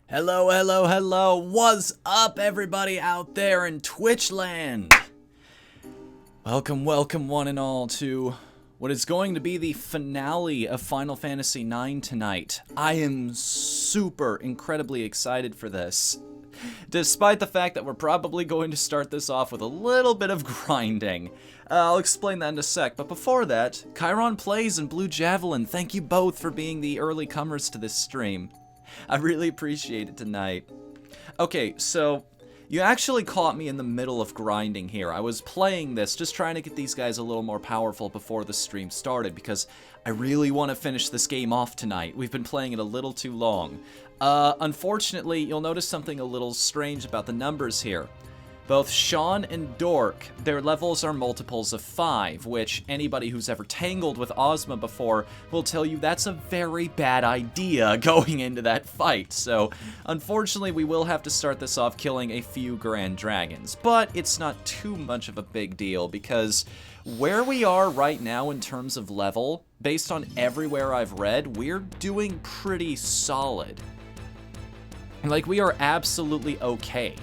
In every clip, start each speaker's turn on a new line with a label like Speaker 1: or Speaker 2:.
Speaker 1: Hello, hello, hello. What's up, everybody out there in Twitch land? Welcome, welcome, one and all, to what is going to be the finale of Final Fantasy IX tonight. I am super incredibly excited for this, despite the fact that we're probably going to start this off with a little bit of grinding. I'll explain that in a sec, but before that, Chiron Plays and Blue Javelin, thank you both for being the early comers to this stream. I really appreciate it tonight. Okay, so you actually caught me in the middle of grinding here. I was playing this, just trying to get these guys a little more powerful before the stream started, because I really want to finish this game off tonight. We've been playing it a little too long. Unfortunately, you'll notice something a little strange about the numbers here. Both Sean and Dork, their levels are multiples of 5, which anybody who's ever tangled with Ozma before will tell you that's a very bad idea going into that fight. So, unfortunately, we will have to start this off killing a few Grand Dragons. But it's not too much of a big deal, because where we are right now in terms of level, based on everywhere I've read, we're doing pretty solid. Like, we are absolutely okay.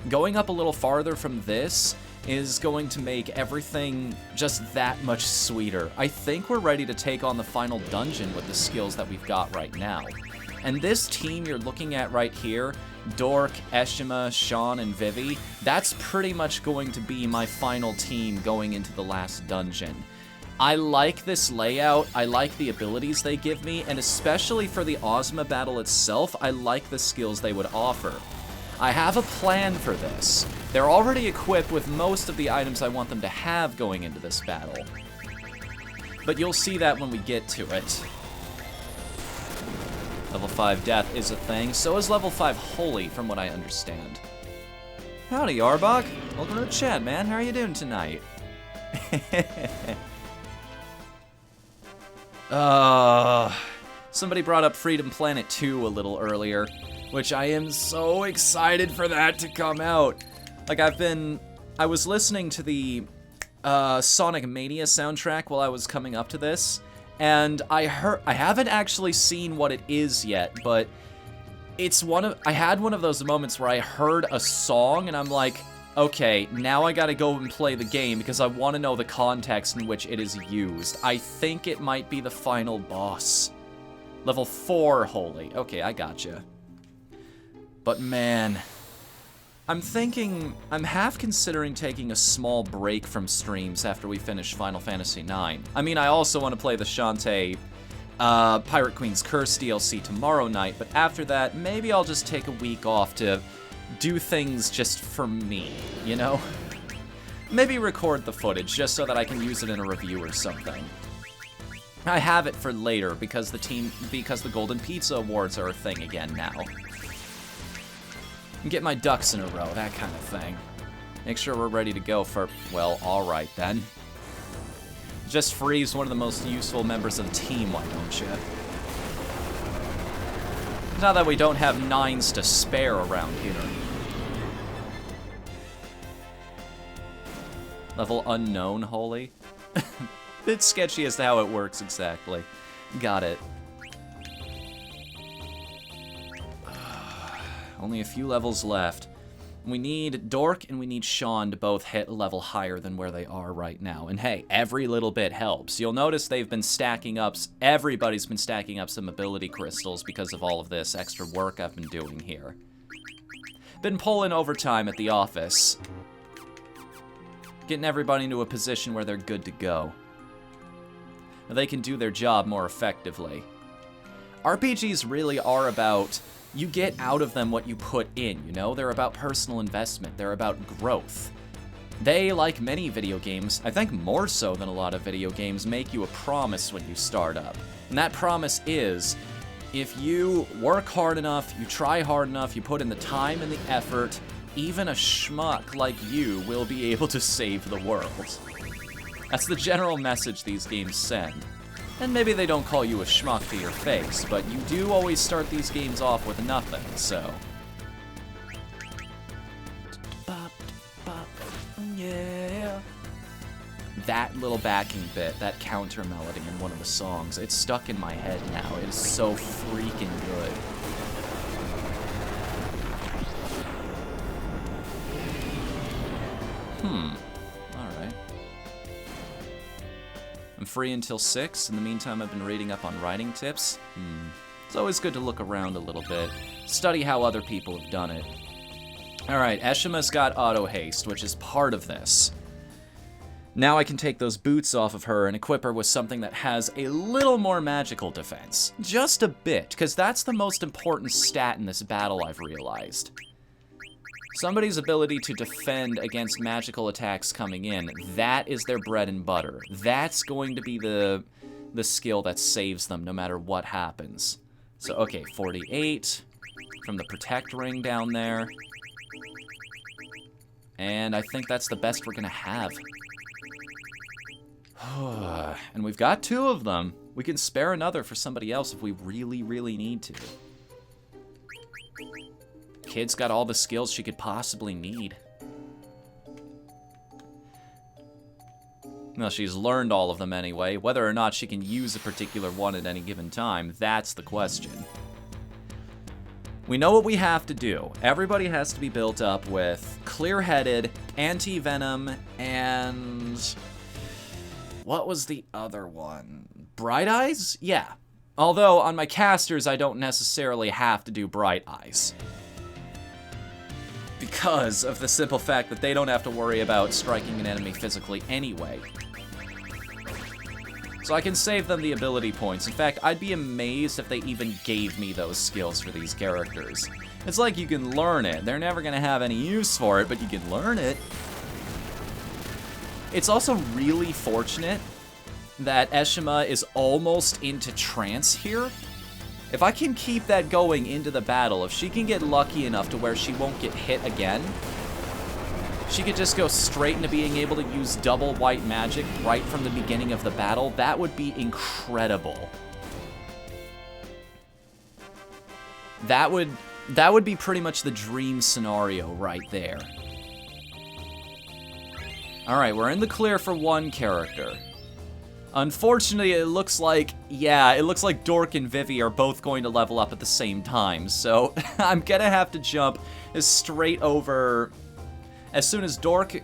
Speaker 1: Going up a little farther from this is going to make everything just that much sweeter. I think we're ready to take on the final dungeon with the skills that we've got right now. And this team you're looking at right here, Dork, Eshima, Sean, and Vivi, that's pretty much going to be my final team going into the last dungeon. I like this layout, I like the abilities they give me, and especially for the Ozma battle itself, I like the skills they would offer. I have a plan for this. They're already equipped with most of the items I want them to have going into this battle. But you'll see that when we get to it. Level 5 death is a thing, so is level 5 holy, from what I understand. Howdy, Arbok. Welcome to the chat, man. How are you doing tonight? Somebody brought up Freedom Planet 2 a little earlier, which I am so excited for that to come out. Like, I was listening to the Sonic Mania soundtrack while I was coming up to this, and I haven't actually seen what it is yet, but I had one of those moments where I heard a song and I'm like, okay, now I gotta go and play the game because I want to know the context in which it is used. I think it might be the final boss. Level 4 holy. Okay, I gotcha. But man, I'm half considering taking a small break from streams after we finish Final Fantasy IX. I mean, I also want to play the Shantae Pirate Queen's Curse DLC tomorrow night, but after that, maybe I'll just take a week off to do things just for me, you know? Maybe record the footage just so that I can use it in a review or something. I have it for later because the Golden Pizza Awards are a thing again now. Get my ducks in a row, that kind of thing. Make sure we're ready to go for, well, alright then. Just freeze one of the most useful members of the team, why don't you? Now that we don't have 9s to spare around here. Level unknown, holy? Bit sketchy as to how it works exactly. Got it. Only a few levels left. We need Dork and we need Sean to both hit a level higher than where they are right now. And hey, every little bit helps. You'll notice they've been stacking up, everybody's been stacking up some ability crystals because of all of this extra work I've been doing here. Been pulling overtime at the office. Getting everybody into a position where they're good to go. They can do their job more effectively. RPGs really are about, you get out of them what you put in, you know? They're about personal investment. They're about growth. They, like many video games, I think more so than a lot of video games, make you a promise when you start up. And that promise is, if you work hard enough, you try hard enough, you put in the time and the effort, even a schmuck like you will be able to save the world. That's the general message these games send. And maybe they don't call you a schmuck to your face, but you do always start these games off with nothing, so. Yeah. That little backing bit, that counter melody in one of the songs, it's stuck in my head now. It is so freaking good. free until 6. In the meantime, I've been reading up on writing tips. It's always good to look around a little bit. Study how other people have done it. Alright, Eshima's got auto haste, which is part of this. Now I can take those boots off of her and equip her with something that has a little more magical defense. Just a bit, because that's the most important stat in this battle, I've realized. Somebody's ability to defend against magical attacks coming in, that is their bread and butter. That's going to be the skill that saves them no matter what happens. So, okay, 48 from the Protect ring down there. And I think that's the best we're going to have. And we've got 2 of them. We can spare another for somebody else if we really, really need to. Kid's got all the skills she could possibly need. Well, she's learned all of them anyway. Whether or not she can use a particular one at any given time, that's the question. We know what we have to do. Everybody has to be built up with Clear-Headed, Anti-Venom, and... what was the other one? Bright Eyes? Yeah. Although, on my casters, I don't necessarily have to do Bright Eyes. Because of the simple fact that they don't have to worry about striking an enemy physically anyway. So I can save them the ability points. In fact, I'd be amazed if they even gave me those skills for these characters. It's like you can learn it. They're never going to have any use for it, but you can learn it. It's also really fortunate that Eshima is almost into trance here. If I can keep that going into the battle, if she can get lucky enough to where she won't get hit again, she could just go straight into being able to use double white magic right from the beginning of the battle. That would be incredible. That would be pretty much the dream scenario right there. Alright, we're in the clear for one character. Unfortunately, it looks like Dork and Vivi are both going to level up at the same time, so I'm gonna have to jump straight over. As soon as Dork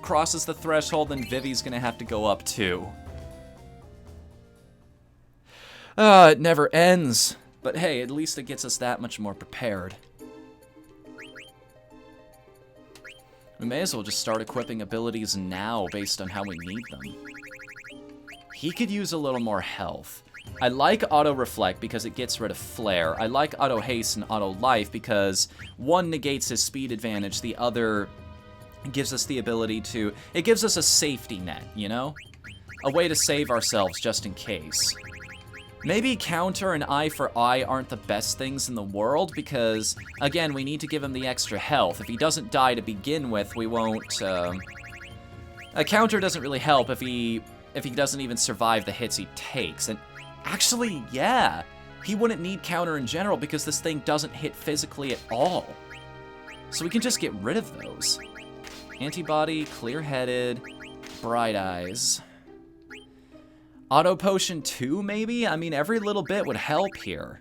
Speaker 1: crosses the threshold, then Vivi's gonna have to go up too. It never ends. But hey, at least it gets us that much more prepared. We may as well just start equipping abilities now based on how we need them. He could use a little more health. I like Auto Reflect because it gets rid of Flare. I like Auto Haste and Auto Life because one negates his speed advantage, the other gives us the ability to... it gives us a safety net, you know? A way to save ourselves just in case. Maybe Counter and Eye for Eye aren't the best things in the world because, again, we need to give him the extra health. If he doesn't die to begin with, we won't... A Counter doesn't really help if he doesn't even survive the hits he takes. And actually, yeah, he wouldn't need Counter in general because this thing doesn't hit physically at all. So we can just get rid of those. Antibody, Clear-Headed, Bright Eyes. Auto Potion 2, maybe? I mean, every little bit would help here.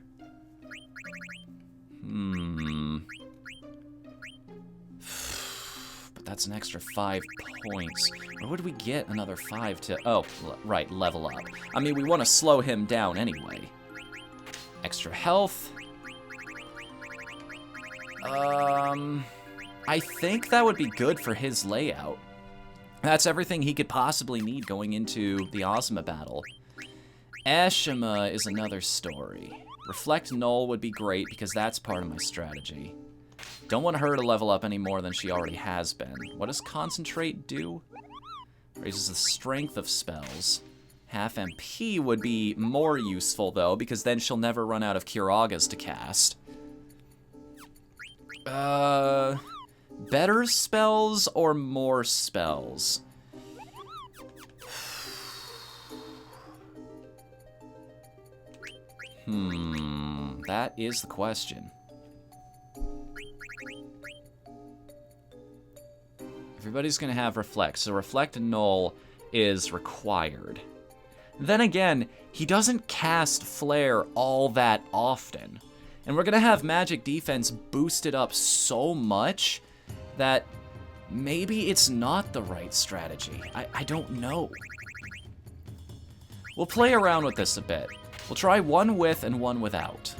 Speaker 1: But that's an extra 5 points. Where would we get another 5 to... oh, right, level up. I mean, we want to slow him down anyway. Extra health. I think that would be good for his layout. That's everything he could possibly need going into the Ozma battle. Eshima is another story. Reflect Null would be great because that's part of my strategy. Don't want her to level up any more than she already has been. What does Concentrate do? Raises the strength of spells. Half MP would be more useful though because then she'll never run out of Kiragas to cast. Better spells or more spells? That is the question. Everybody's gonna have Reflect, so Reflect Null is required. Then again, he doesn't cast Flare all that often. And we're gonna have magic defense boosted up so much that maybe it's not the right strategy. I don't know. We'll play around with this a bit. We'll try one with and one without.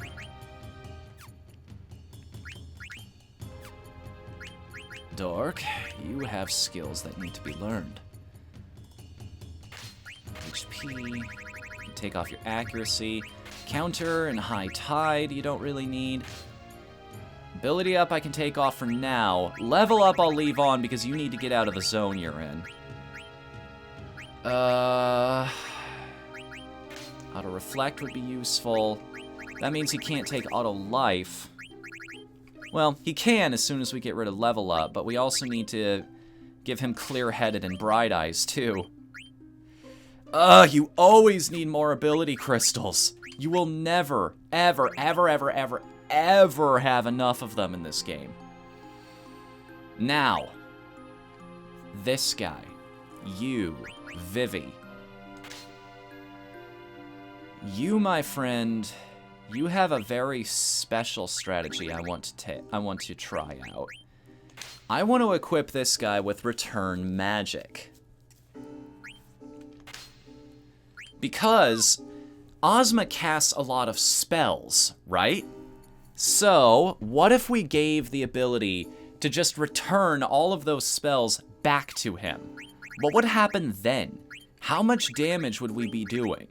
Speaker 1: Dork, you have skills that need to be learned. HP, take off your accuracy. Counter and high tide you don't really need. Ability up I can take off for now. Level up I'll leave on because you need to get out of the zone you're in. Auto reflect would be useful. That means he can't take auto life. Well, he can as soon as we get rid of level up, but we also need to give him clear-headed and bright eyes too. You always need more ability crystals. You will never, ever, ever, ever, ever, ever have enough of them in this game. Now, this guy, you, Vivi. You, my friend, you have a very special strategy I want to try out. I want to equip this guy with return magic. Because Ozma casts a lot of spells, right? So, what if we gave the ability to just return all of those spells back to him? What would happen then? How much damage would we be doing?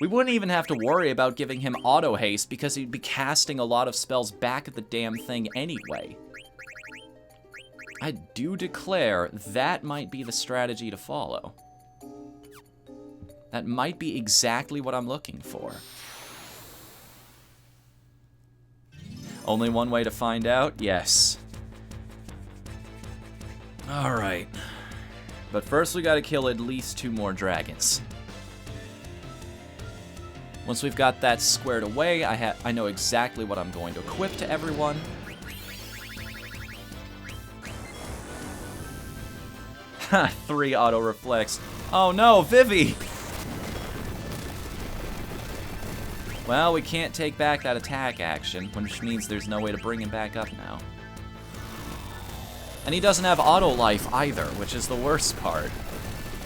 Speaker 1: We wouldn't even have to worry about giving him auto haste because he'd be casting a lot of spells back at the damn thing anyway. I do declare that might be the strategy to follow. That might be exactly what I'm looking for. Only one way to find out? Yes. Alright. But first we gotta kill at least 2 more dragons. Once we've got that squared away, I know exactly what I'm going to equip to everyone. Ha, 3 auto reflects. Oh no, Vivi! Well, we can't take back that attack action, which means there's no way to bring him back up now. And he doesn't have auto life either, which is the worst part.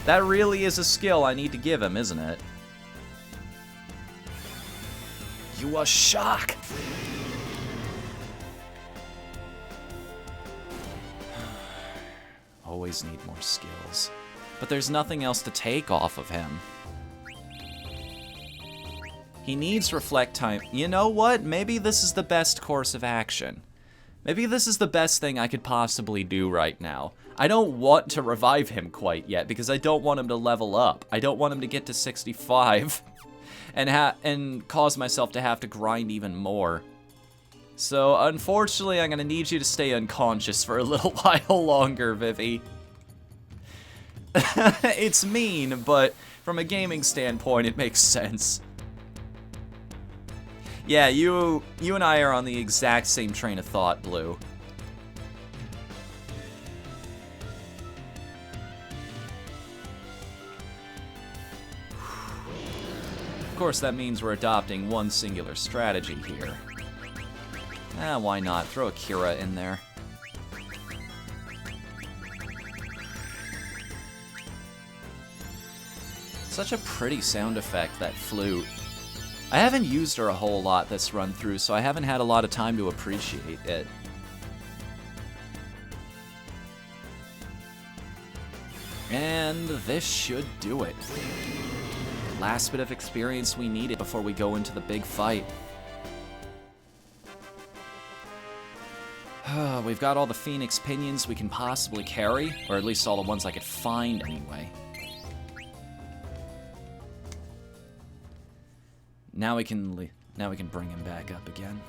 Speaker 1: That really is a skill I need to give him, isn't it? You a shock! Always need more skills. But there's nothing else to take off of him. He needs reflect time. You know what? Maybe this is the best course of action. Maybe this is the best thing I could possibly do right now. I don't want to revive him quite yet because I don't want him to level up. I don't want him to get to 65 and cause myself to have to grind even more. So unfortunately, I'm gonna need you to stay unconscious for a little while longer, Vivi. It's mean, but from a gaming standpoint, it makes sense. Yeah, you and I are on the exact same train of thought, Blue. Of course, that means we're adopting one singular strategy here. Why not? Throw a Kira in there. Such a pretty sound effect, that flute. I haven't used her a whole lot this run through, so I haven't had a lot of time to appreciate it. And this should do it. Last bit of experience we needed before we go into the big fight. We've got all the Phoenix Pinions we can possibly carry, or at least all the ones I could find anyway. Now we can bring him back up again.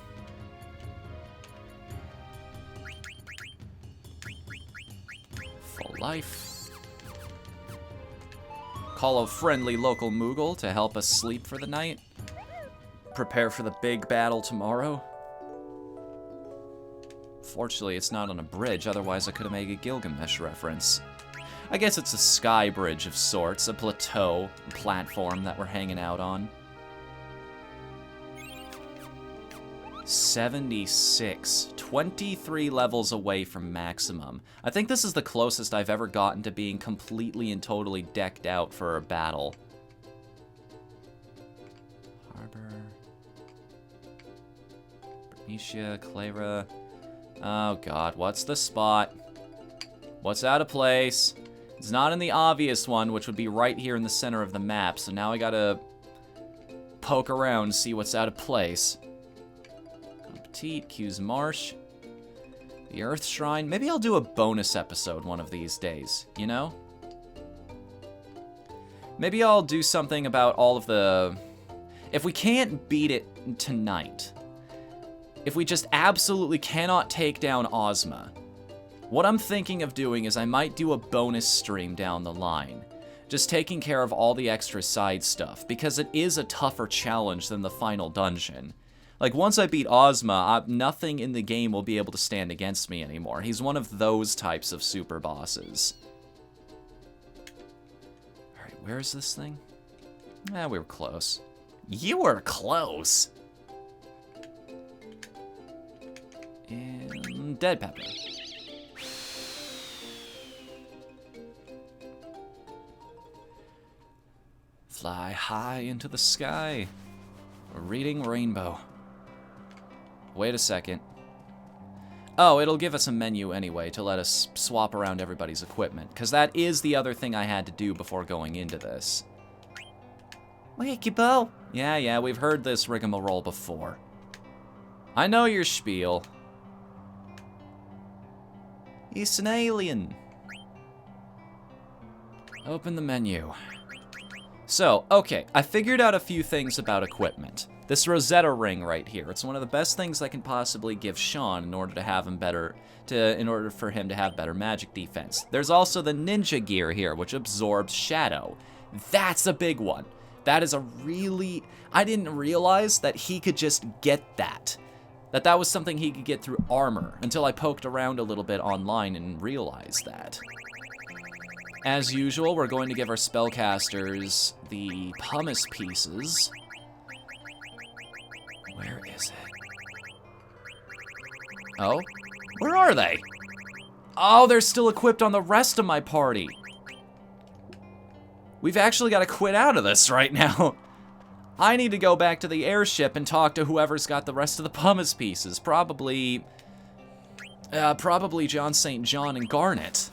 Speaker 1: Full life. Call a friendly local Moogle to help us sleep for the night. Prepare for the big battle tomorrow. Fortunately, it's not on a bridge, otherwise I could have made a Gilgamesh reference. I guess it's a sky bridge of sorts, a plateau, a platform that we're hanging out on. 76. 23 levels away from maximum. I think this is the closest I've ever gotten to being completely and totally decked out for a battle. Nisha, Clara. Oh god, what's the spot? What's out of place? It's not in the obvious one, which would be right here in the center of the map, so now I gotta poke around, see what's out of place. Petite, Q's Marsh. The Earth Shrine. Maybe I'll do a bonus episode one of these days, you know? Maybe I'll do something about all of the... If we can't beat it tonight, if we just absolutely cannot take down Ozma, what I'm thinking of doing is I might do a bonus stream down the line. Just taking care of all the extra side stuff, because it is a tougher challenge than the final dungeon. Like, once I beat Ozma, nothing in the game will be able to stand against me anymore. He's one of those types of super bosses. Alright, where is this thing? We were close. You were close! And dead pepper. Fly high into the sky. Reading rainbow. Wait a second. Oh, it'll give us a menu anyway to let us swap around everybody's equipment, because that is the other thing I had to do before going into this. Wakey-bo! Yeah, we've heard this rigmarole before. I know your spiel. He's an alien. Open the menu. So, okay, I figured out a few things about equipment. This Rosetta ring right here, it's one of the best things I can possibly give Sean in order to have him in order for him to have better magic defense. There's also the ninja gear here, which absorbs shadow. That's a big one. That is a really... I didn't realize that he could just get that. That was something he could get through armor, until I poked around a little bit online and realized that. As usual, we're going to give our spellcasters the pumice pieces. Where is it? Oh? Where are they? Oh, they're still equipped on the rest of my party. We've actually got to quit out of this right now. I need to go back to the airship and talk to whoever's got the rest of the pumice pieces. Probably John St. John and Garnet.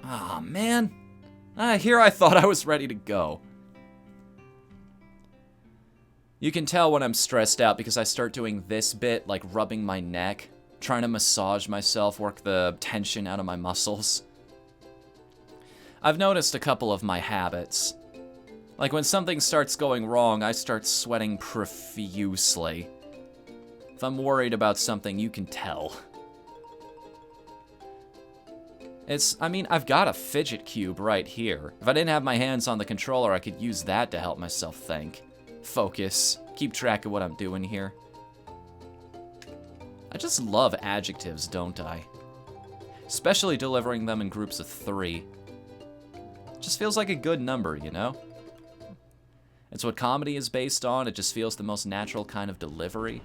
Speaker 1: Ah, oh, man. Here I thought I was ready to go. You can tell when I'm stressed out because I start doing this bit, like rubbing my neck, trying to massage myself, work the tension out of my muscles. I've noticed a couple of my habits. Like when something starts going wrong, I start sweating profusely. If I'm worried about something, you can tell. I mean, I've got a fidget cube right here. If I didn't have my hands on the controller, I could use that to help myself think. Focus. Keep track of what I'm doing here. I just love adjectives, don't I? Especially delivering them in groups of 3. Just feels like a good number, you know? It's what comedy is based on. It just feels the most natural kind of delivery.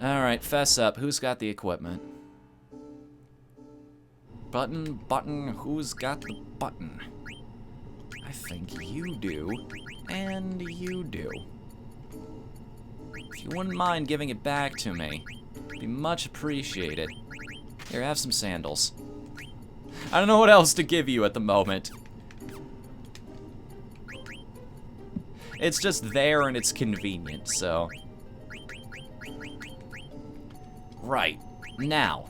Speaker 1: Alright, fess up. Who's got the equipment? Button, who's got the button? I think you do, and you do. If you wouldn't mind giving it back to me, it'd be much appreciated. Here, have some sandals. I don't know what else to give you at the moment. It's just there and it's convenient, so... Right, now...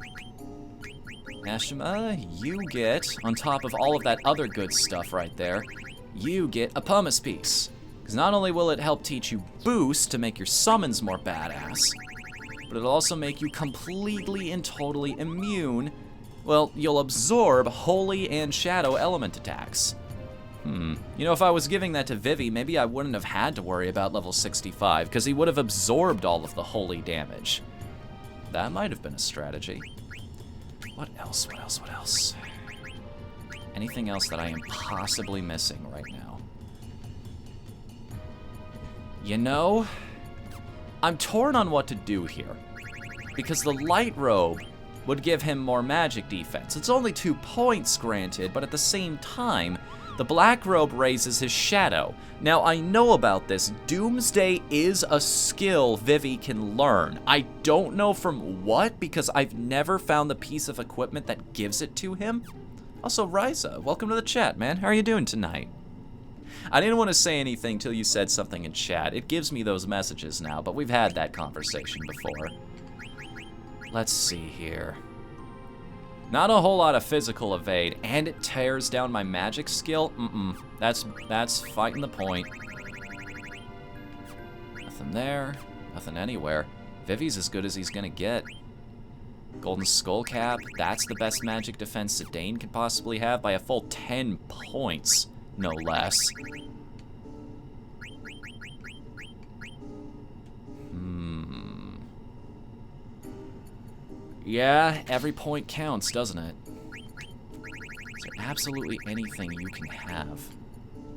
Speaker 1: Ashima, you get, on top of all of that other good stuff right there, you get a pumice piece. Because not only will it help teach you boost to make your summons more badass, but it'll also make you completely and totally immune. Well, you'll absorb holy and shadow element attacks. You know, if I was giving that to Vivi, maybe I wouldn't have had to worry about level 65, because he would have absorbed all of the holy damage. That might have been a strategy. What else? Anything else that I am possibly missing right now? You know, I'm torn on what to do here. Because the light robe would give him more magic defense. It's only 2 points, granted, but at the same time, The black robe raises his shadow. Now, I know about this. Doomsday is a skill Vivi can learn. I don't know from what, because I've never found the piece of equipment that gives it to him. Also, Ryza, welcome to the chat, man. How are you doing tonight? I didn't want to say anything till you said something in chat. It gives me those messages now, but we've had that conversation before. Let's see here. Not a whole lot of physical evade, and it tears down my magic skill. That's fighting the point. Nothing there, nothing anywhere. Vivi's as good as he's gonna get. Golden Skull Cap, that's the best magic defense Zidane could possibly have by a full 10 points, no less. Yeah, every point counts, doesn't it? Is there absolutely anything you can have?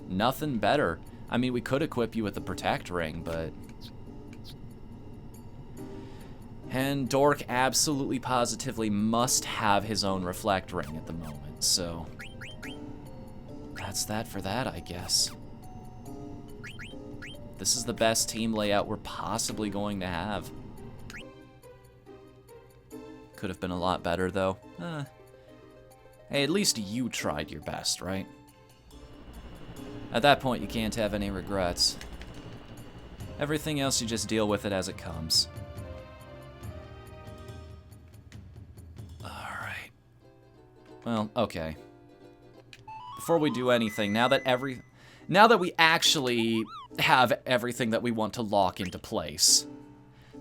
Speaker 1: Nothing better. I mean, we could equip you with the Protect Ring, but... And Dork absolutely positively must have his own Reflect Ring at the moment, so... That's that for that, I guess. This is the best team layout we're possibly going to have. Could have been a lot better, though. Hey, at least you tried your best, right? At that point, you can't have any regrets. Everything else, you just deal with it as it comes. Alright. Well, okay. Before we do anything, now that we actually have everything that we want to lock into place,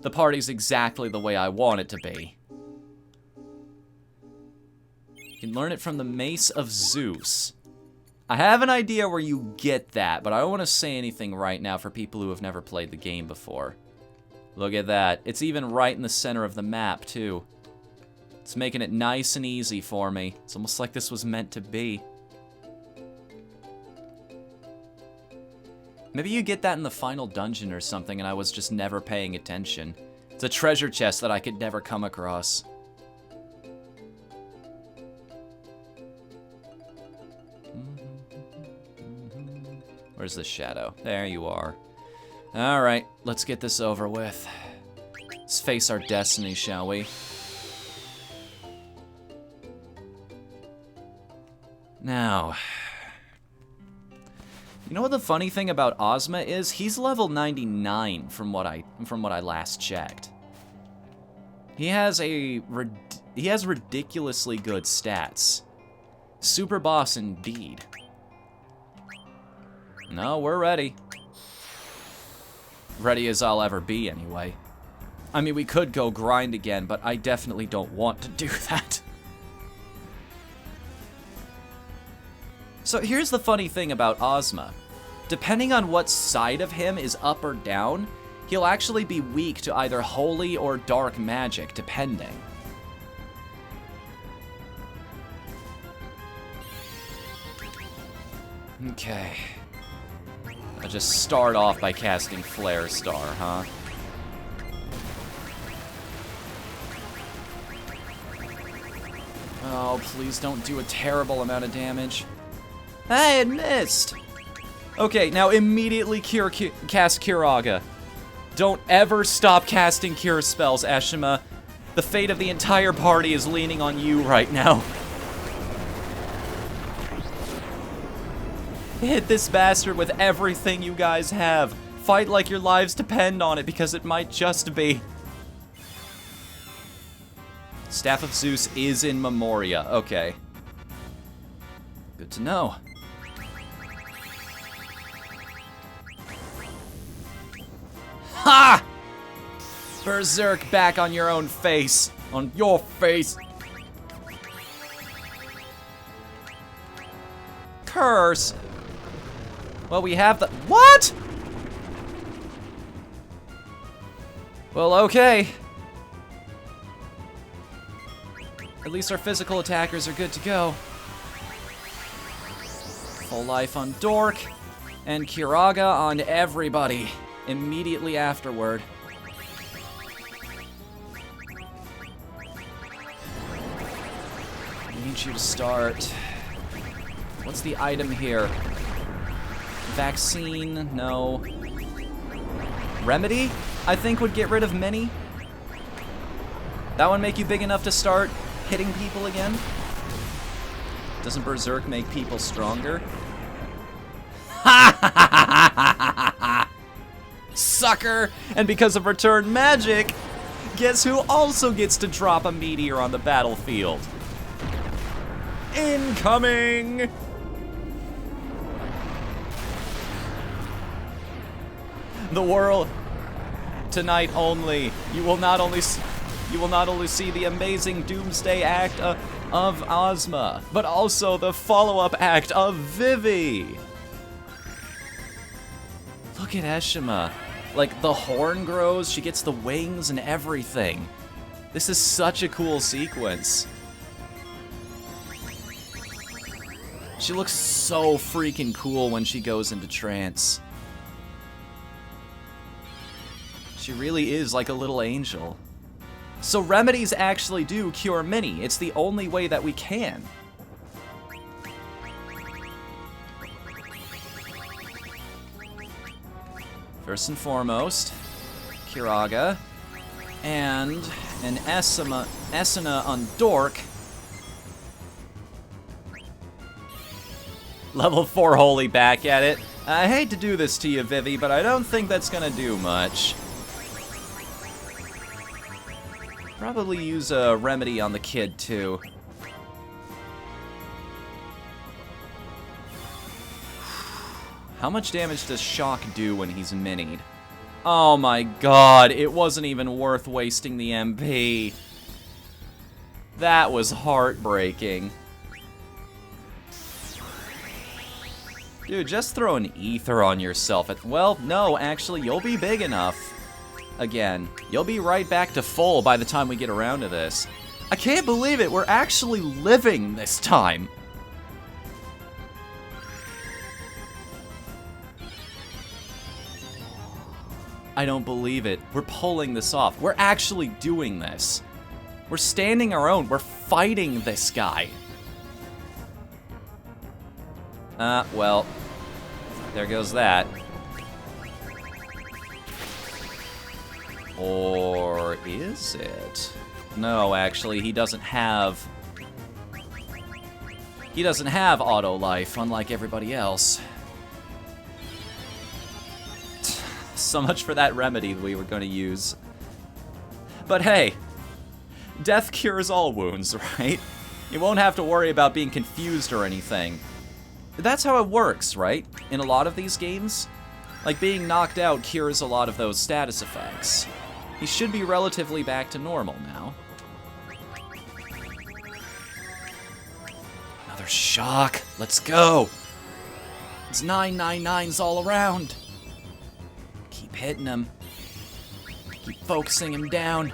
Speaker 1: the party's exactly the way I want it to be. You can learn it from the Mace of Zeus. I have an idea where you get that, but I don't want to say anything right now for people who have never played the game before. Look at that. It's even right in the center of the map, too. It's making it nice and easy for me. It's almost like this was meant to be. Maybe you get that in the final dungeon or something and I was just never paying attention. It's a treasure chest that I could never come across. Where's the shadow? There you are. Alright, let's get this over with. Let's face our destiny, shall we? Now... You know what the funny thing about Ozma is? He's level 99 from what I last checked. He has ridiculously good stats. Super boss indeed. No, we're ready. Ready as I'll ever be, anyway. I mean, we could go grind again, but I definitely don't want to do that. So here's the funny thing about Ozma. Depending on what side of him is up or down, he'll actually be weak to either holy or dark magic, depending. Okay. I'll just start off by casting Flare Star, huh? Oh, please don't do a terrible amount of damage. Hey, it missed! Okay, now immediately cast Kiraga. Don't ever stop casting Cure spells, Ashima. The fate of the entire party is leaning on you right now. Hit this bastard with everything you guys have. Fight like your lives depend on it, because it might just be. Staff of Zeus is in Memoria. Okay. Good to know. Ha! Berserk back on your own face. On your face. Curse. Well, we have the... What? Well, okay. At least our physical attackers are good to go. Full life on Dork. And Kiraga on everybody. Immediately afterward. I need you to start What's the item here? Vaccine? No. Remedy, I think, would get rid of Mini. That one make you big enough to start hitting people again? Doesn't Berserk make people stronger? Sucker! And because of return magic, guess who also gets to drop a meteor on the battlefield? Incoming! The world tonight only. You will not only see the amazing Doomsday act of Ozma, but also the follow-up act of Vivi. Look at Eshima. Like, the horn grows, she gets the wings and everything. This is such a cool sequence. She looks so freaking cool when she goes into trance. She really is like a little angel. So remedies actually do cure Mini. It's the only way that we can. First and foremost, Kiraga, and an Esuna on Dork. Level 4 Holy back at it. I hate to do this to you, Vivi, but I don't think that's gonna do much. Probably use a remedy on the kid, too. How much damage does Shock do when he's minied? Oh my god, it wasn't even worth wasting the MP. That was heartbreaking. Dude, just throw an ether on yourself. Well, no, actually, you'll be big enough. Again, you'll be right back to full by the time we get around to this. I can't believe it, we're actually living this time. I don't believe it. We're pulling this off. We're actually doing this. We're standing our own. We're fighting this guy. Well, there goes that. Or is it? No, actually, he doesn't have... He doesn't have auto life, unlike everybody else. So much for that remedy we were going to use. But hey, death cures all wounds, right? You won't have to worry about being confused or anything. That's how it works, right? In a lot of these games? Like, being knocked out cures a lot of those status effects. He should be relatively back to normal now. Another shock. Let's go. It's 999s all around. Keep hitting him. Keep focusing him down.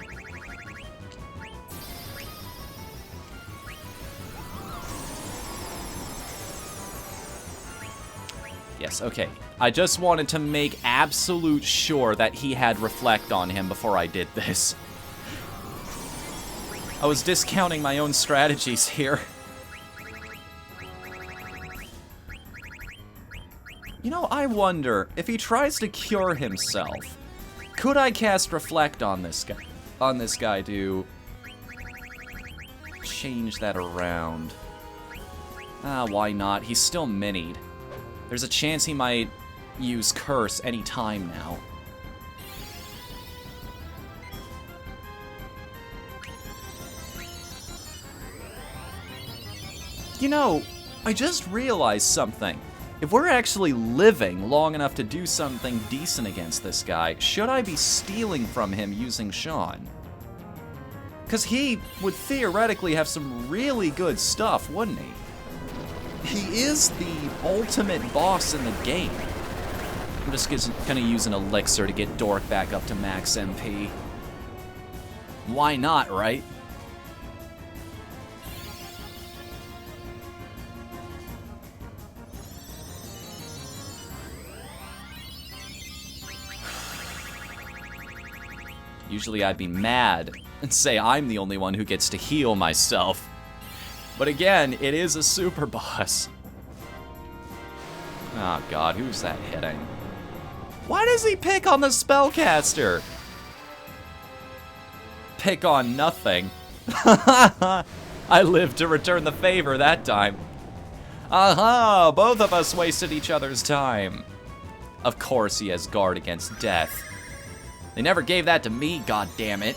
Speaker 1: Yes, okay. I just wanted to make absolute sure that he had Reflect on him before I did this. I was discounting my own strategies here. You know, I wonder, if he tries to cure himself, could I cast Reflect on this guy to change that around? Why not? He's still minied. There's a chance he might use Curse any time now. You know, I just realized something. If we're actually living long enough to do something decent against this guy, should I be stealing from him using Sean? Because he would theoretically have some really good stuff, wouldn't he? He is the ultimate boss in the game. I'm just gonna use an elixir to get Dork back up to max MP. Why not, right? Usually I'd be mad and say I'm the only one who gets to heal myself. But again, it is a super boss. Oh god, who's that hitting? Why does he pick on the spellcaster? Pick on nothing. I lived to return the favor that time. Aha! Both of us wasted each other's time. Of course he has guard against death. They never gave that to me, goddammit.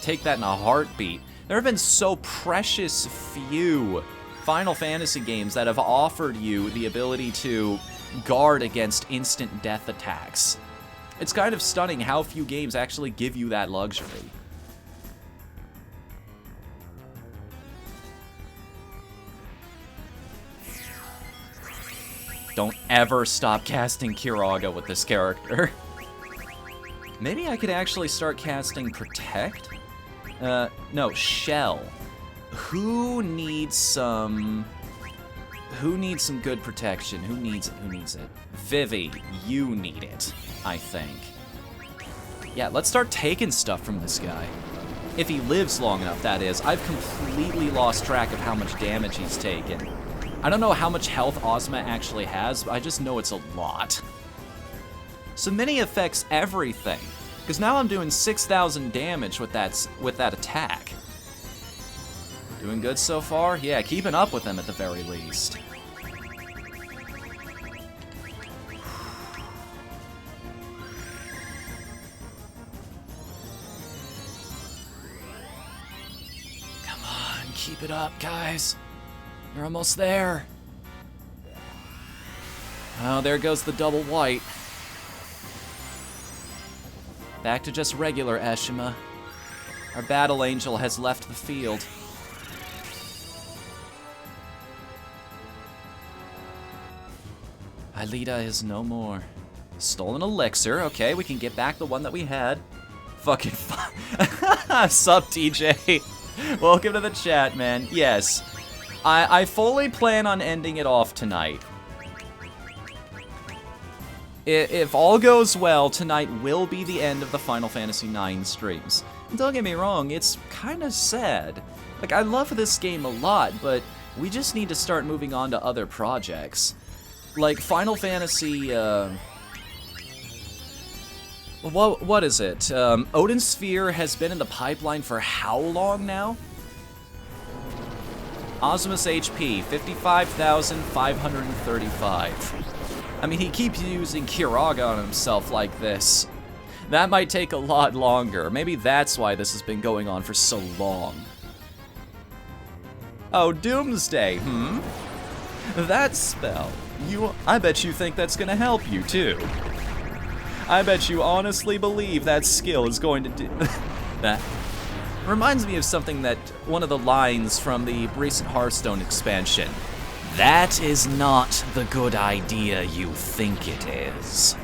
Speaker 1: Take that in a heartbeat. There have been so precious few Final Fantasy games that have offered you the ability to guard against instant death attacks. It's kind of stunning how few games actually give you that luxury. Don't ever stop casting Kiraga with this character. Maybe I could actually start casting Protect? No, Shell. Who needs some good protection? Who needs it? Vivi, you need it, I think. Yeah, let's start taking stuff from this guy. If he lives long enough, that is. I've completely lost track of how much damage he's taken. I don't know how much health Ozma actually has, but I just know it's a lot. So Mini affects everything, because now I'm doing 6,000 damage with that attack. Doing good so far? Yeah, keeping up with them at the very least. Come on, keep it up, guys. You're almost there. Oh, there goes the double white. Back to just regular Eshima. Our battle angel has left the field. Aelita is no more. Stolen elixir. Okay, we can get back the one that we had. Fucking Sup, TJ. Welcome to the chat, man. Yes. I fully plan on ending it off tonight. If all goes well, tonight will be the end of the Final Fantasy IX streams. And don't get me wrong, it's kind of sad. Like, I love this game a lot, but we just need to start moving on to other projects. Like, Final Fantasy, what is it? Odin Sphere has been in the pipeline for how long now? Ozma's HP, 55,535. I mean, he keeps using Kiraga on himself like this. That might take a lot longer. Maybe that's why this has been going on for so long. Oh, Doomsday, That spell. I bet you think that's gonna help you, too. I bet you honestly believe that skill is going to do... That reminds me of something that... one of the lines from the recent Hearthstone expansion. That is not the good idea you think it is.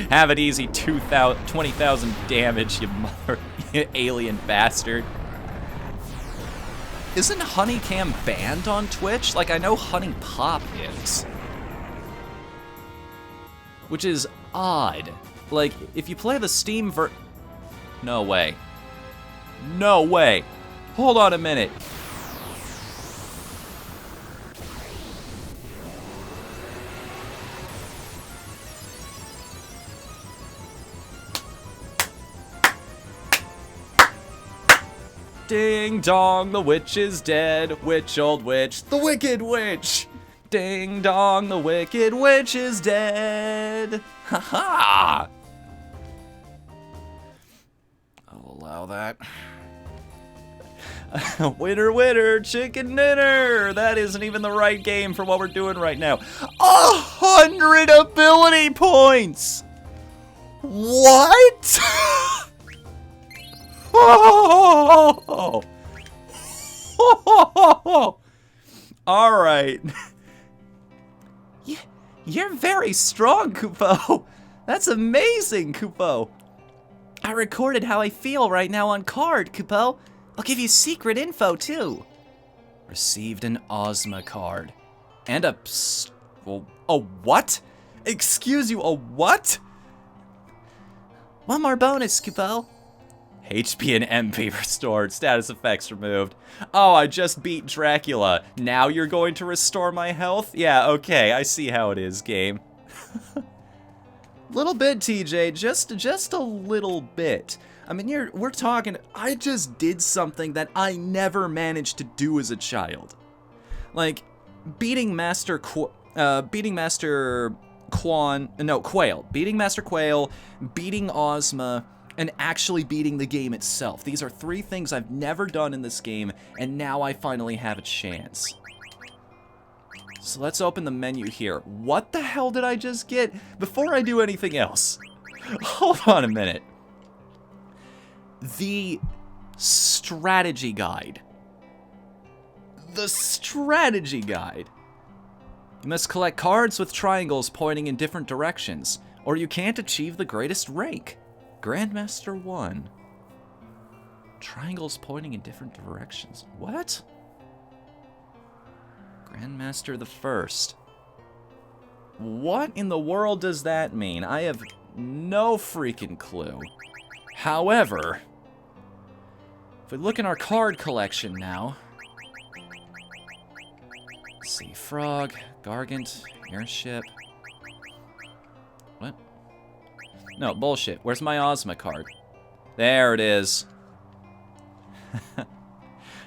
Speaker 1: Have it easy, 20,000 damage, you mother, you alien bastard. Isn't Honeycam banned on Twitch? Like, I know Honey Pop is. Which is odd. Like, if you play the Steam No way. No way. Hold on a minute. Ding dong, the witch is dead. Witch, old witch, the wicked witch. Ding dong, the wicked witch is dead. Ha ha. I'll allow that. Winner, winner, chicken dinner. That isn't even the right game for what we're doing right now. 100 ability points. What? Oh! All right. You're very strong, Kupo. That's amazing, Kupo. I recorded how I feel right now on card, Kupo. I'll give you secret info, too. Received an Ozma card. And a... A what? Excuse you, a what?
Speaker 2: One more bonus, Kupo.
Speaker 1: HP and MP restored. Status effects removed. Oh, I just beat Dracula. Now you're going to restore my health? Yeah, okay, I see how it is, game. Little bit, TJ, just a little bit. I mean, we're talking, I just did something that I never managed to do as a child. Like, beating Master Quail, beating Master Quail, beating Ozma, and actually beating the game itself. These are 3 things I've never done in this game, and now I finally have a chance. So let's open the menu here. What the hell did I just get? Before I do anything else, hold on a minute. The strategy guide. The strategy guide. You must collect cards with triangles pointing in different directions, or you can't achieve the greatest rank. Grandmaster 1. Triangles pointing in different directions. What? Grandmaster the 1st. What in the world does that mean? I have no freaking clue. However, if we look in our card collection now, let's see, Frog, Gargant, Airship. What? No, bullshit. Where's my Ozma card? There it is.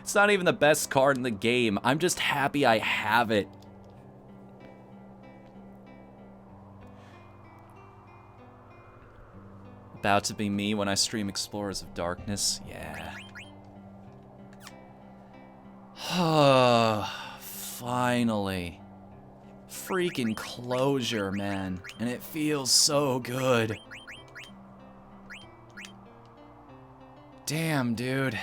Speaker 1: It's not even the best card in the game. I'm just happy I have it. About to be me when I stream Explorers of Darkness. Yeah. Finally. Freaking closure, man. And it feels so good. Damn, dude.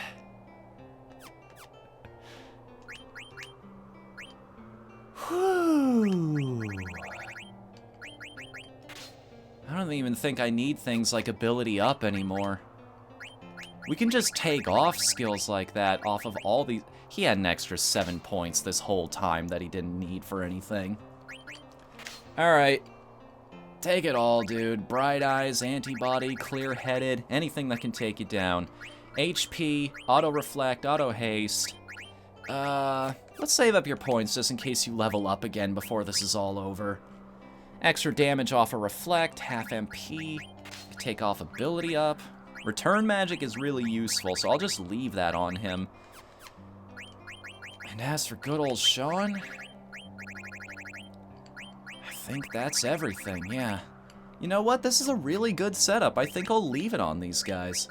Speaker 1: Whew. I don't even think I need things like ability up anymore. We can just take off skills like that off of all these. He had an extra 7 points this whole time that he didn't need for anything. Alright. Take it all, dude. Bright Eyes, Antibody, Clear-Headed, anything that can take you down. HP, Auto-Reflect, Auto-Haste. Let's save up your points just in case you level up again before this is all over. Extra damage off a Reflect, half MP. Take off ability up. Return magic is really useful, so I'll just leave that on him. And as for good old Sean, I think that's everything, yeah. You know what? This is a really good setup. I think I'll leave it on these guys.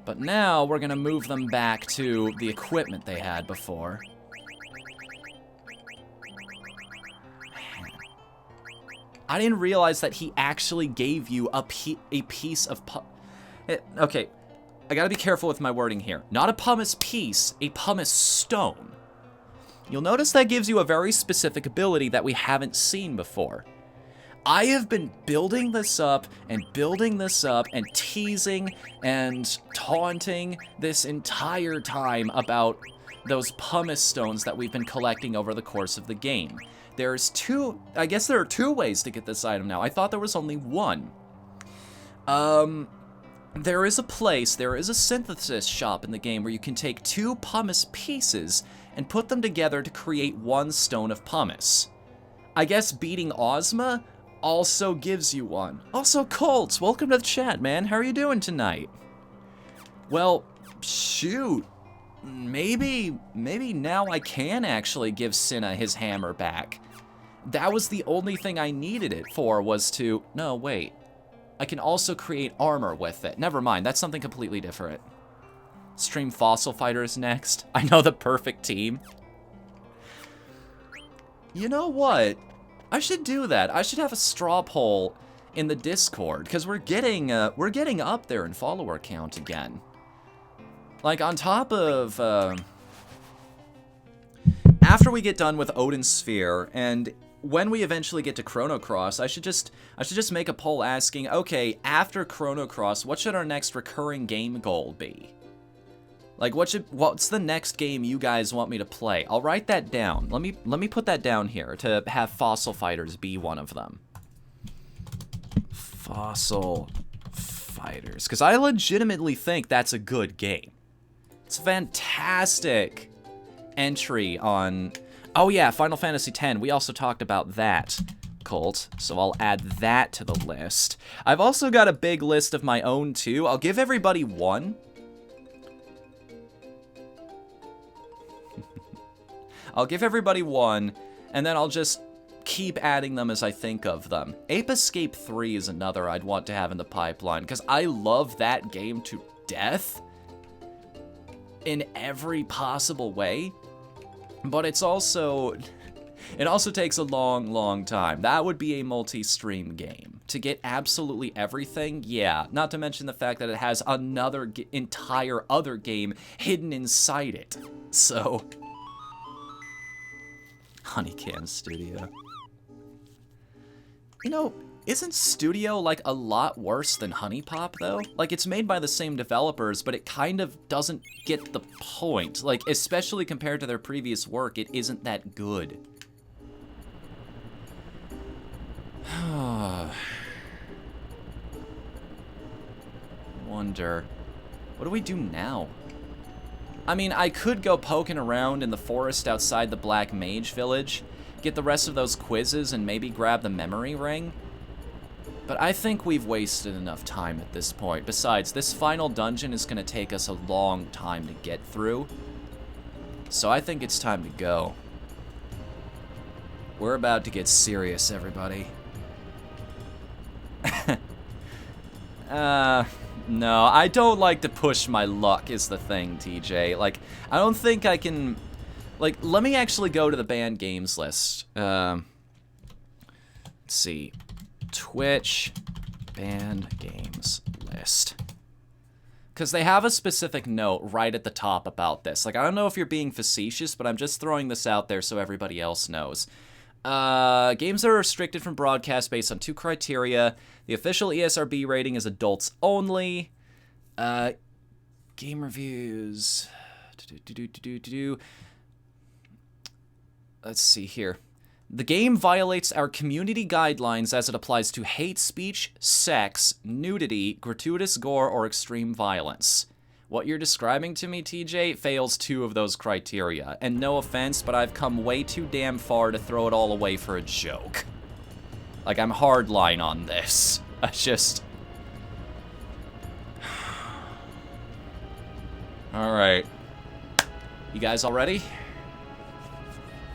Speaker 1: But now we're gonna move them back to the equipment they had before. I didn't realize that he actually gave you a piece of okay, I gotta be careful with my wording here. Not a pumice piece, a pumice stone. You'll notice that gives you a very specific ability that we haven't seen before. I have been building this up and teasing and taunting this entire time about those pumice stones that we've been collecting over the course of the game. I guess there are 2 ways to get this item now. I thought there was only one. There is a synthesis shop in the game where you can take 2 pumice pieces and put them together to create 1 stone of pumice. I guess beating Ozma also gives you one. Also, Colts, welcome to the chat, man. How are you doing tonight? Well, shoot. Maybe now I can actually give Cinna his hammer back. That was the only thing I needed it for, was to... No, wait. I can also create armor with it. Never mind, that's something completely different. Stream Fossil Fighters next. I know, the perfect team. You know what? I should do that. I should have a straw poll in the Discord, because we're getting up there in follower count again. Like, on top of, after we get done with Odin's Sphere, and when we eventually get to Chrono Cross, I should just make a poll asking, okay, after Chrono Cross, what should our next recurring game goal be? Like, what's the next game you guys want me to play? I'll write that down. Let me put that down here to have Fossil Fighters be one of them. Fossil Fighters, because I legitimately think that's a good game. It's a fantastic entry on... Oh yeah, Final Fantasy X. We also talked about that, Colt, so I'll add that to the list. I've also got a big list of my own, too. I'll give everybody one. I'll give everybody one, and then I'll just keep adding them as I think of them. Ape Escape 3 is another I'd want to have in the pipeline, because I love that game to death in every possible way, but it's also... It also takes a long, long time. That would be a multi-stream game. To get absolutely everything, yeah. Not to mention the fact that it has another entire other game hidden inside it. So... Honeycam Studio. You know, isn't Studio, like, a lot worse than Honey Pop, though? Like, it's made by the same developers, but it kind of doesn't get the point. Like, especially compared to their previous work, it isn't that good. Wonder, what do we do now? I mean, I could go poking around in the forest outside the Black Mage Village, get the rest of those quizzes, and maybe grab the memory ring. But I think we've wasted enough time at this point. Besides, this final dungeon is going to take us a long time to get through. So I think it's time to go. We're about to get serious, everybody. No, I don't like to push my luck is the thing, TJ. Like, I don't think I can... Like, let me actually go to the banned games list. Let's see. Twitch banned games list. Because they have a specific note right at the top about this. Like, I don't know if you're being facetious, but I'm just throwing this out there so everybody else knows. Games are restricted from broadcast based on 2 criteria. The official ESRB rating is adults only. Game reviews. Let's see here. The game violates our community guidelines as it applies to hate speech, sex, nudity, gratuitous gore, or extreme violence. What you're describing to me, TJ, fails 2 of those criteria. And no offense, but I've come way too damn far to throw it all away for a joke. Like, I'm hardline on this. I just... Alright. You guys all ready?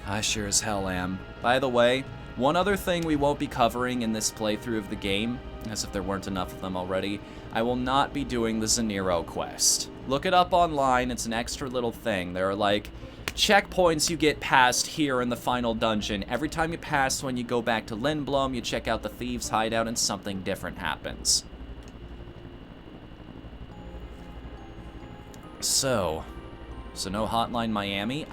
Speaker 1: I sure as hell am. By the way, one other thing we won't be covering in this playthrough of the game, as if there weren't enough of them already, I will not be doing the Zanero quest. Look it up online, it's an extra little thing. There are, like, checkpoints you get past here in the final dungeon. Every time you pass one, you go back to Lindblom, you check out the Thieves' Hideout, and something different happens. So no Hotline Miami?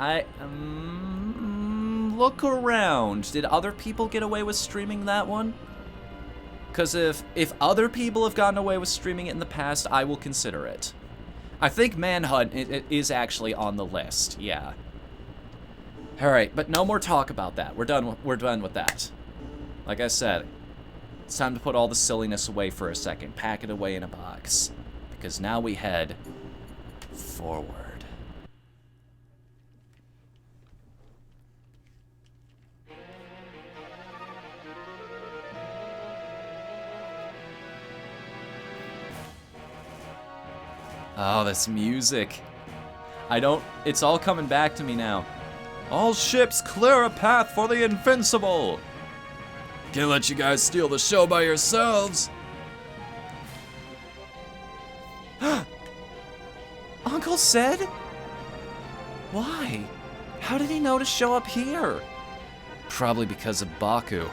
Speaker 1: Look around. Did other people get away with streaming that one? Because if other people have gotten away with streaming it in the past, I will consider it. I think Manhunt it is actually on the list, yeah. Alright, but no more talk about that. We're done with that. Like I said, it's time to put all the silliness away for a second. Pack it away in a box. Because now we head forward. Oh, this music. It's all coming back to me now. All ships clear a path for the invincible. Can't let you guys steal the show by yourselves. Uncle said? Why? How did he know to show up here? Probably because of Baku.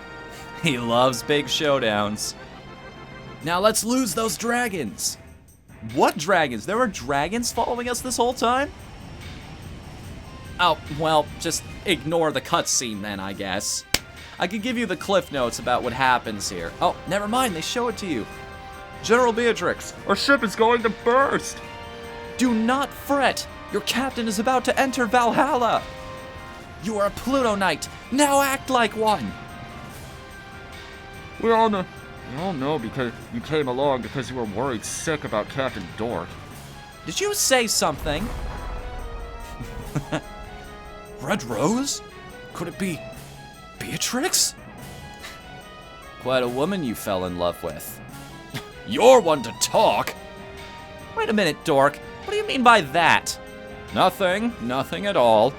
Speaker 1: He loves big showdowns. Now let's lose those dragons. What dragons? There were dragons following us this whole time? Oh, well, just ignore the cutscene then, I guess. I could give you the cliff notes about what happens here. Oh, never mind, they show it to you. General Beatrix, our ship is going to burst. Do not fret! Your captain is about to enter Valhalla! You are a Pluto Knight! Now act like one!
Speaker 3: We all know because you came along because you were worried sick about Captain Dork.
Speaker 1: Did you say something? Red Rose? Could it be Beatrix? Quite a woman you fell in love with. You're one to talk! Wait a minute, Dork. What do you mean by that? Nothing at all.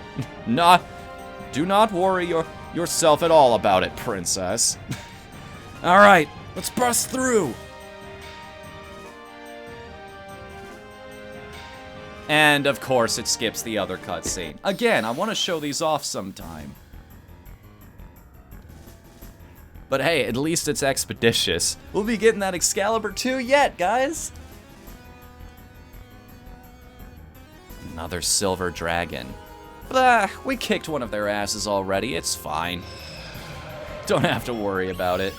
Speaker 1: Do not worry yourself at all about it, princess. All right, let's bust through. And of course, it skips the other cutscene. Again, I want to show these off sometime. But hey, at least it's expeditious. We'll be getting that Excalibur 2 yet, guys. Another silver dragon. Blah, we kicked one of their asses already, it's fine. Don't have to worry about it.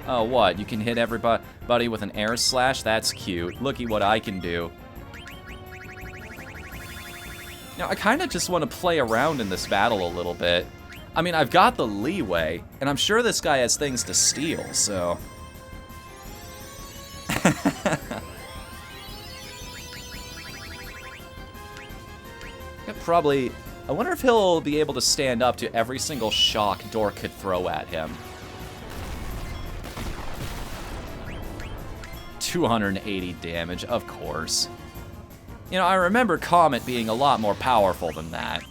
Speaker 1: Oh, what? You can hit everybody with an air slash? That's cute. Looky what I can do. Now, I kind of just want to play around in this battle a little bit. I mean, I've got the leeway, and I'm sure this guy has things to steal, so... Probably... I wonder if he'll be able to stand up to every single shock Dork could throw at him. 280 damage, of course. You know, I remember Comet being a lot more powerful than that.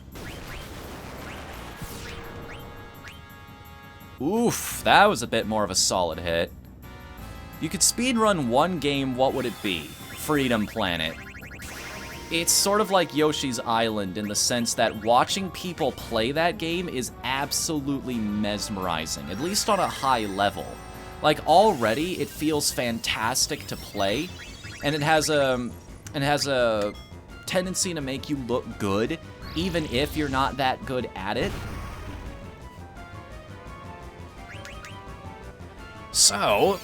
Speaker 1: Oof, that was a bit more of a solid hit. You could speedrun one game, what would it be? Freedom Planet. It's sort of like Yoshi's Island in the sense that watching people play that game is absolutely mesmerizing, at least on a high level. Like, already, it feels fantastic to play, and it has a tendency to make you look good, even if you're not that good at it. So,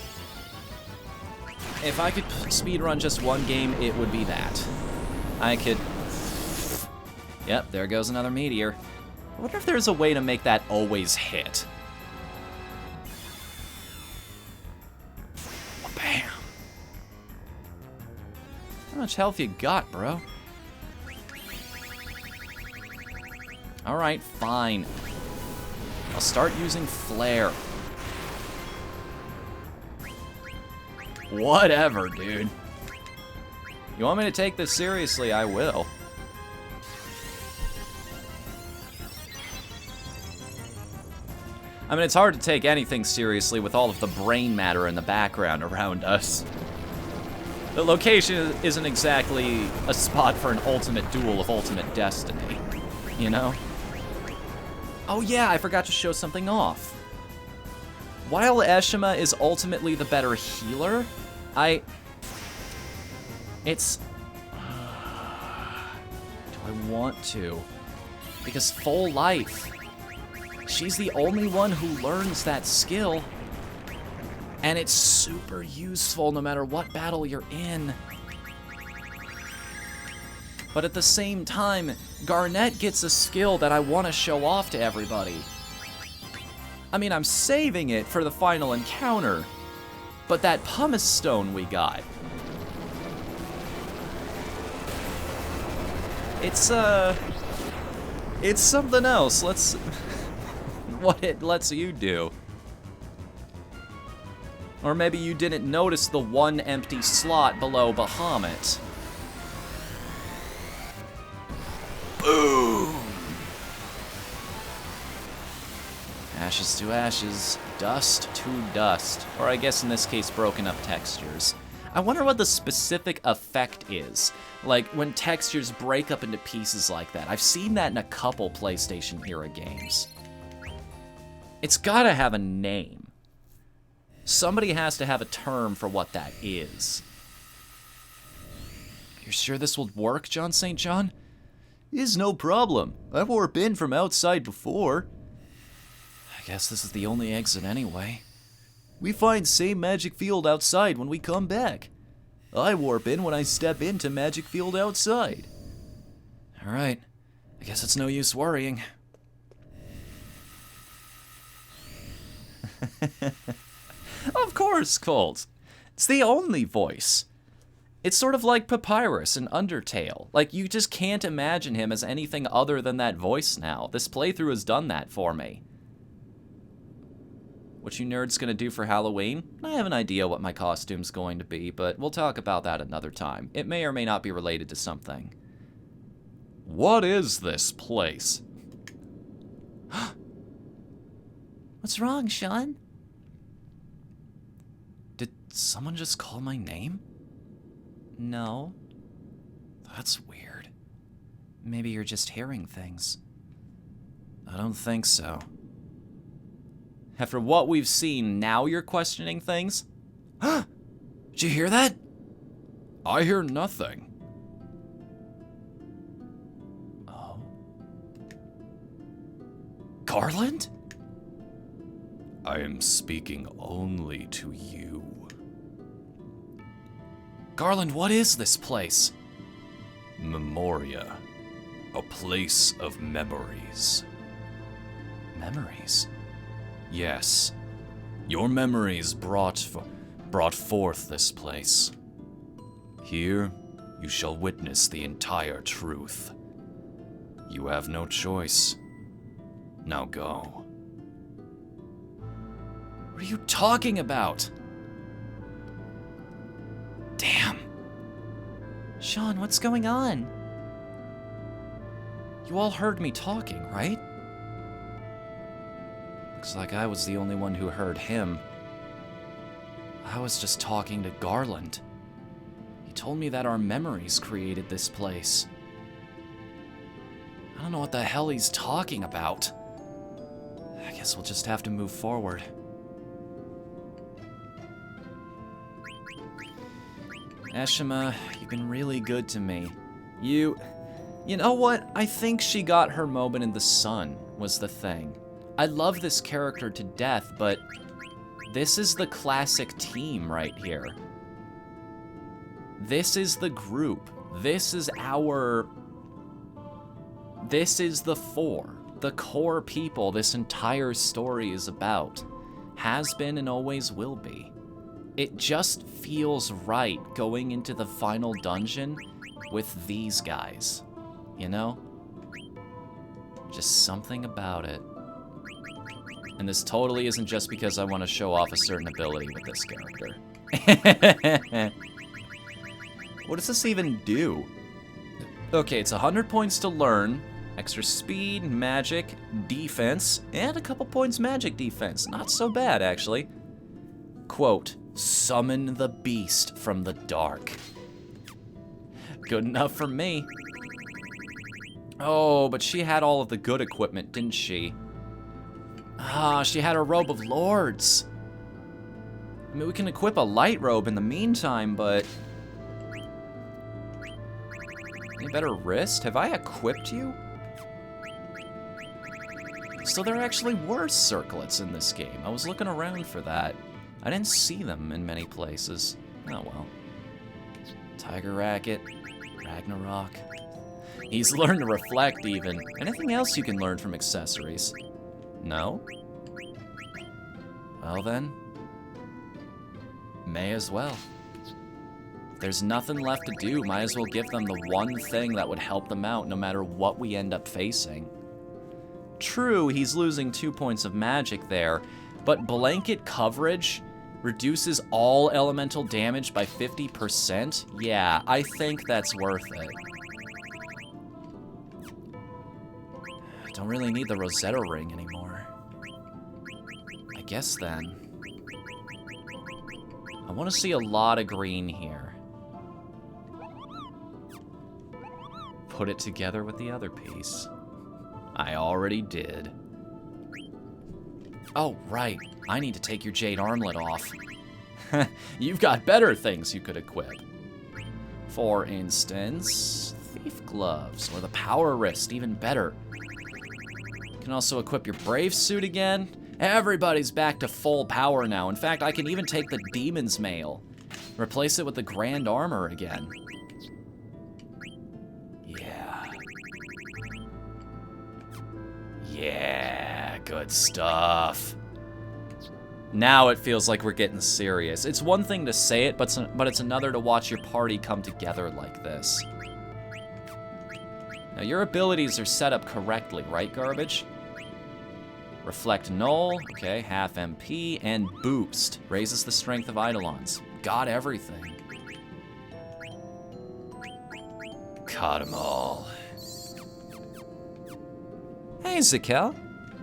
Speaker 1: if I could speedrun just one game, it would be that. I could... Yep, there goes another meteor. I wonder if there's a way to make that always hit. Bam! How much health you got, bro? Alright, fine. I'll start using Flare. Whatever, dude. You want me to take this seriously, I will. I mean, it's hard to take anything seriously with all of the brain matter in the background around us. The location isn't exactly a spot for an ultimate duel of ultimate destiny, you know? Oh yeah, I forgot to show something off. While Eshima is ultimately the better healer, It's... do I want to? Because full life. She's the only one who learns that skill. And it's super useful no matter what battle you're in. But at the same time, Garnet gets a skill that I want to show off to everybody. I mean, I'm saving it for the final encounter. But that pumice stone we got... It's something else. What it lets you do. Or maybe you didn't notice the one empty slot below Bahamut. Boom! Ashes to ashes, dust to dust. Or I guess in this case, broken up textures. I wonder what the specific effect is. Like, when textures break up into pieces like that. I've seen that in a couple PlayStation era games. It's gotta have a name. Somebody has to have a term for what that is. You're sure this will work, John St. John? Is no problem. I've warped in from outside before. I guess this is the only exit anyway. We find same magic field outside when we come back. I warp in when I step into magic field outside. Alright, I guess it's no use worrying. Of course, Colt. It's the only voice. It's sort of like Papyrus in Undertale. Like, you just can't imagine him as anything other than that voice now. This playthrough has done that for me. What you nerds gonna do for Halloween? I have an idea what my costume's going to be, but we'll talk about that another time. It may or may not be related to something. What is this place?
Speaker 2: What's wrong, Sean?
Speaker 1: Did someone just call my name?
Speaker 2: No.
Speaker 1: That's weird.
Speaker 2: Maybe you're just hearing things.
Speaker 1: I don't think so. After what we've seen, now you're questioning things? Did you hear that? I hear nothing. Oh. Garland? I am speaking only to you. Garland, what is this place? Memoria. A place of memories. Memories? Yes. Your memories brought forth this place. Here, you shall witness the entire truth. You have no choice. Now go. What are you talking about? Damn.
Speaker 2: Sean, what's going on?
Speaker 1: You all heard me talking, right? Looks like I was the only one who heard him. I was just talking to Garland. He told me that our memories created this place. I don't know what the hell he's talking about. I guess we'll just have to move forward. Eshima, you've been really good to me. You know what? I think she got her moment in the sun, was the thing. I love this character to death, but this is the classic team right here. This is the group. This is the four. The core people this entire story is about. Has been and always will be. It just feels right going into the final dungeon with these guys. You know? Just something about it. And this totally isn't just because I want to show off a certain ability with this character. What does this even do? Okay, it's 100 points to learn. Extra speed, magic, defense, and a couple points magic defense. Not so bad, actually. Quote, summon the beast from the dark. Good enough for me. Oh, but she had all of the good equipment, didn't she? Ah, she had a robe of lords. I mean, we can equip a light robe in the meantime, but... Any better wrist? Have I equipped you? So there actually were circlets in this game. I was looking around for that. I didn't see them in many places. Oh well. Tiger Racket, Ragnarok. He's learned to reflect even. Anything else you can learn from accessories? No? Well then, may as well. If there's nothing left to do, might as well give them the one thing that would help them out no matter what we end up facing. True, he's losing 2 points of magic there, but blanket coverage reduces all elemental damage by 50%? Yeah, I think that's worth it. I don't really need the Rosetta ring anymore. I guess then. I want to see a lot of green here. Put it together with the other piece. I already did. Oh, right. I need to take your jade armlet off. You've got better things you could equip. For instance, thief gloves, or the power wrist, even better. You can also equip your brave suit again. Everybody's back to full power now. In fact, I can even take the Demon's Mail. Replace it with the Grand Armor again. Yeah. Yeah, good stuff. Now it feels like we're getting serious. It's one thing to say it, but it's another to watch your party come together like this. Now, your abilities are set up correctly, right, Garbage? Reflect Null, okay, half MP, and Boost. Raises the strength of Eidolons. Got everything. Caught 'em all.
Speaker 2: Hey, Zekel.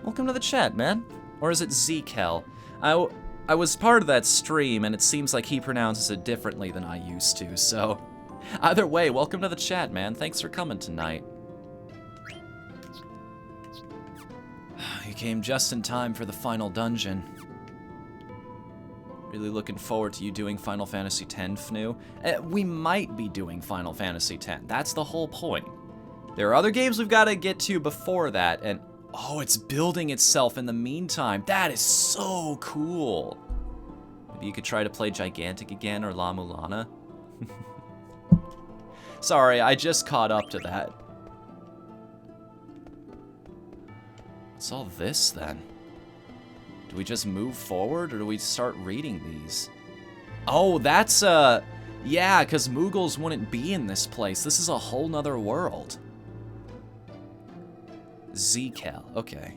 Speaker 2: Welcome to the chat, man. Or is it Zekel? I was part of that stream, and it seems like he pronounces it differently than I used to, so... Either way, welcome to the chat, man. Thanks for coming tonight. You came just in time for the final dungeon. Really looking forward to you doing Final Fantasy X, Fnu. We might be doing Final Fantasy X. That's the whole point. There are other games we've got to get to before that, and... Oh, it's building itself in the meantime. That is so cool. Maybe you could try to play Gigantic again or La Mulana. Sorry, I just caught up to that. What's all this, then? Do we just move forward, or do we start reading these? Oh, that's, yeah, because Moogles wouldn't be in this place. This is a whole nother world. Zekel, okay.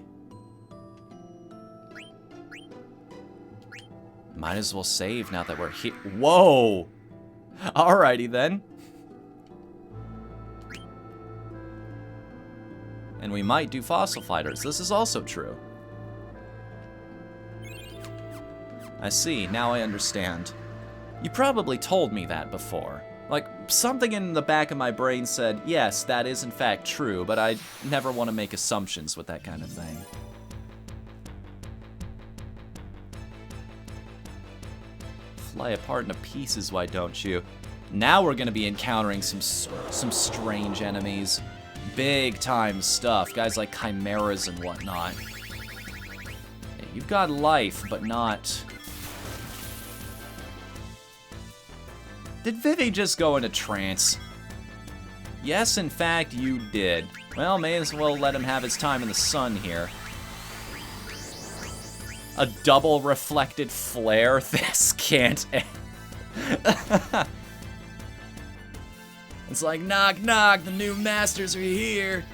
Speaker 2: Might as well save now that we're here. Whoa! Alrighty then. And we might do fossil fighters. This is also true. I see, now I understand. You probably told me that before. Like, something in the back of my brain said, yes, that is in fact true, but I never want to make assumptions with that kind of thing. Fly apart into pieces, why don't you? Now we're gonna be encountering some strange enemies. Big time stuff, guys like chimeras and whatnot. Yeah, you've got life, but not... Did Vivi just go into trance? Yes, in fact, you did. Well, may as well let him have his time in the sun here. A double reflected flare? This can't end. It's like, knock, knock, the new masters are here.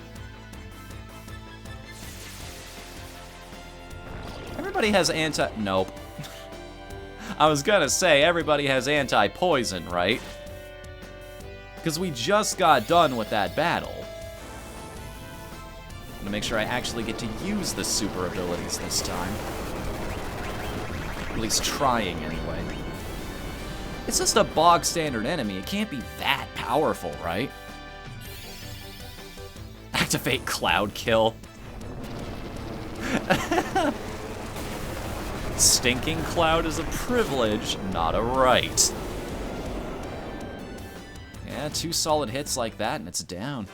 Speaker 2: Everybody has Nope. I was gonna say, everybody has anti-poison, right? Because we just got done with that battle. I'm gonna make sure I actually get to use the super abilities this time. At least trying, anyway. It's just a bog standard enemy. It can't be that powerful, right? Activate Cloud Kill. Stinking Cloud is a privilege, not a right. Yeah, 2 solid hits like that and it's down.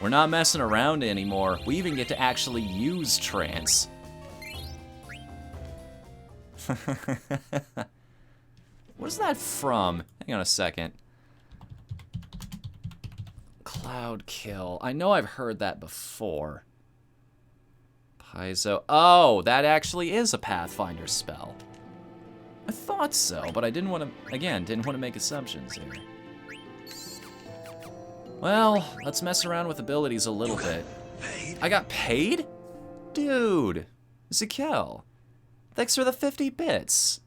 Speaker 2: We're not messing around anymore. We even get to actually use trance. What's that from? Hang on a second. Cloud Kill. I know I've heard that before. Paizo. Oh, that actually is a Pathfinder spell. I thought so, but I didn't want to, again, didn't want to make assumptions here. Well, let's mess around with abilities a little bit. I got paid? Dude, Zekel, thanks for the 50 bits.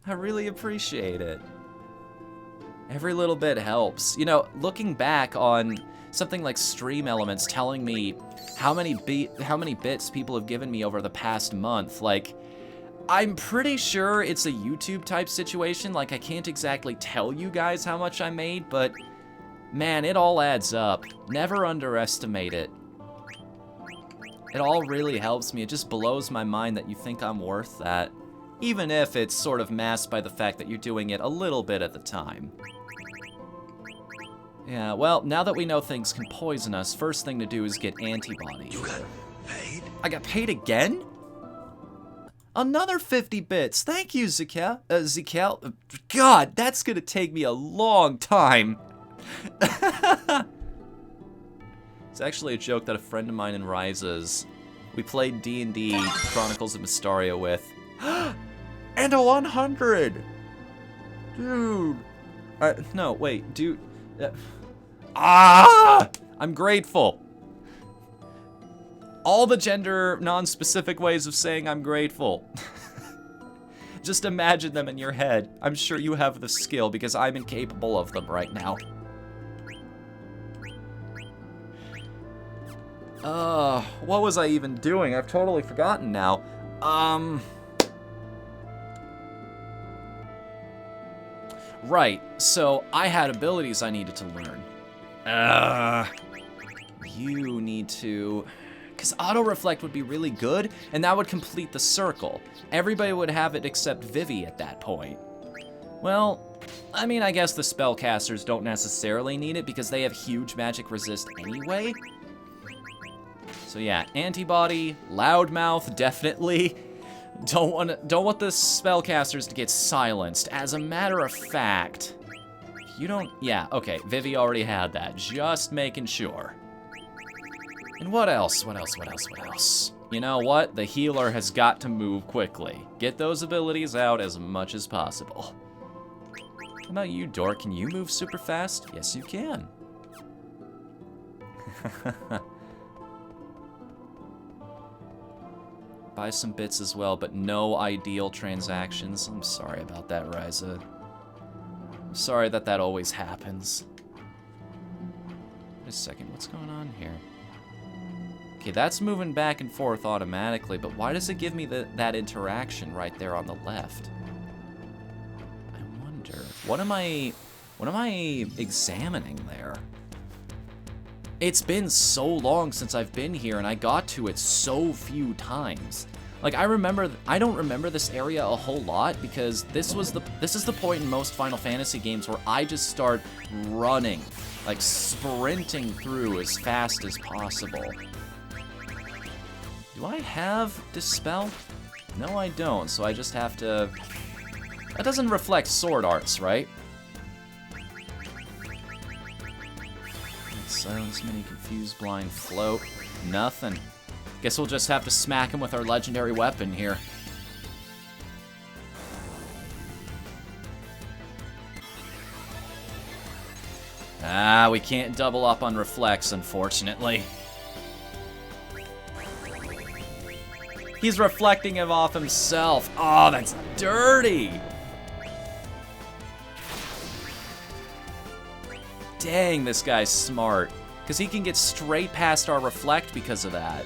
Speaker 2: I really appreciate it. Every little bit helps. You know, looking back on something like Stream Elements telling me how many bits people have given me over the past month, like, I'm pretty sure it's a YouTube type situation. Like, I can't exactly tell you guys how much I made, but man, it all adds up. Never underestimate it. It all really helps me. It just blows my mind that you think I'm worth that, even if it's sort of masked by the fact that you're doing it a little bit at the time. Yeah, well, now that we know things can poison us, first thing to do is get antibodies.
Speaker 4: You got paid?
Speaker 2: I got paid again? Another 50 bits. Thank you, Zekel. God, that's gonna take me a long time. It's actually a joke that a friend of mine in Rises, we played D&D Chronicles of Mystaria with. And a 100! Dude. No, wait, dude. I'm grateful. All the gender non-specific ways of saying I'm grateful. Just imagine them in your head. I'm sure you have the skill because I'm incapable of them right now. What was I even doing? I've totally forgotten now. Right, so I had abilities I needed to learn. You need to... Because auto-reflect would be really good, and that would complete the circle. Everybody would have it except Vivi at that point. Well, I mean, I guess the spellcasters don't necessarily need it because they have huge magic resist anyway. So yeah, antibody, loudmouth, definitely. Don't want the spellcasters to get silenced. As a matter of fact, you don't... Yeah, okay, Vivi already had that. Just making sure. And what else? What else? You know what? The healer has got to move quickly. Get those abilities out as much as possible. How about you, Dork? Can you move super fast? Yes, you can. Buy some bits as well, but no ideal transactions. I'm sorry about that, Ryza. I'm sorry that always happens. Wait a second, what's going on here? Okay, that's moving back and forth automatically, but why does it give me that interaction right there on the left? I wonder, what am I examining there? It's been so long since I've been here, and I got to it so few times. Like, I don't remember this area a whole lot, because this is the point in most Final Fantasy games where I just start running, like sprinting through as fast as possible. Do I have Dispel? No, I don't, so I just have to... That doesn't reflect sword arts, right? Silence, mini, confuse, blind, float. Nothing. Guess we'll just have to smack him with our legendary weapon here. We can't double up on reflex, unfortunately. He's reflecting him off himself. Oh, that's dirty. Dang, this guy's smart. Because he can get straight past our reflect because of that.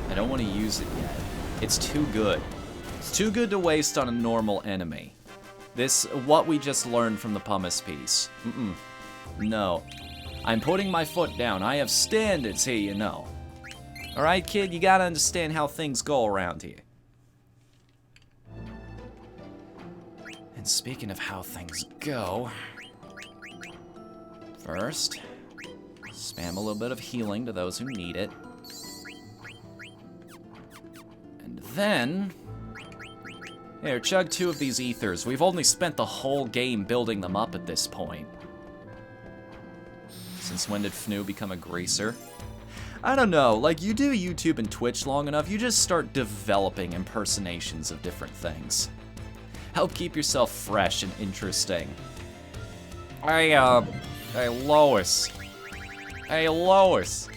Speaker 2: I don't want to use it yet. It's too good. It's too good to waste on a normal enemy. What we just learned from the pumice piece. No. I'm putting my foot down. I have standards here, you know. Alright, kid, you gotta understand how things go around here. And speaking of how things go... First, spam a little bit of healing to those who need it. And then... Here, chug 2 of these ethers. We've only spent the whole game building them up at this point. Since when did Fnu become a greaser? I don't know, like, you do YouTube and Twitch long enough, you just start developing impersonations of different things. Help keep yourself fresh and interesting. Hey, Lois. Hey, Lois.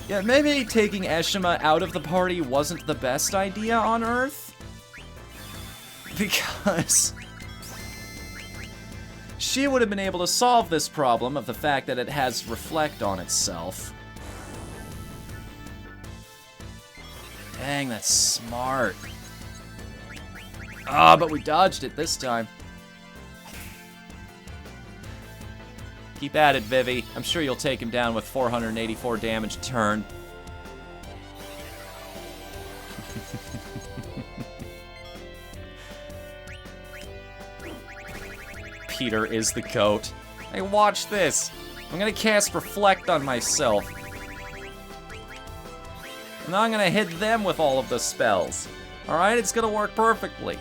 Speaker 2: Yeah, maybe taking Eshima out of the party wasn't the best idea on Earth. Because... she would have been able to solve this problem of the fact that it has reflect on itself. Dang, that's smart. But we dodged it this time. Keep at it, Vivi. I'm sure you'll take him down with 484 damage a turn. Peter is the GOAT. Hey, watch this. I'm gonna cast Reflect on myself. Now I'm gonna hit them with all of the spells. Alright, it's gonna work perfectly.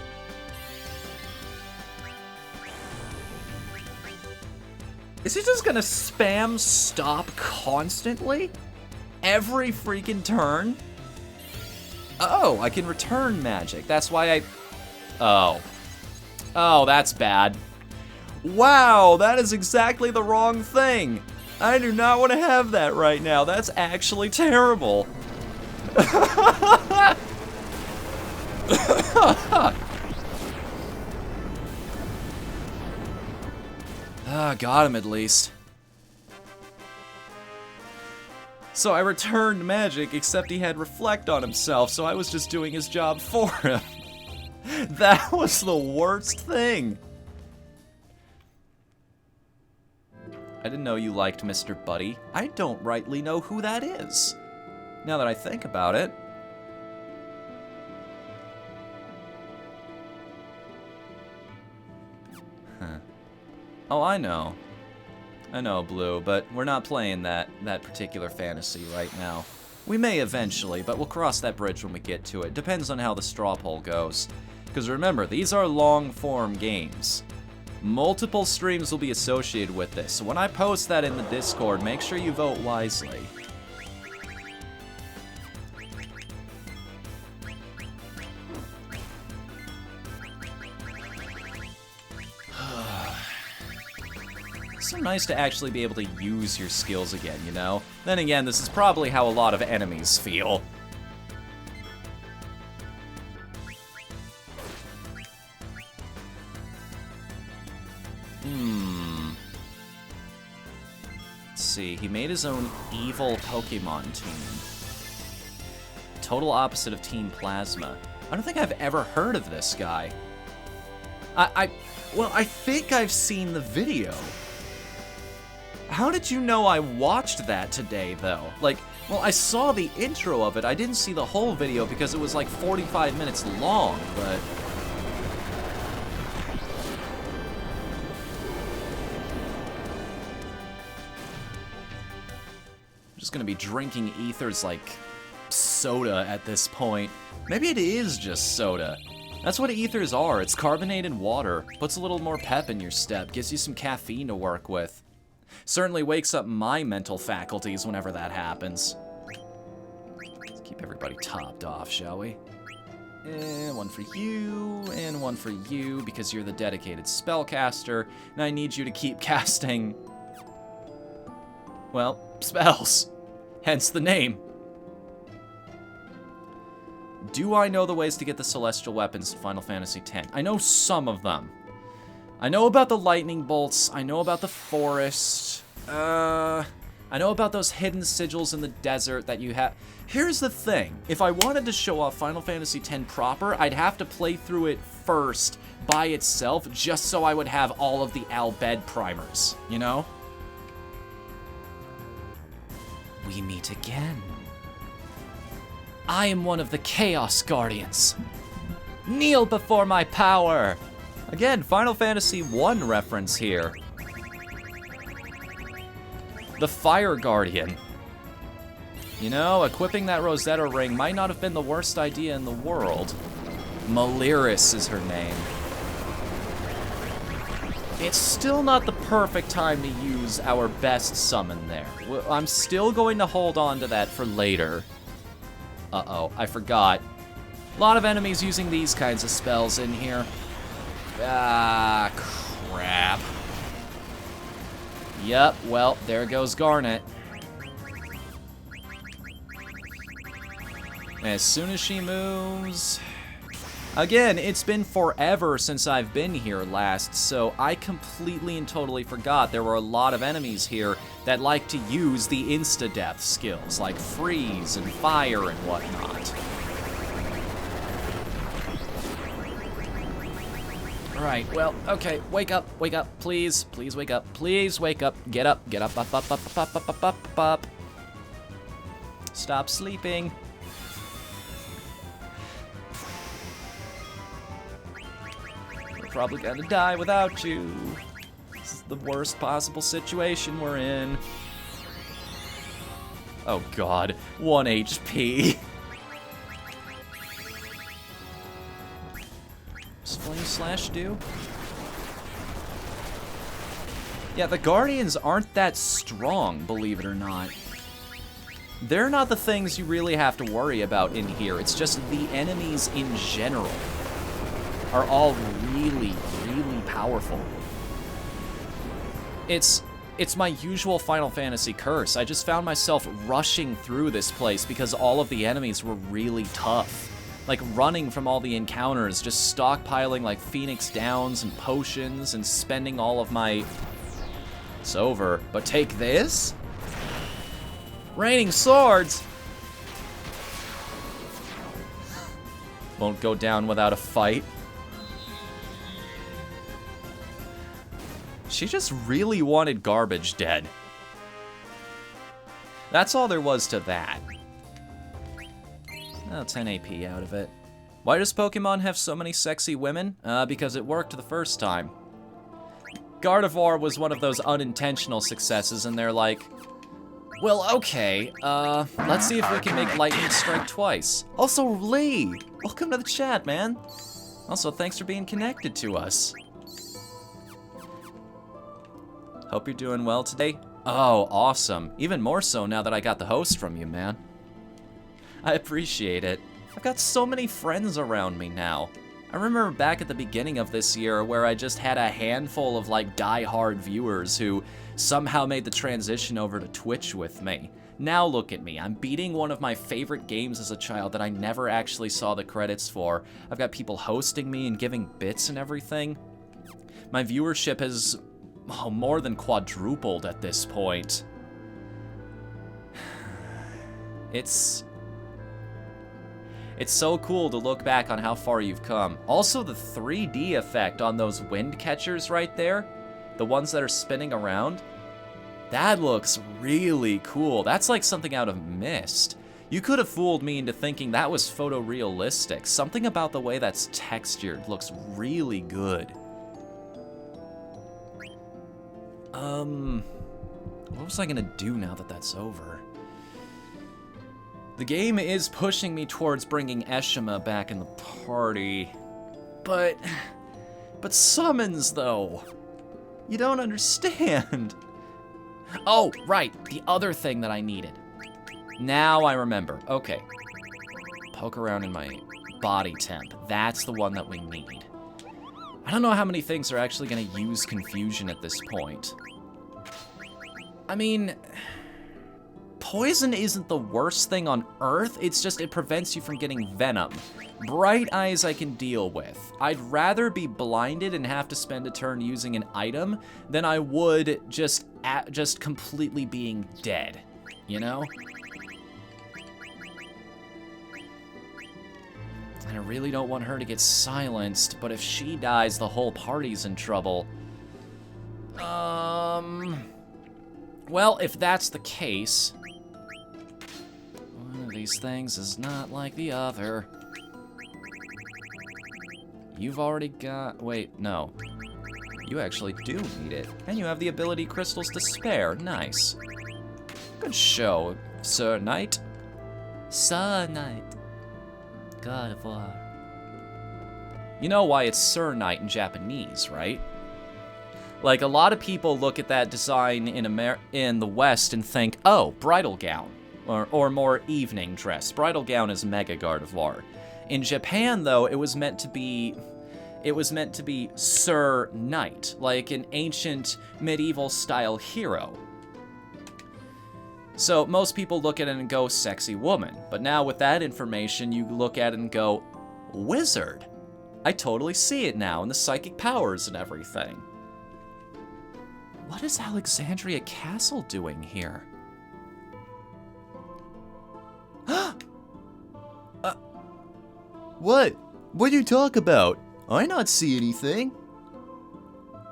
Speaker 2: Is he just gonna spam stop constantly? Every freaking turn? Oh, I can return magic. That's why I... Oh. Oh, that's bad. Wow, that is exactly the wrong thing. I do not want to have that right now. That's actually terrible. Got him at least. So I returned magic, except he had Reflect on himself, so I was just doing his job for him. That was the worst thing. I didn't know you liked Mr. Buddy. I don't rightly know who that is, now that I think about it. Huh. Oh, I know, Blue, but we're not playing that particular fantasy right now. We may eventually, but we'll cross that bridge when we get to it. Depends on how the straw poll goes. Because remember, these are long-form games. Multiple streams will be associated with this, so when I post that in the Discord, make sure you vote wisely. So nice to actually be able to use your skills again, you know? Then again, this is probably how a lot of enemies feel. Let's see, he made his own evil Pokemon team. Total opposite of Team Plasma. I don't think I've ever heard of this guy. Well, I think I've seen the video. How did you know I watched that today, though? Like, well, I saw the intro of it. I didn't see the whole video because it was like 45 minutes long, but... I'm just gonna be drinking ethers like soda at this point. Maybe it is just soda. That's what ethers are. It's carbonated water. Puts a little more pep in your step. Gives you some caffeine to work with. Certainly wakes up my mental faculties whenever that happens. Let's keep everybody topped off, shall we? And one for you, and one for you, because you're the dedicated spellcaster, and I need you to keep casting... well, spells. Hence the name. Do I know the ways to get the celestial weapons in Final Fantasy X? I know some of them. I know about the lightning bolts, I know about the forest, I know about those hidden sigils in the desert that you have. Here's the thing, if I wanted to show off Final Fantasy X proper, I'd have to play through it first by itself, just so I would have all of the Al Bhed primers, you know? We meet again. I am one of the Chaos Guardians. Kneel before my power! Again, Final Fantasy I reference here. The Fire Guardian. You know, equipping that Rosetta ring might not have been the worst idea in the world. Maliris is her name. It's still not the perfect time to use our best summon there. I'm still going to hold on to that for later. Uh-oh, I forgot. A lot of enemies using these kinds of spells in here. Ah, crap. Yep, well, there goes Garnet. As soon as she moves... Again, it's been forever since I've been here last, so I completely and totally forgot there were a lot of enemies here that like to use the insta-death skills, like freeze and fire and whatnot. Right, well, okay, wake up, please. Please wake up, please wake up. Get up, up. Stop sleeping. We're probably gonna die without you. This is the worst possible situation we're in. Oh god, 1 HP. Flame slash do? Yeah, the Guardians aren't that strong, believe it or not. They're not the things you really have to worry about in here. It's just the enemies in general are all really, really powerful. It's my usual Final Fantasy curse. I just found myself rushing through this place because all of the enemies were really tough. Like, running from all the encounters, just stockpiling, like, Phoenix Downs and potions and spending all of my... It's over. But take this? Raining swords! Won't go down without a fight. She just really wanted Garbage dead. That's all there was to that. Oh, 10 AP out of it. Why does Pokemon have so many sexy women? Because it worked the first time. Gardevoir was one of those unintentional successes, and they're like, well, okay, let's see if we can make lightning strike twice. Also, Lee! Welcome to the chat, man. Also, thanks for being connected to us. Hope you're doing well today. Oh, awesome. Even more so now that I got the host from you, man. I appreciate it. I've got so many friends around me now. I remember back at the beginning of this year where I just had a handful of like die-hard viewers who somehow made the transition over to Twitch with me. Now look at me, I'm beating one of my favorite games as a child that I never actually saw the credits for. I've got people hosting me and giving bits and everything. My viewership has more than quadrupled at this point. It's so cool to look back on how far you've come. Also, the 3D effect on those wind catchers right there, the ones that are spinning around, that looks really cool. That's like something out of Myst. You could have fooled me into thinking that was photorealistic. Something about the way that's textured looks really good. What was I gonna do now that that's over? The game is pushing me towards bringing Eshima back in the party. But summons, though. You don't understand. Oh, right, the other thing that I needed. Now I remember. Okay. Poke around in my body temp. That's the one that we need. I don't know how many things are actually going to use confusion at this point. I mean, poison isn't the worst thing on Earth, it's just it prevents you from getting venom. Bright eyes I can deal with. I'd rather be blinded and have to spend a turn using an item than I would just completely being dead, you know? And I really don't want her to get silenced, but if she dies, the whole party's in trouble. Well, if that's the case, one of these things is not like the other. You've already got... Wait, no. You actually do need it. And you have the ability crystals to spare. Nice. Good show, Sir Knight. Sir Knight. God of War. You know why it's Sir Knight in Japanese, right? Like, a lot of people look at that design in the West and think, oh, bridal gown. Or more evening dress. Bridal gown is Mega Gardevoir. In Japan, though, it was meant to be Sir Knight, like an ancient medieval-style hero. So most people look at it and go, sexy woman. But now with that information, you look at it and go, wizard. I totally see it now, and the psychic powers and everything. What is Alexandria Castle doing here?
Speaker 4: What? What do you talk about? I not see anything.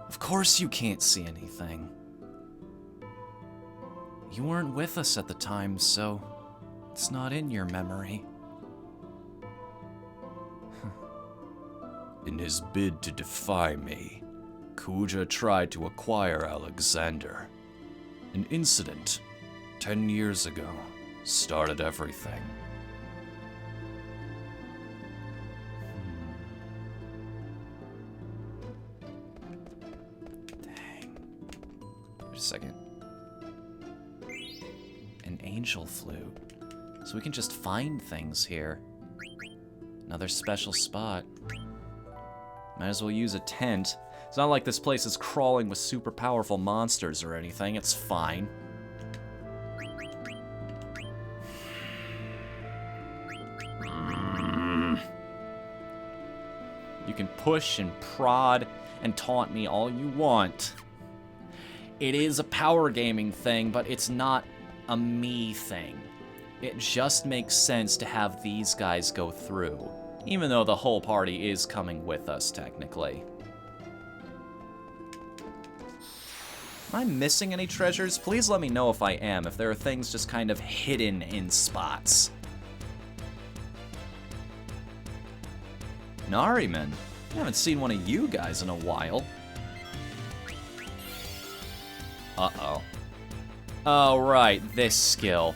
Speaker 1: Of course you can't see anything. You weren't with us at the time, so it's not in your memory. In his bid to defy me, Kuja tried to acquire Alexander. An incident 10 years ago started everything. Dang. Wait a second. An angel flute. So we can just find things here. Another special spot. Might as well use a tent. It's not like this place is crawling with super powerful monsters or anything. It's fine. You can push and prod and taunt me all you want. It is a power gaming thing, but it's not a me thing. It just makes sense to have these guys go through, even though the whole party is coming with us, technically. Am I missing any treasures? Please let me know if I am, if there are things just kind of hidden in spots. Nariman, I haven't seen one of you guys in a while. Uh-oh. Oh, right, this skill.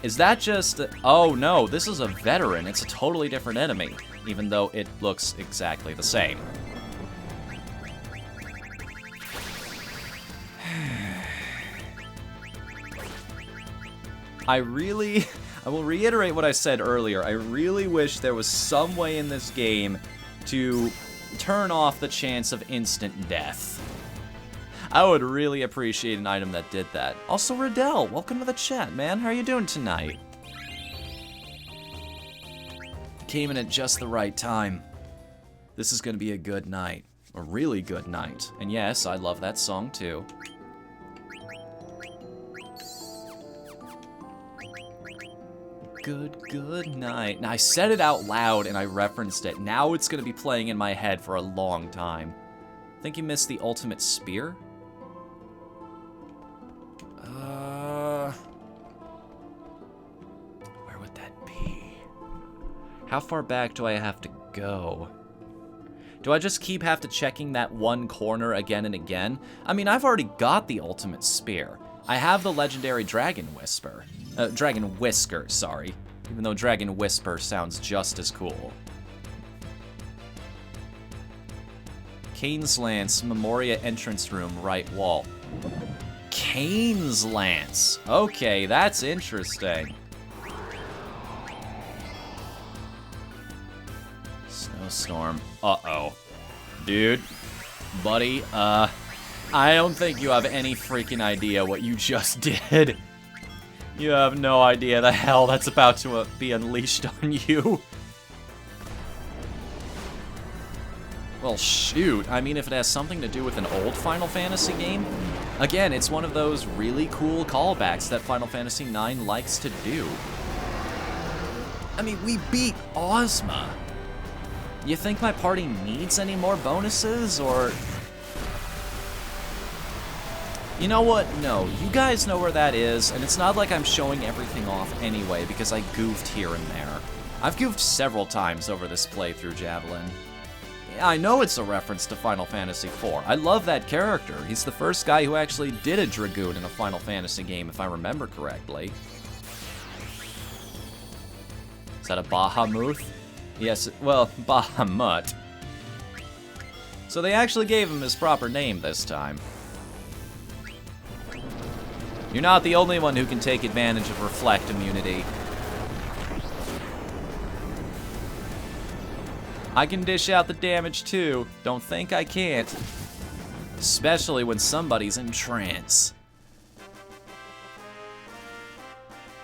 Speaker 1: Is that just... Oh, no, this is a veteran. It's a totally different enemy, even though it looks exactly the same. I will reiterate what I said earlier. I really wish there was some way in this game to turn off the chance of instant death. I would really appreciate an item that did that. Also, Riddell, welcome to the chat, man. How are you doing tonight? Came in at just the right time. This is gonna be a good night. A really good night. And yes, I love that song too. Good night. Now, I said it out loud and I referenced it. Now it's gonna be playing in my head for a long time. Think you missed the ultimate spear? Where would that be? How far back do I have to go? Do I just keep checking that one corner again and again? I mean, I've already got the ultimate spear. I have the legendary Dragon Whisker, sorry. Even though Dragon Whisper sounds just as cool. Kane's Lance, Memoria entrance room, right wall. Kane's Lance. Okay, that's interesting. Snowstorm. Uh-oh. Dude. Buddy, I don't think you have any freaking idea what you just did. You have no idea the hell that's about to be unleashed on you. Well, shoot. I mean, if it has something to do with an old Final Fantasy game, again, it's one of those really cool callbacks that Final Fantasy IX likes to do. I mean, we beat Ozma. You think my party needs any more bonuses, or... You know what? No, you guys know where that is, and it's not like I'm showing everything off anyway, because I goofed here and there. I've goofed several times over this playthrough, Javelin. I know it's a reference to Final Fantasy IV. I love that character. He's the first guy who actually did a Dragoon in a Final Fantasy game, if I remember correctly. Is that a Bahamut? Yes, well, Bahamut. So they actually gave him his proper name this time. You're not the only one who can take advantage of Reflect immunity. I can dish out the damage too. Don't think I can't. Especially when somebody's in trance.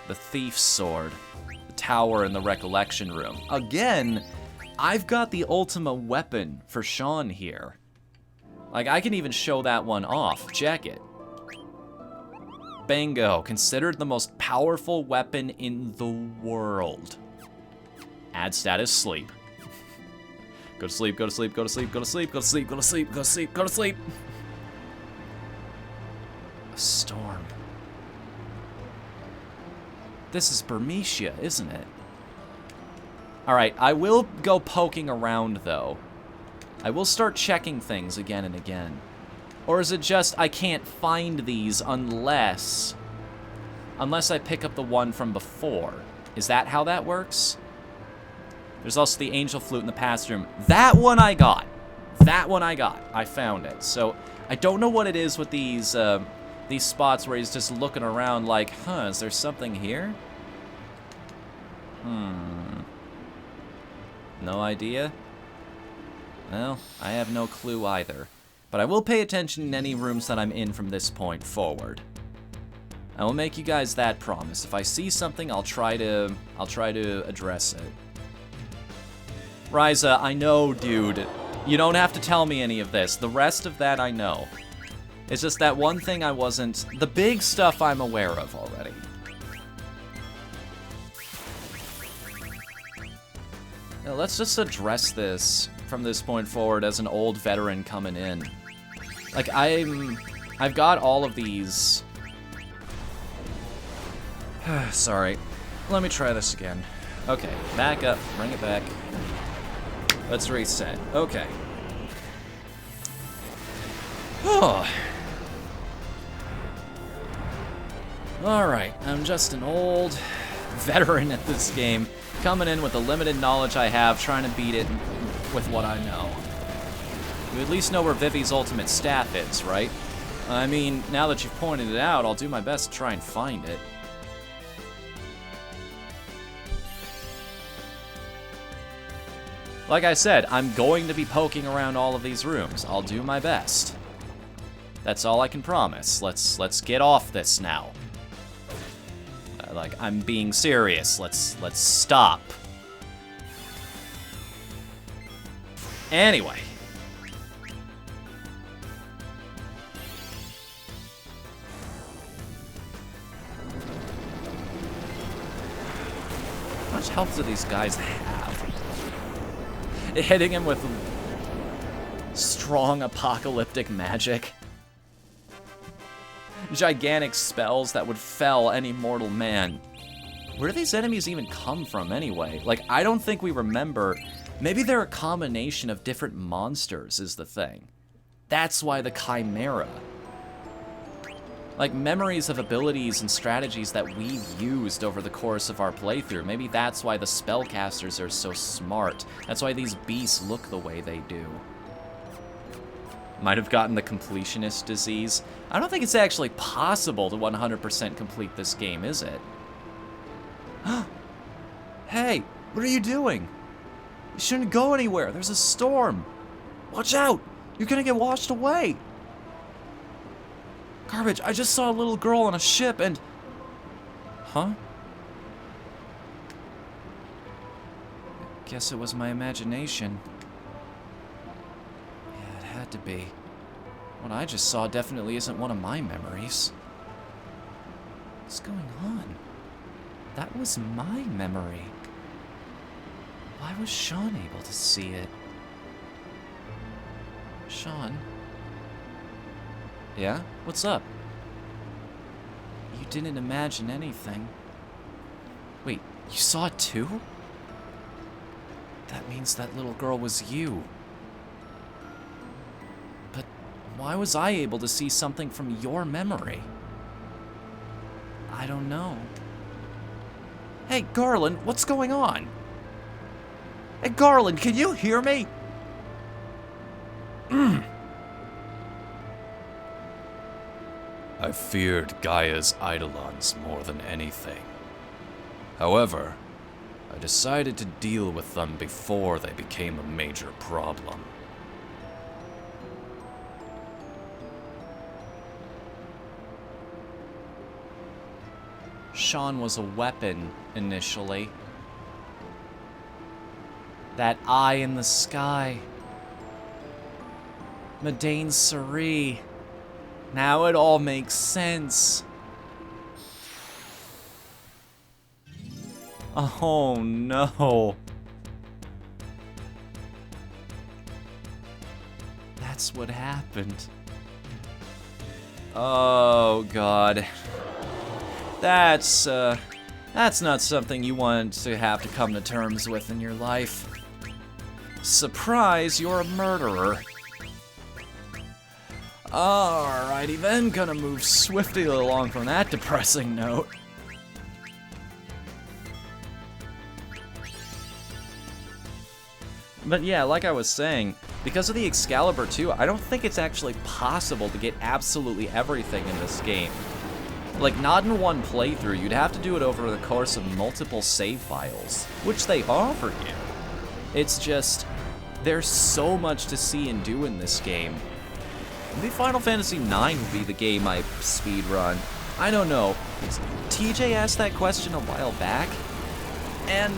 Speaker 1: The Thief's Sword. The tower in the Recollection Room. Again, I've got the ultimate weapon for Sean here. Like, I can even show that one off. Check it. Bingo. Considered the most powerful weapon in the world. Add status sleep. Go to sleep, go to sleep, go to sleep, go to sleep, go to sleep, go to sleep, go to sleep, go to sleep.
Speaker 2: This is Burmecia, isn't it? Alright, I will go poking around, though. I will start checking things again and again. Or is it just I can't find these unless I pick up the one from before? Is that how that works? There's also the angel flute in the past room. That one I got. That one I got. I found it. So I don't know what it is with these spots where he's just looking around like, huh, is there something here? No idea? Well, I have no clue either. But I will pay attention in any rooms that I'm in from this point forward. I will make you guys that promise. If I see something, I'll try to address it. Ryza, I know, dude. You don't have to tell me any of this. The rest of that I know. It's just that one thing I wasn't... The big stuff I'm aware of already. Now, let's just address this from this point forward as an old veteran coming in. Like, I've got all of these... Sorry. Let me try this again. Okay, back up. Bring it back. Let's reset. Okay. Oh. Alright, I'm just an old veteran at this game, coming in with the limited knowledge I have, trying to beat it with what I know. You at least know where Vivi's ultimate staff is, right? I mean, now that you've pointed it out, I'll do my best to try and find it. Like I said, I'm going to be poking around all of these rooms. I'll do my best. That's all I can promise. Let's get off this now. Like, I'm being serious. Let's stop. Anyway. How much health do these guys have? Hitting him with strong apocalyptic magic. Gigantic spells that would fell any mortal man. Where do these enemies even come from anyway? Like, I don't think we remember. Maybe they're a combination of different monsters is the thing. That's why the Chimera. Like, memories of abilities and strategies that we've used over the course of our playthrough. Maybe that's why the spellcasters are so smart. That's why these beasts look the way they do. Might have gotten the completionist disease. I don't think it's actually possible to 100% complete this game, is it? Hey, what are you doing? You shouldn't go anywhere. There's a storm. Watch out! You're gonna get washed away. Garbage, I just saw a little girl on a ship and... Huh? Guess it was my imagination. Yeah, it had to be. What I just saw definitely isn't one of my memories. What's going on? That was my memory. Why was Sean able to see it? Sean? Yeah? What's up? You didn't imagine anything. Wait, you saw it too? That means that little girl was you. But why was I able to see something from your memory? I don't know. Hey, Garland, what's going on? Hey, Garland, can you hear me?
Speaker 4: I feared Gaia's Eidolons more than anything. However, I decided to deal with them before they became a major problem.
Speaker 2: Sean was a weapon, initially. That eye in the sky. Madain Sari. Now it all makes sense. Oh no. That's what happened. Oh god. That's That's not something you want to have to come to terms with in your life. Surprise, you're a murderer. Alrighty then, gonna move swiftly along from that depressing note. But yeah, like I was saying, because of the Excalibur 2, I don't think it's actually possible to get absolutely everything in this game. Like, not in one playthrough, you'd have to do it over the course of multiple save files, which they offer you. It's just, there's so much to see and do in this game. Maybe Final Fantasy IX would be the game I speedrun. I don't know. TJ asked that question a while back, and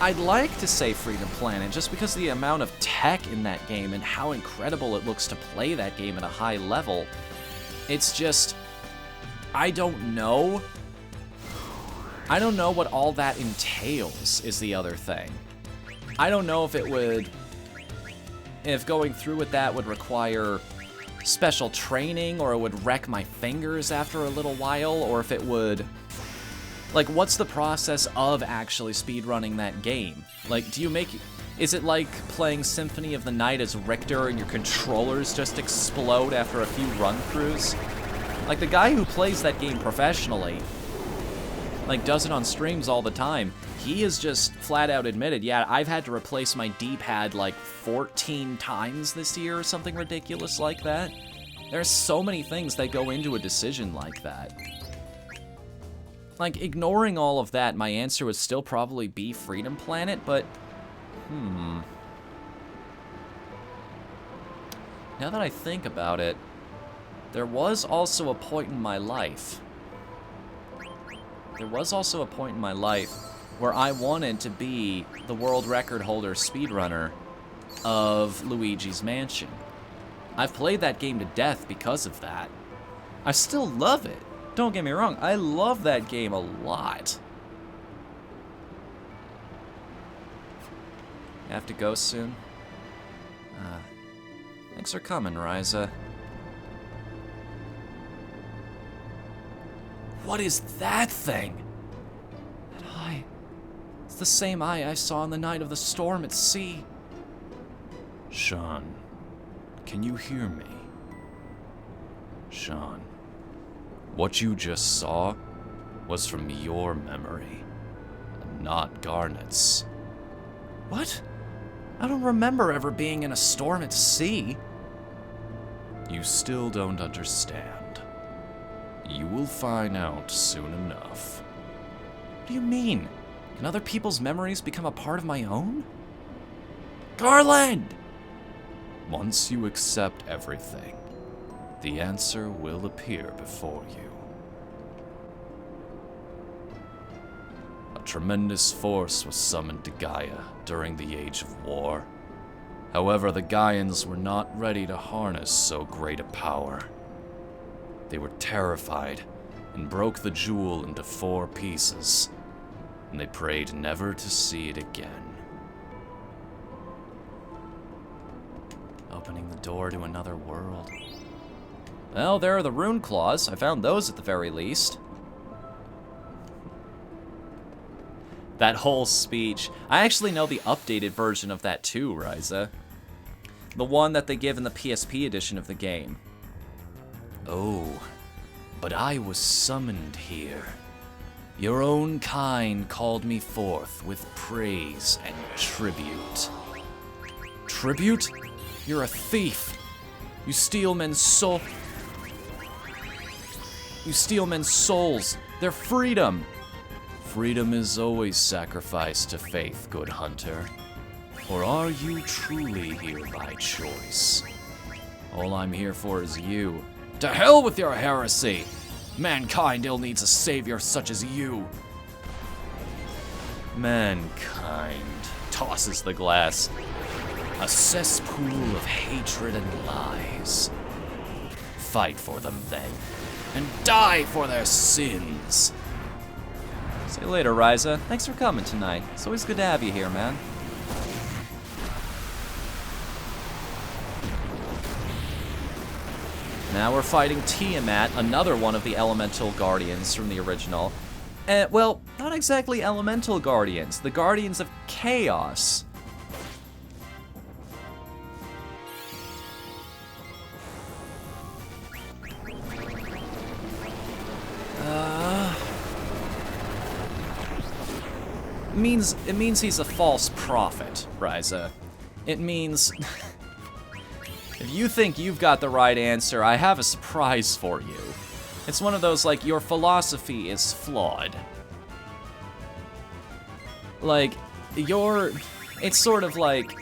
Speaker 2: I'd like to say Freedom Planet just because of the amount of tech in that game and how incredible it looks to play that game at a high level. It's just, I don't know. I don't know what all that entails is the other thing. I don't know if going through with that would require special training, or it would wreck my fingers after a little while, or if it would... Like, what's the process of actually speedrunning that game? Like, is it like playing Symphony of the Night as Richter and your controllers just explode after a few run-throughs? Like, the guy who plays that game professionally, like, does it on streams all the time, he has just flat out admitted, yeah, I've had to replace my D-pad like 14 times this year or something ridiculous like that. There's so many things that go into a decision like that. Like, ignoring all of that, my answer would still probably be Freedom Planet, but... Now that I think about it, there was also a point in my life... where I wanted to be the world record holder speedrunner of Luigi's Mansion. I've played that game to death because of that. I still love it. Don't get me wrong, I love that game a lot. You have to go soon? Thanks for coming, Ryza. What is that thing? That eye. It's the same eye I saw on the night of the storm at sea.
Speaker 4: Sean, can you hear me? Sean, what you just saw was from your memory, not Garnet's.
Speaker 2: What? I don't remember ever being in a storm at sea.
Speaker 4: You still don't understand. You will find out soon enough.
Speaker 2: What do you mean? Can other people's memories become a part of my own? Garland!
Speaker 4: Once you accept everything, the answer will appear before you. A tremendous force was summoned to Gaia during the Age of War. However, the Gaians were not ready to harness so great a power. They were terrified and broke the jewel into 4 pieces, and they prayed never to see it again.
Speaker 2: Opening the door to another world. Well, there are the rune claws. I found those at the very least. That whole speech. I actually know the updated version of that too, Ryza. The one that they give in the PSP edition of the game.
Speaker 4: Oh, but I was summoned here. Your own kind called me forth with praise and tribute.
Speaker 2: Tribute? You're a thief. You steal men's soul. You steal men's souls. Their freedom.
Speaker 4: Freedom is always sacrificed to faith, good hunter. Or are you truly here by choice? All I'm here for is you.
Speaker 2: To hell with your heresy! Mankind ill needs a savior such as you.
Speaker 4: Mankind
Speaker 2: Tosses the glass.
Speaker 4: a cesspool of hatred and lies. Fight for them then, and die for their sins.
Speaker 2: See you later, Ryza. Thanks for coming tonight. It's always good to have you here, man. Now we're fighting Tiamat, another one of the elemental guardians from the original. Well, not exactly elemental guardians. The guardians of chaos. It means he's a false prophet, Ryza. It means if you think you've got the right answer, I have a surprise for you. It's one of those, like, your philosophy is flawed. Like, it's sort of like,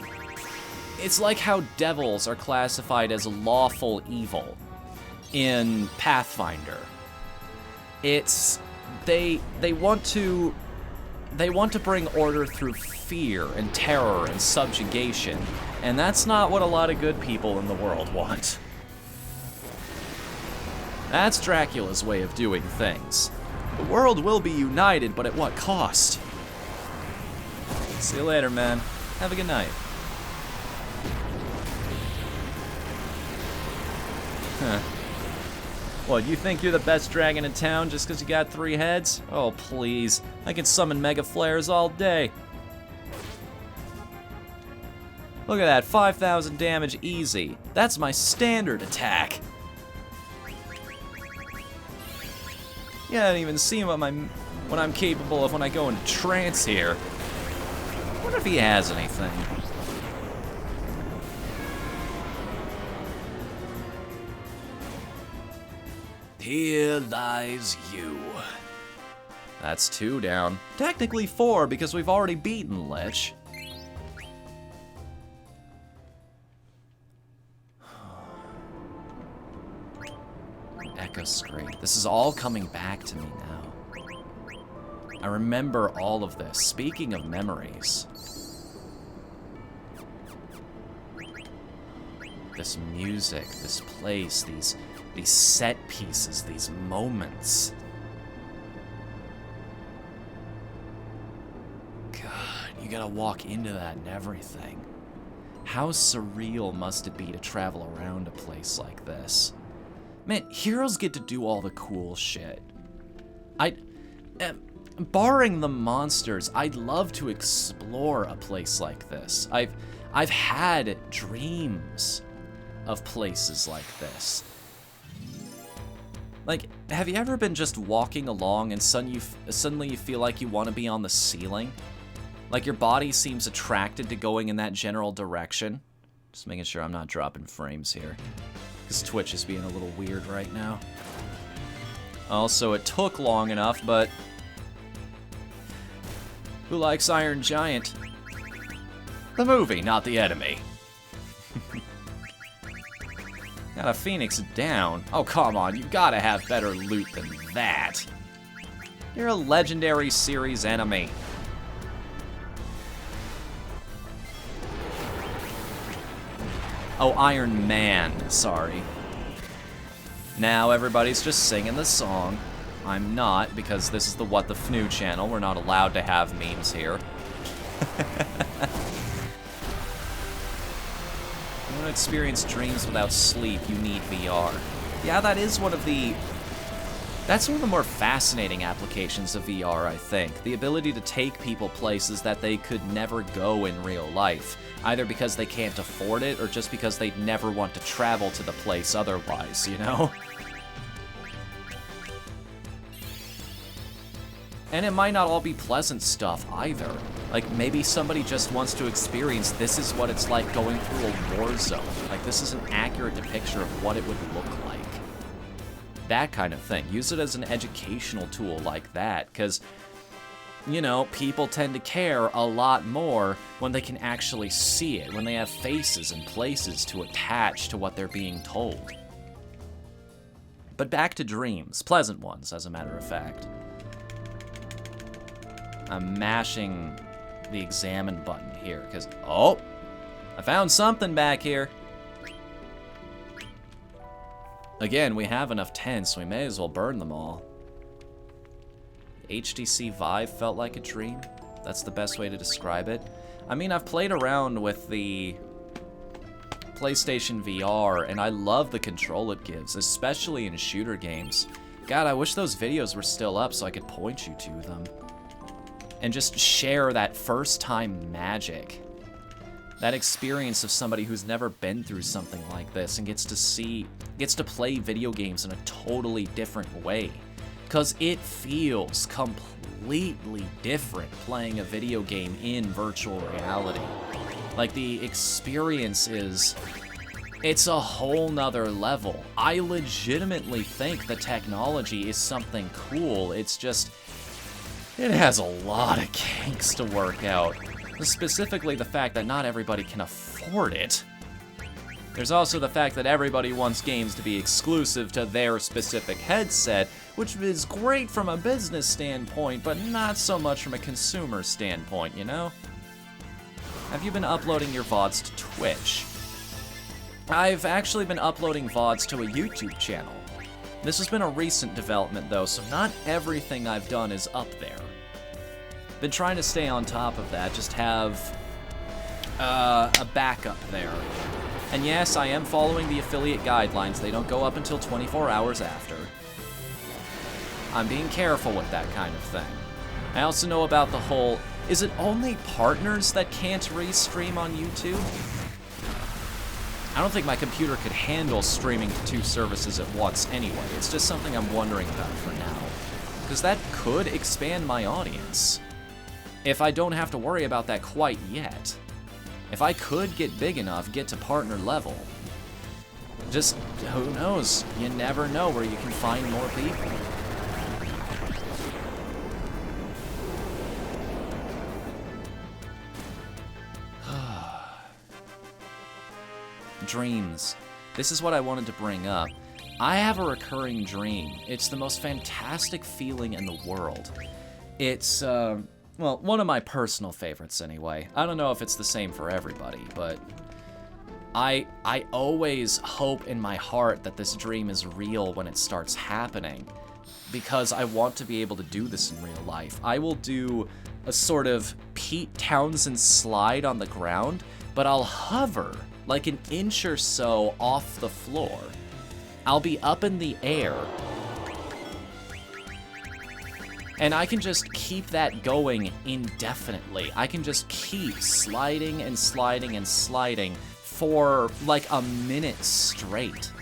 Speaker 2: it's like how devils are classified as lawful evil in Pathfinder. It's, they want to bring order through fear and terror and subjugation, and that's not what a lot of good people in the world want. That's Dracula's way of doing things. The world will be united, but at what cost? See you later, man. Have a good night. Huh. What, you think you're the best dragon in town just because you got 3 heads? Oh, please. I can summon mega flares all day. Look at that, 5,000 damage easy. That's my standard attack. You haven't even seen what I'm capable of when I go into trance here. I wonder if he has anything.
Speaker 4: Here lies you.
Speaker 2: That's 2 down. Technically 4 because we've already beaten Lich. Echo Screen. This is all coming back to me now. I remember all of this. Speaking of memories. This music, this place, these set pieces, these moments. God, you gotta walk into that and everything. How surreal must it be to travel around a place like this? Man, heroes get to do all the cool shit. Barring the monsters, I'd love to explore a place like this. I've had dreams of places like this. Like, have you ever been just walking along and suddenly you feel like you want to be on the ceiling? Like your body seems attracted to going in that general direction? Just making sure I'm not dropping frames here. Because Twitch is being a little weird right now. Also, it took long enough, but... Who likes Iron Giant? The movie, not the enemy. Got a Phoenix down. Oh, come on, you gotta have better loot than that. You're a legendary series enemy. Oh, Iron Man, sorry. Now everybody's just singing the song. I'm not, because this is the Whatthefnu channel. We're not allowed to have memes here. You want to experience dreams without sleep, you need VR. Yeah, that's one of the more fascinating applications of VR, I think. The ability to take people places that they could never go in real life, either because they can't afford it or just because they'd never want to travel to the place otherwise, you know? And it might not all be pleasant stuff either. Like, maybe somebody just wants to experience this is what it's like going through a war zone. Like, this is an accurate depiction of what it would look like. That kind of thing. Use it as an educational tool like that, because, you know, people tend to care a lot more when they can actually see it, when they have faces and places to attach to what they're being told. But back to dreams. Pleasant ones, as a matter of fact. I'm mashing the examine button here, because, oh, I found something back here. Again, we have enough tents, so we may as well burn them all. HTC Vive felt like a dream. That's the best way to describe it. I mean, I've played around with the PlayStation VR, and I love the control it gives, especially in shooter games. God, I wish those videos were still up so I could point you to them. And just share that first time magic. That experience of somebody who's never been through something like this and gets to play video games in a totally different way. Because it feels completely different playing a video game in virtual reality. Like, the experience it's a whole nother level. I legitimately think the technology is something cool. It's just, it has a lot of kinks to work out. Specifically the fact that not everybody can afford it. There's also the fact that everybody wants games to be exclusive to their specific headset, which is great from a business standpoint, but not so much from a consumer standpoint, you know? Have you been uploading your VODs to Twitch? I've actually been uploading VODs to a YouTube channel. This has been a recent development though, so not everything I've done is up there. Been trying to stay on top of that, just have a backup there. And yes, I am following the affiliate guidelines. They don't go up until 24 hours after. I'm being careful with that kind of thing. I also know about the whole, is it only partners that can't restream on YouTube? I don't think my computer could handle streaming to 2 services at once anyway. It's just something I'm wondering about for now. Because that could expand my audience. If I don't have to worry about that quite yet. If I could get big enough, get to partner level. Just, who knows? You never know where you can find more people. Dreams. This is what I wanted to bring up. I have a recurring dream. It's the most fantastic feeling in the world. It's, well, one of my personal favorites anyway. I don't know if it's the same for everybody, but I always hope in my heart that this dream is real when it starts happening, because I want to be able to do this in real life. I will do a sort of Pete Townsend slide on the ground, but I'll hover like an inch or so off the floor. I'll be up in the air, and I can just keep that going indefinitely. I can just keep sliding and sliding and sliding for like a minute straight.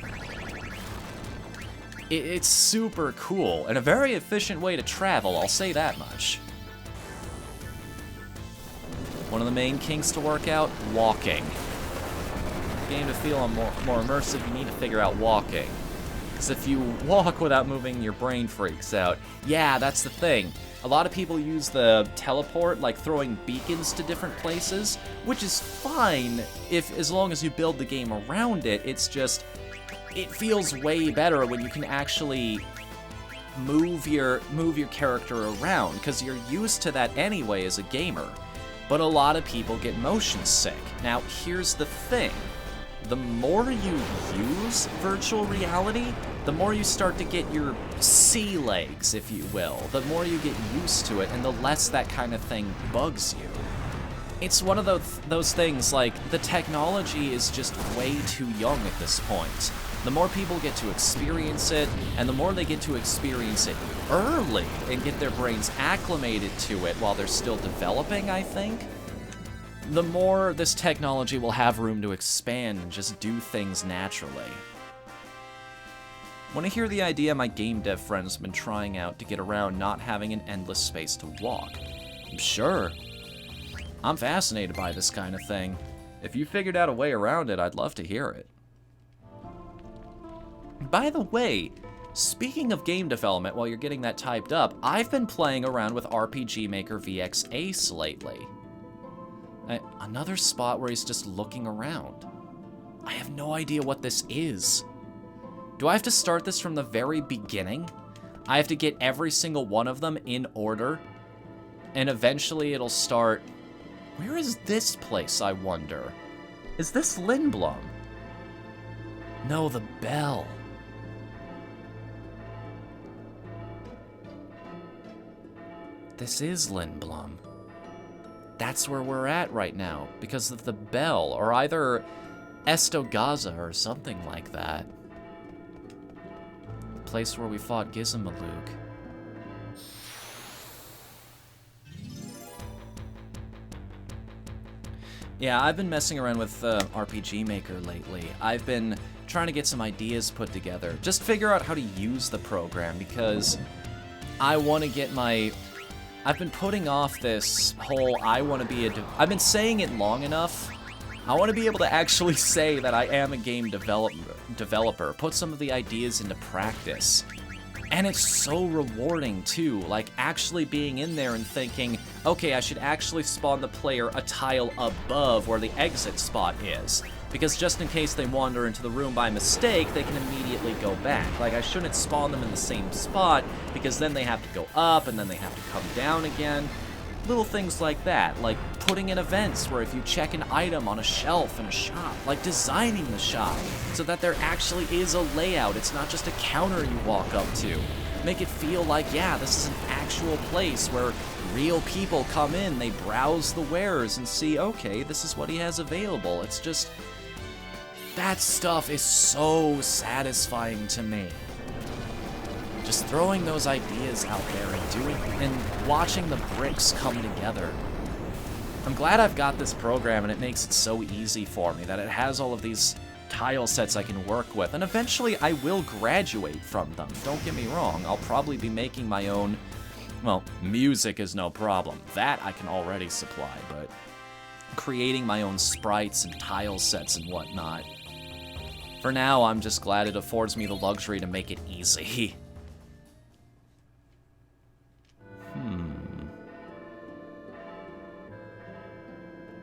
Speaker 2: It's super cool, and a very efficient way to travel, I'll say that much. One of the main kinks to work out, walking. Game to feel more immersive, you need to figure out walking. Because if you walk without moving, your brain freaks out. Yeah, that's the thing. A lot of people use the teleport, like throwing beacons to different places, which is fine as long as you build the game around it. It's just, it feels way better when you can actually move your character around, because you're used to that anyway as a gamer. But a lot of people get motion sick. Now, here's the thing. The more you use virtual reality, the more you start to get your sea legs, if you will. The more you get used to it, and the less that kind of thing bugs you. It's one of those things, like, the technology is just way too young at this point. The more people get to experience it, and the more they get to experience it early and get their brains acclimated to it while they're still developing, I think, the more this technology will have room to expand and just do things naturally. When I hear the idea my game dev friend's been trying out to get around not having an endless space to walk, sure. I'm fascinated by this kind of thing. If you figured out a way around it, I'd love to hear it. By the way, speaking of game development while you're getting that typed up, I've been playing around with RPG Maker VX Ace lately. Another spot where he's just looking around. I have no idea what this is. Do I have to start this from the very beginning? I have to get every single one of them in order, and eventually it'll start... Where is this place, I wonder? Is this Lindblom? No, the bell. This is Lindblom. That's where we're at right now, because of the bell, or either Estogaza or something like that. place where we fought Gizamalook. Yeah, I've been messing around with RPG Maker lately. I've been trying to get some ideas put together. Just figure out how to use the program, because I want to get my... I've been putting off this whole I've been saying it long enough. I want to be able to actually say that I am a game developer, put some of the ideas into practice. And it's so rewarding too, like actually being in there and thinking, okay, I should actually spawn the player a tile above where the exit spot is. Because just in case they wander into the room by mistake, they can immediately go back. Like, I shouldn't spawn them in the same spot, because then they have to go up, and then they have to come down again. Little things like that, like putting in events where if you check an item on a shelf in a shop, like designing the shop so that there actually is a layout, it's not just a counter you walk up to. Make it feel like, yeah, this is an actual place where real people come in, they browse the wares and see, okay, this is what he has available. It's just, that stuff is so satisfying to me. Just throwing those ideas out there and watching the bricks come together. I'm glad I've got this program, and it makes it so easy for me that it has all of these tile sets I can work with, and eventually I will graduate from them. Don't get me wrong, I'll probably be making my own, well, music is no problem. That I can already supply, but creating my own sprites and tile sets and whatnot. For now, I'm just glad it affords me the luxury to make it easy.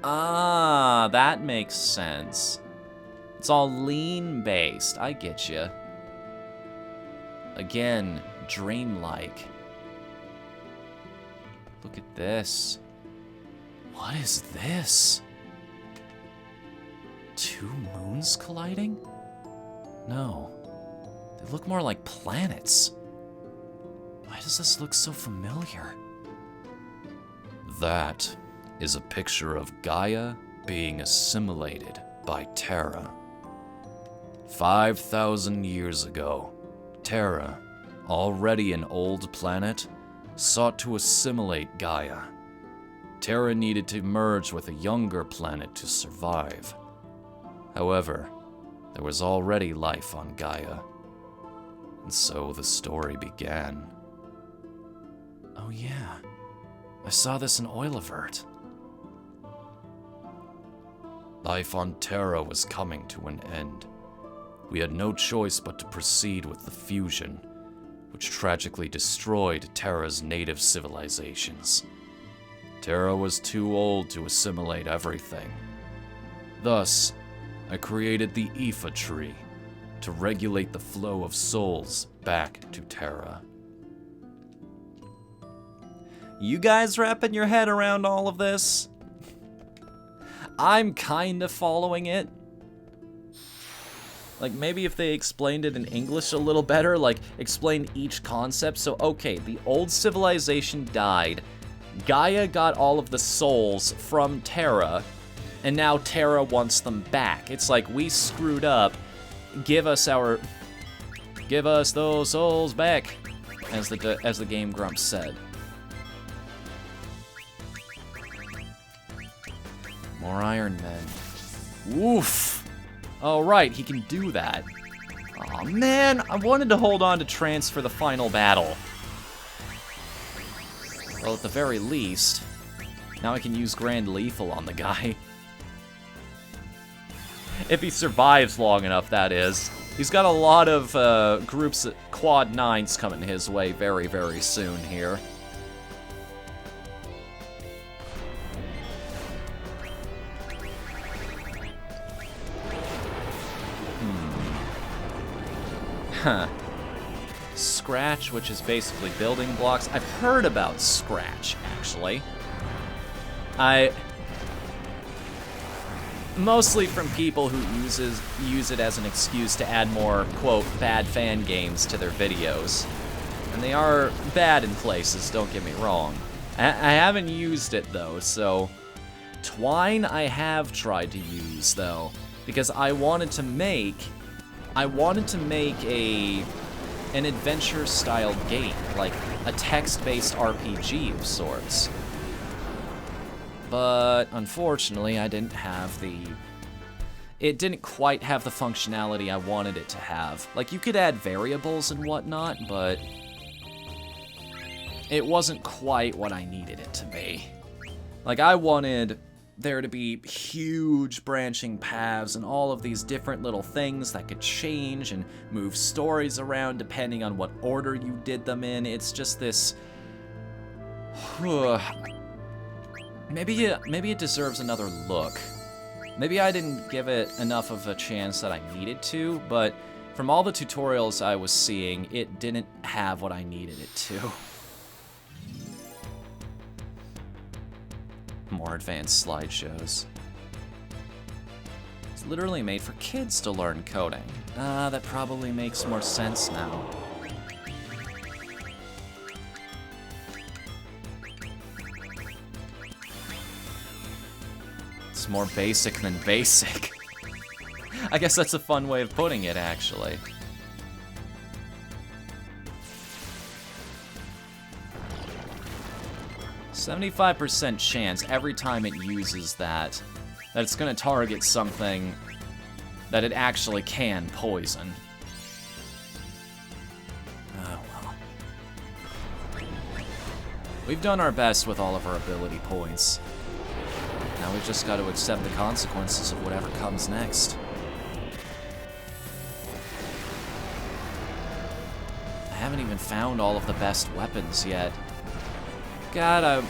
Speaker 2: Ah, that makes sense. It's all lean-based. I get you. Again, dreamlike. Look at this. What is this? Two moons colliding? No. They look more like planets. Why does this look so familiar?
Speaker 4: That is a picture of Gaia being assimilated by Terra. 5,000 years ago, Terra, already an old planet, sought to assimilate Gaia. Terra needed to merge with a younger planet to survive. However, there was already life on Gaia, and so the story began.
Speaker 2: Oh yeah, I saw this in Oilavert.
Speaker 4: Life on Terra was coming to an end. We had no choice but to proceed with the fusion, which tragically destroyed Terra's native civilizations. Terra was too old to assimilate everything. Thus, I created the Aoife tree to regulate the flow of souls back to Terra.
Speaker 2: You guys wrapping your head around all of this? I'm kind of following it. Like, maybe if they explained it in English a little better, like, explain each concept. So, okay, the old civilization died. Gaia got all of the souls from Terra, and now Terra wants them back. It's like, we screwed up. Give us those souls back, as the Game Grumps said. More Iron Men. Woof! Oh, right, he can do that. Aw, man, I wanted to hold on to Trance for the final battle. Well, at the very least, now I can use Grand Lethal on the guy. If he survives long enough, that is. He's got a lot of groups, Quad 9s coming his way very, very soon here. Huh. Scratch, which is basically building blocks. I've heard about Scratch, actually. Mostly from people who use it as an excuse to add more, quote, bad fan games to their videos. And they are bad in places, don't get me wrong. I haven't used it, though, so... Twine I have tried to use, though, because I wanted to make a an adventure-style game, like a text-based RPG of sorts. But unfortunately, I didn't have the... It didn't quite have the functionality I wanted it to have. Like, you could add variables and whatnot, but it wasn't quite what I needed it to be. Like, I wanted there to be huge branching paths and all of these different little things that could change and move stories around depending on what order you did them in. It's just this... Maybe it deserves another look. Maybe I didn't give it enough of a chance that I needed to, but from all the tutorials I was seeing, it didn't have what I needed it to. More advanced slideshows. It's literally made for kids to learn coding. That probably makes more sense now. It's more basic than basic. I guess that's a fun way of putting it, actually. %75% chance every time it uses that it's gonna target something that it actually can poison. Oh well. We've done our best with all of our ability points. Now we've just got to accept the consequences of whatever comes next. I haven't even found all of the best weapons yet. God,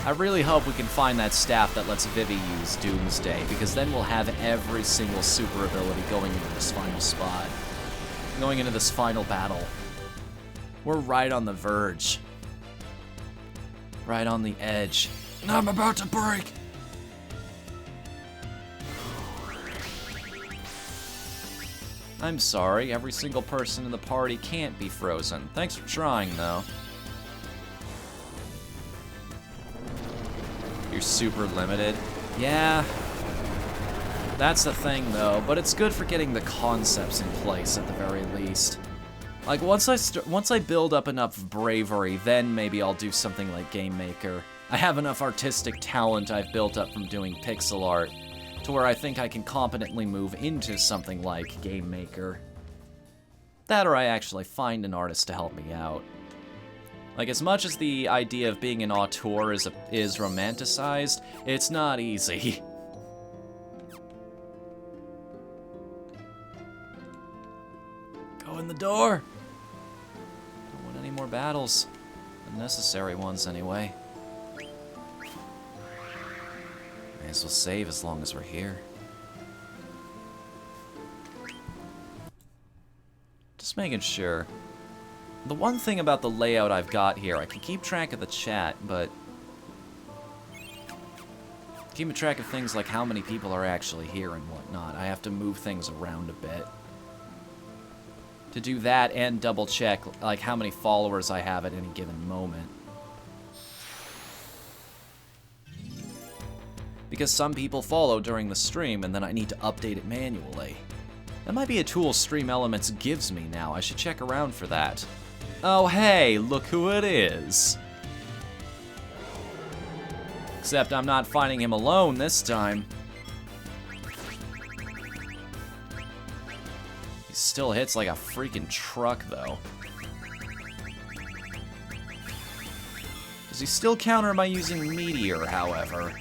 Speaker 2: I really hope we can find that staff that lets Vivi use Doomsday, because then we'll have every single super ability going into this final spot. Going into this final battle. We're right on the verge. Right on the edge. I'm about to break! I'm sorry, every single person in the party can't be frozen. Thanks for trying, though. You're super limited. Yeah. That's the thing, though, but it's good for getting the concepts in place at the very least. Like, once I build up enough bravery, then maybe I'll do something like Game Maker. I have enough artistic talent I've built up from doing pixel art to where I think I can competently move into something like Game Maker. That or I actually find an artist to help me out. Like, as much as the idea of being an auteur is romanticized, it's not easy. Go in the door! Don't want any more battles. Unnecessary ones, anyway. May as well save as long as we're here. Just making sure. The one thing about the layout I've got here, I can keep track of the chat, but keeping track of things like how many people are actually here and whatnot, I have to move things around a bit. To do that and double check like how many followers I have at any given moment. Because some people follow during the stream and then I need to update it manually. That might be a tool Stream Elements gives me now. I should check around for that. Oh hey, look who it is. Except I'm not finding him alone this time. He still hits like a freaking truck though. Does he still counter by using Meteor, however?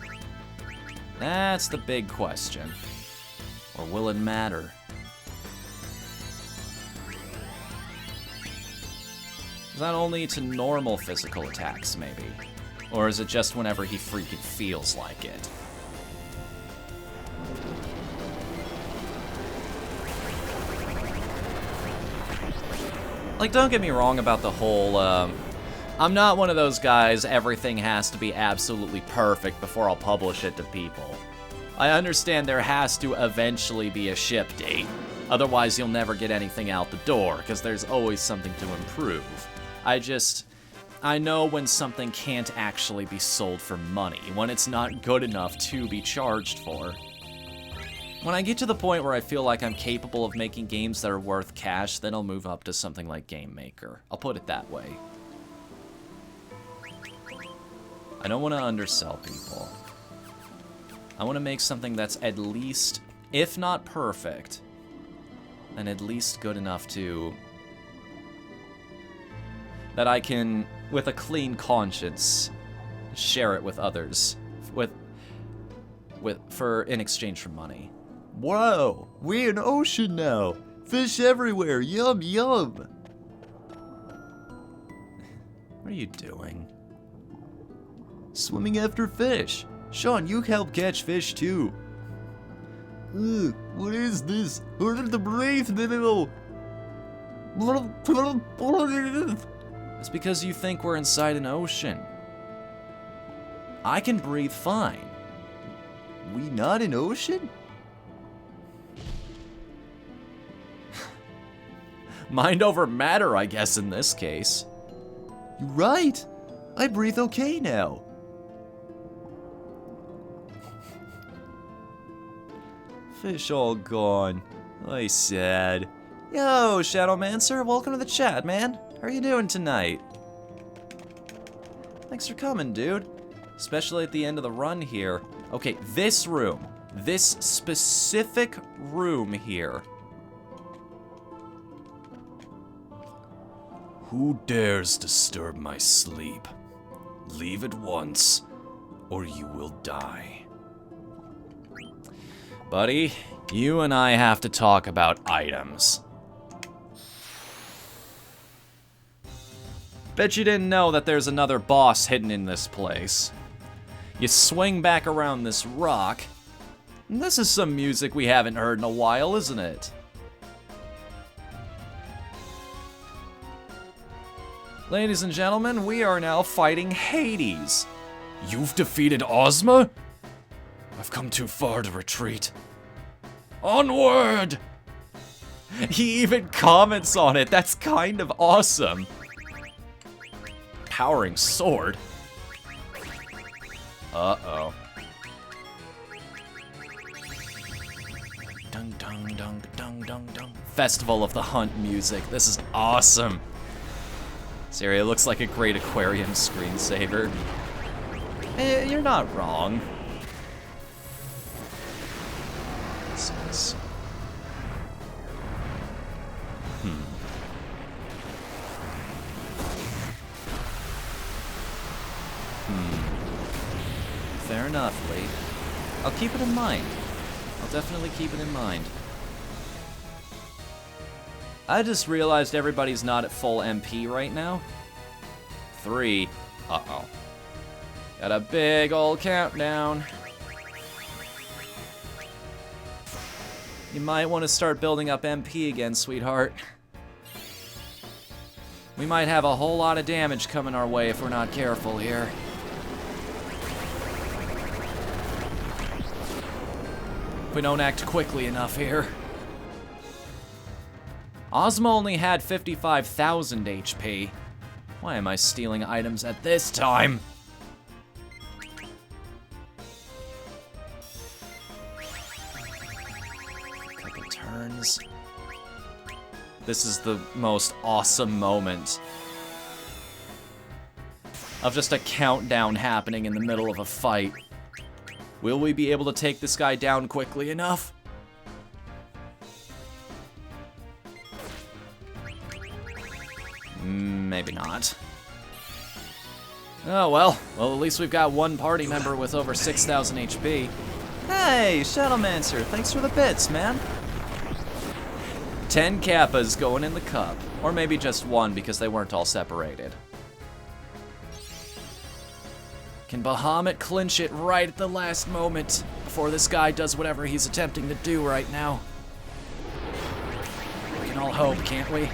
Speaker 2: That's the big question. Or will it matter? Is that only to normal physical attacks, maybe? Or is it just whenever he freaking feels like it? Like, don't get me wrong about the whole, I'm not one of those guys, everything has to be absolutely perfect before I'll publish it to people. I understand there has to eventually be a ship date. Otherwise, you'll never get anything out the door, because there's always something to improve. I know when something can't actually be sold for money, when it's not good enough to be charged for. When I get to the point where I feel like I'm capable of making games that are worth cash, then I'll move up to something like Game Maker. I'll put it that way. I don't want to undersell people. I want to make something that's at least, if not perfect, then at least good enough to... that I can, with a clean conscience, share it with others, in exchange for money.
Speaker 5: Wow, we're in ocean now. Fish everywhere, yum yum.
Speaker 2: What are you doing?
Speaker 5: Swimming after fish. Sean, you help catch fish too. Ugh, what is this? Hard to breathe now.
Speaker 2: It's because you think we're inside an ocean. I can breathe fine.
Speaker 5: We not in ocean?
Speaker 2: Mind over matter, I guess, in this case.
Speaker 5: You're right. I breathe okay now.
Speaker 2: Fish all gone. I sad. Yo, Shadowmancer, welcome to the chat, man. How are you doing tonight? Thanks for coming, dude. Especially at the end of the run here. Okay, this room. This specific room here.
Speaker 4: Who dares disturb my sleep? Leave at once, or you will die.
Speaker 2: Buddy, you and I have to talk about items. Bet you didn't know that there's another boss hidden in this place. You swing back around this rock, and this is some music we haven't heard in a while, isn't it? Ladies and gentlemen, we are now fighting Hades.
Speaker 4: You've defeated Ozma? I've come too far to retreat. Onward!
Speaker 2: He even comments on it. That's kind of awesome. Powering sword. Uh-oh. Dung dung dung dung dung dung. Festival of the Hunt music. This is awesome. Siri, it looks like a great aquarium screensaver. You're not wrong. This is... Fair enough, Lee. I'll keep it in mind. I'll definitely keep it in mind. I just realized everybody's not at full MP right now. 3. Uh-oh. Got a big old countdown. You might want to start building up MP again, sweetheart. We might have a whole lot of damage coming our way if we're not careful here. If we don't act quickly enough here. Ozma only had 55,000 HP. Why am I stealing items at this time? Couple turns. This is the most awesome moment of just a countdown happening in the middle of a fight. Will we be able to take this guy down quickly enough? Maybe not. Oh well. Well, at least we've got one party member with over 6,000 HP. Hey, Shadowmancer, thanks for the bits, man. 10 Kappas going in the cup. Or maybe just one because they weren't all separated. Can Bahamut clinch it right at the last moment before this guy does whatever he's attempting to do right now? We can all hope, can't we?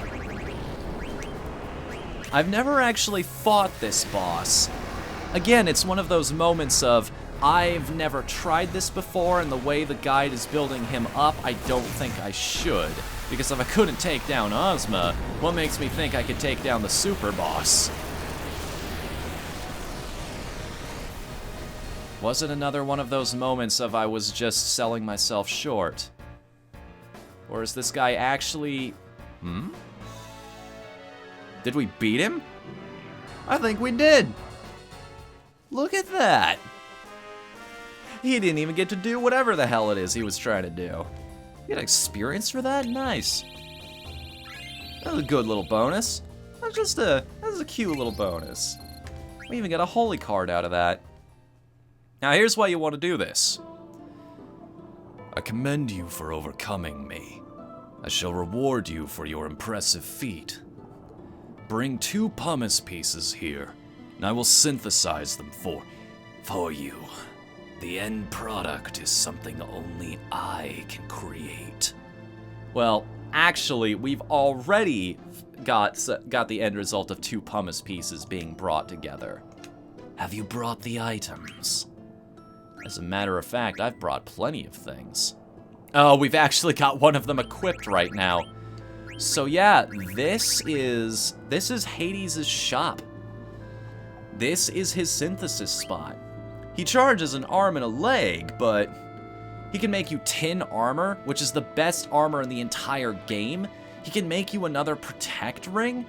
Speaker 2: I've never actually fought this boss. Again, it's one of those moments of, I've never tried this before, and the way the guide is building him up, I don't think I should. Because if I couldn't take down Ozma, what makes me think I could take down the super boss? Was it another one of those moments of I was just selling myself short? Or is this guy actually... Did we beat him? I think we did. Look at that. He didn't even get to do whatever the hell it is he was trying to do. You got experience for that? Nice. That was a good little bonus. That was a cute little bonus. We even got a holy card out of that. Now here's why you want to do this.
Speaker 4: I commend you for overcoming me. I shall reward you for your impressive feat. Bring 2 pumice pieces here, and I will synthesize them for you. The end product is something only I can create.
Speaker 2: Well, actually, we've already got the end result of 2 pumice pieces being brought together.
Speaker 4: Have you brought the items?
Speaker 2: As a matter of fact, I've brought plenty of things. Oh, we've actually got one of them equipped right now. So yeah, this is Hades' shop. This is his synthesis spot. He charges an arm and a leg, but he can make you tin armor, which is the best armor in the entire game. He can make you another protect ring.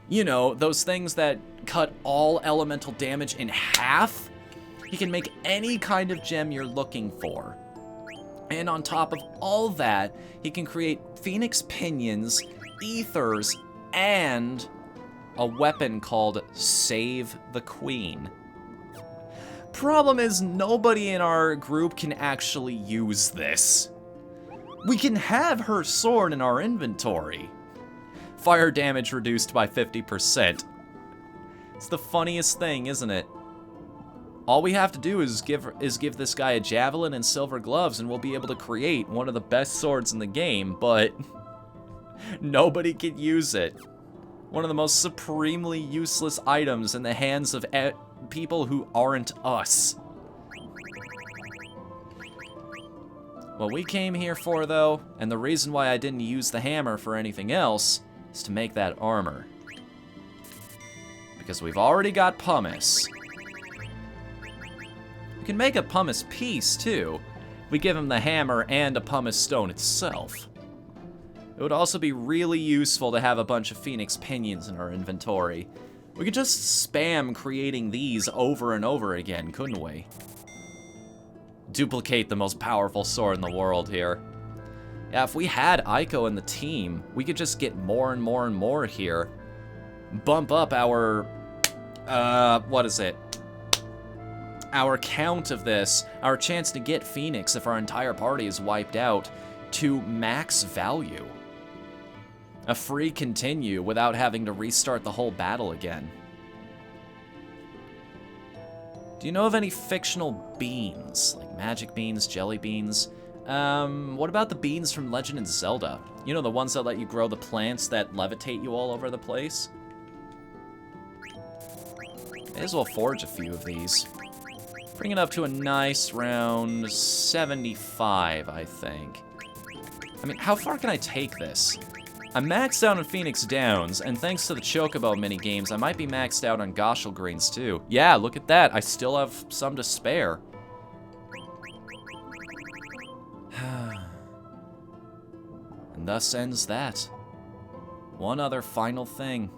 Speaker 2: You know, those things that cut all elemental damage in half. He can make any kind of gem you're looking for. And on top of all that, he can create phoenix pinions, ethers, and a weapon called Save the Queen. Problem is, nobody in our group can actually use this. We can have her sword in our inventory. Fire damage reduced by 50%. It's the funniest thing, isn't it? All we have to do is give this guy a javelin and silver gloves, and we'll be able to create one of the best swords in the game, but nobody can use it. One of the most supremely useless items in the hands of people who aren't us. What we came here for, though, and the reason why I didn't use the hammer for anything else, is to make that armor. Because we've already got pumice. We can make a pumice piece, too. We give him the hammer and a pumice stone itself. It would also be really useful to have a bunch of phoenix pinions in our inventory. We could just spam creating these over and over again, couldn't we? Duplicate the most powerful sword in the world here. Yeah, if we had Aiko in the team, we could just get more and more and more here. Bump up our... what is it? Our count of this, our chance to get Phoenix if our entire party is wiped out, to max value. A free continue without having to restart the whole battle again. Do you know of any fictional beans? Like magic beans, jelly beans? What about the beans from Legend of Zelda? You know, the ones that let you grow the plants that levitate you all over the place? May as well forge a few of these. Bring it up to a nice round 75, I think. I mean, how far can I take this? I'm maxed out on Phoenix Downs, and thanks to the Chocobo minigames, I might be maxed out on Goshel Greens too. Yeah, look at that. I still have some to spare. And thus ends that. One other final thing.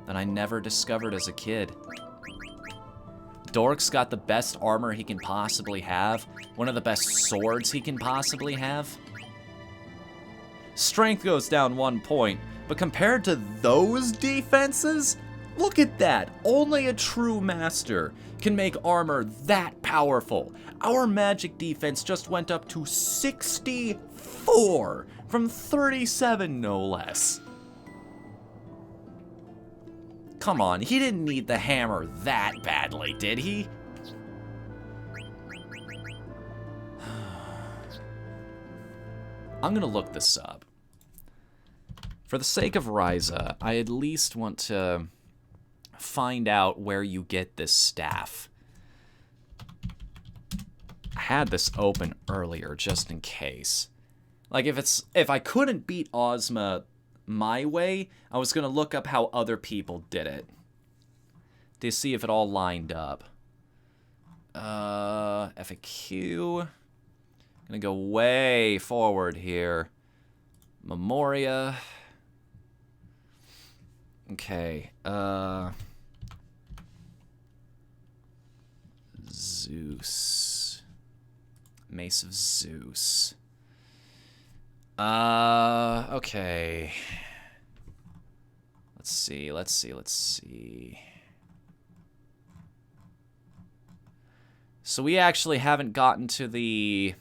Speaker 2: That I never discovered as a kid. Dork's got the best armor he can possibly have. One of the best swords he can possibly have. Strength goes down 1 point, but compared to those defenses, look at that. Only a true master can make armor that powerful. Our magic defense just went up to 64 from 37, no less. Come on, he didn't need the hammer that badly, did he? I'm gonna look this up. For the sake of Ryza, I at least want to find out where you get this staff. I had this open earlier just in case. Like if I couldn't beat Ozma my way, I was gonna look up how other people did it. to see if it all lined up. FAQ. Gonna go way forward here. Memoria. Okay. Zeus. Mace of Zeus. Okay. Let's see. So we actually haven't gotten to the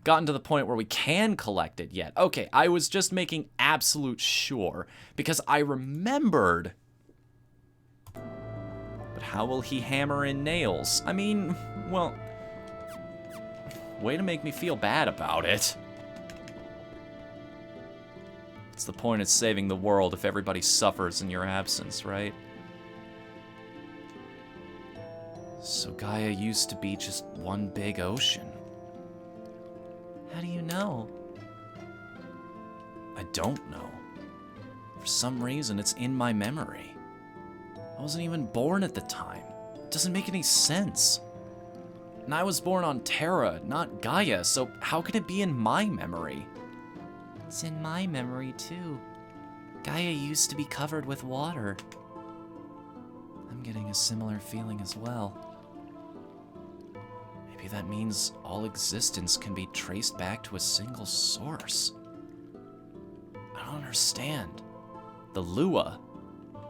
Speaker 2: point where we can collect it yet. Okay, I was just making absolute sure because I remembered. But how will he hammer in nails? I mean, well, way to make me feel bad about it. What's the point of saving the world if everybody suffers in your absence, right? So Gaia used to be just one big ocean. How do you know? I don't know. For some reason, it's in my memory. I wasn't even born at the time. It doesn't make any sense. And I was born on Terra, not Gaia, so how can it be in my memory? It's in my memory, too. Gaia used to be covered with water. I'm getting a similar feeling as well. Maybe that means all existence can be traced back to a single source. I don't understand. The Lua.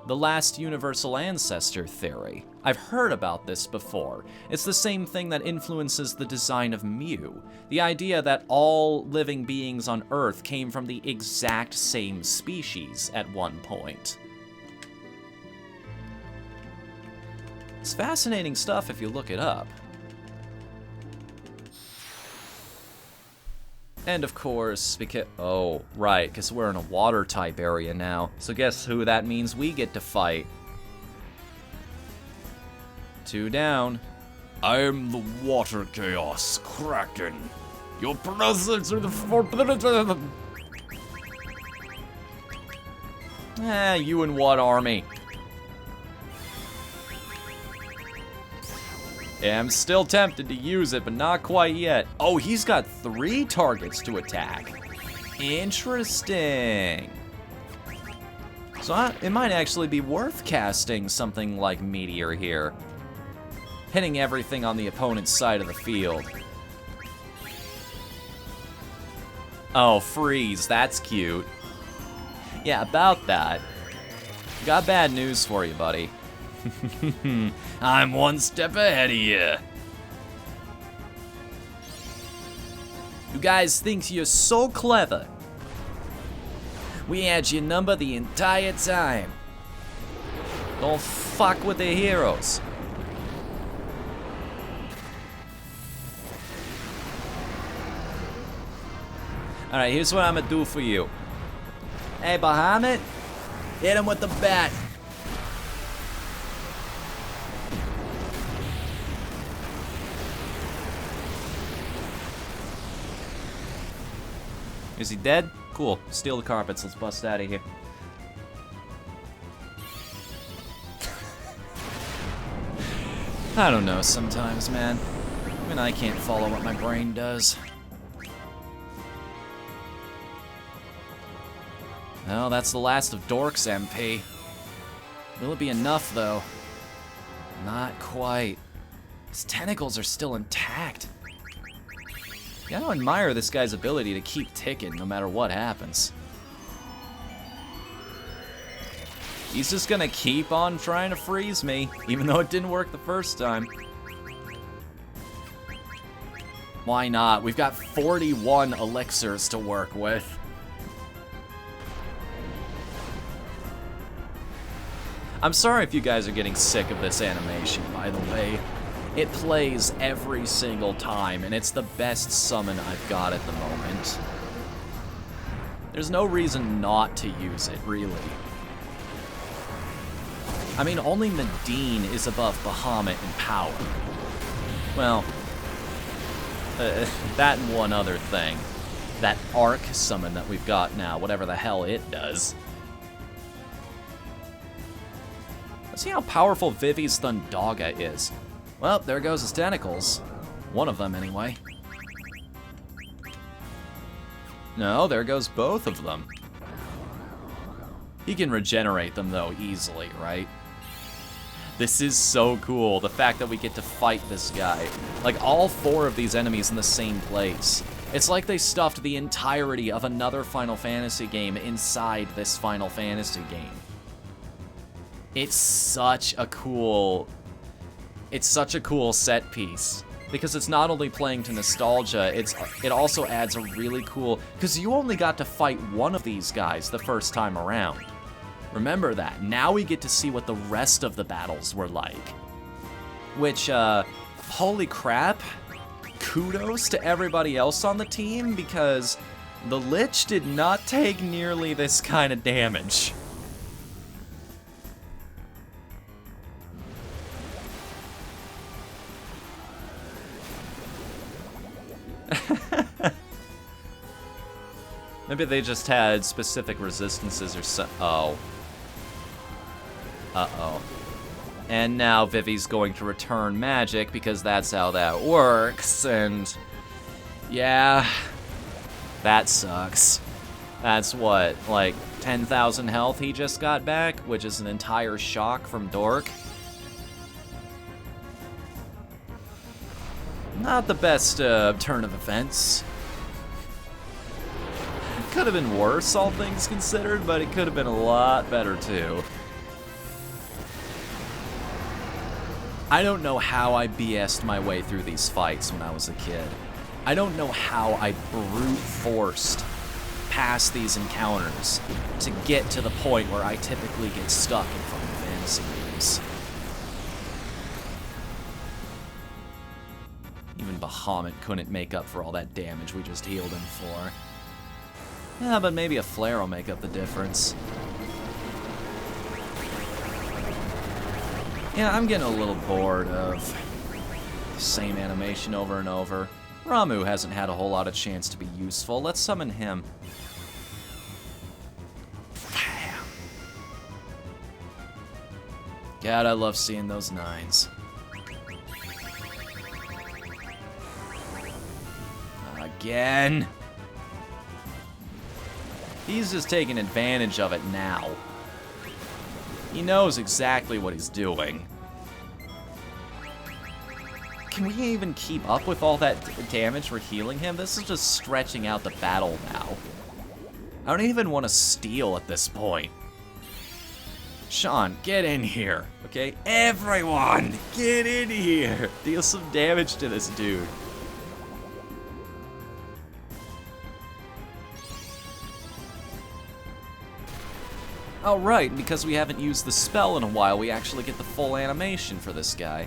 Speaker 2: The last universal ancestor theory. I've heard about this before. It's the same thing that influences the design of Mu. The idea that all living beings on Earth came from the exact same species at one point. It's fascinating stuff if you look it up. And of course, because, oh, right, because we're in a water type area now. So guess who that means we get to fight? 2 down.
Speaker 4: I am the Water Chaos Kraken. Your presence is the forbidden.
Speaker 2: You and what army? Yeah, I'm still tempted to use it, but not quite yet. Oh, he's got 3 targets to attack. Interesting. So it might actually be worth casting something like Meteor here. Hitting everything on the opponent's side of the field. Oh, freeze. That's cute. Yeah, about that. Got bad news for you, buddy.
Speaker 4: I'm one step ahead of you.
Speaker 2: You guys think you're so clever. We had your number the entire time. Don't fuck with the heroes. Alright, here's what I'm gonna do for you. Hey, Bahamut, hit him with the bat. Is he dead? Cool. Steal the carpets. Let's bust out of here. I don't know sometimes, man. I mean, I can't follow what my brain does. Well, that's the last of Dork's MP. Will it be enough, though? Not quite. His tentacles are still intact. You gotta admire this guy's ability to keep ticking no matter what happens. He's just gonna keep on trying to freeze me, even though it didn't work the first time. Why not? We've got 41 elixirs to work with. I'm sorry if you guys are getting sick of this animation, by the way. It plays every single time, and it's the best summon I've got at the moment. There's no reason not to use it, really. I mean, only Medine is above Bahamut in power. Well, that and one other thing. That arc summon that we've got now, whatever the hell it does. Let's see how powerful Vivi's Thundaga is. Well, there goes his tentacles. One of them, anyway. No, there goes both of them. He can regenerate them, though, easily, right? This is so cool, the fact that we get to fight this guy. Like, all 4 of these enemies in the same place. It's like they stuffed the entirety of another Final Fantasy game inside this Final Fantasy game. It's such a cool set piece. Because it's not only playing to nostalgia, it also adds a really cool... Because you only got to fight one of these guys the first time around. Remember that. Now we get to see what the rest of the battles were like. Which, holy crap. Kudos to everybody else on the team, because the Lich did not take nearly this kind of damage. Maybe they just had specific resistances or so. Oh. Uh-oh. And now Vivi's going to return magic because that's how that works, and yeah, that sucks. That's what, like 10,000 health he just got back, which is an entire shock from Dork. Not the best turn of events. Could have been worse, all things considered, but it could have been a lot better too. I don't know how I BS'd my way through these fights when I was a kid. I don't know how I brute forced past these encounters to get to the point where I typically get stuck in Final Fantasy games. Even Bahamut couldn't make up for all that damage we just healed him for. Yeah, but maybe a flare will make up the difference. Yeah, I'm getting a little bored of the same animation over and over. Ramu hasn't had a whole lot of chance to be useful. Let's summon him. God, I love seeing those 9s. Again. He's just taking advantage of it now. He knows exactly what he's doing. Can we even keep up with all that damage we're healing him? This is just stretching out the battle now. I don't even want to steal at this point. Sean, get in here, okay? Everyone, get in here! Deal some damage to this dude. Oh right, because we haven't used the spell in a while, we actually get the full animation for this guy.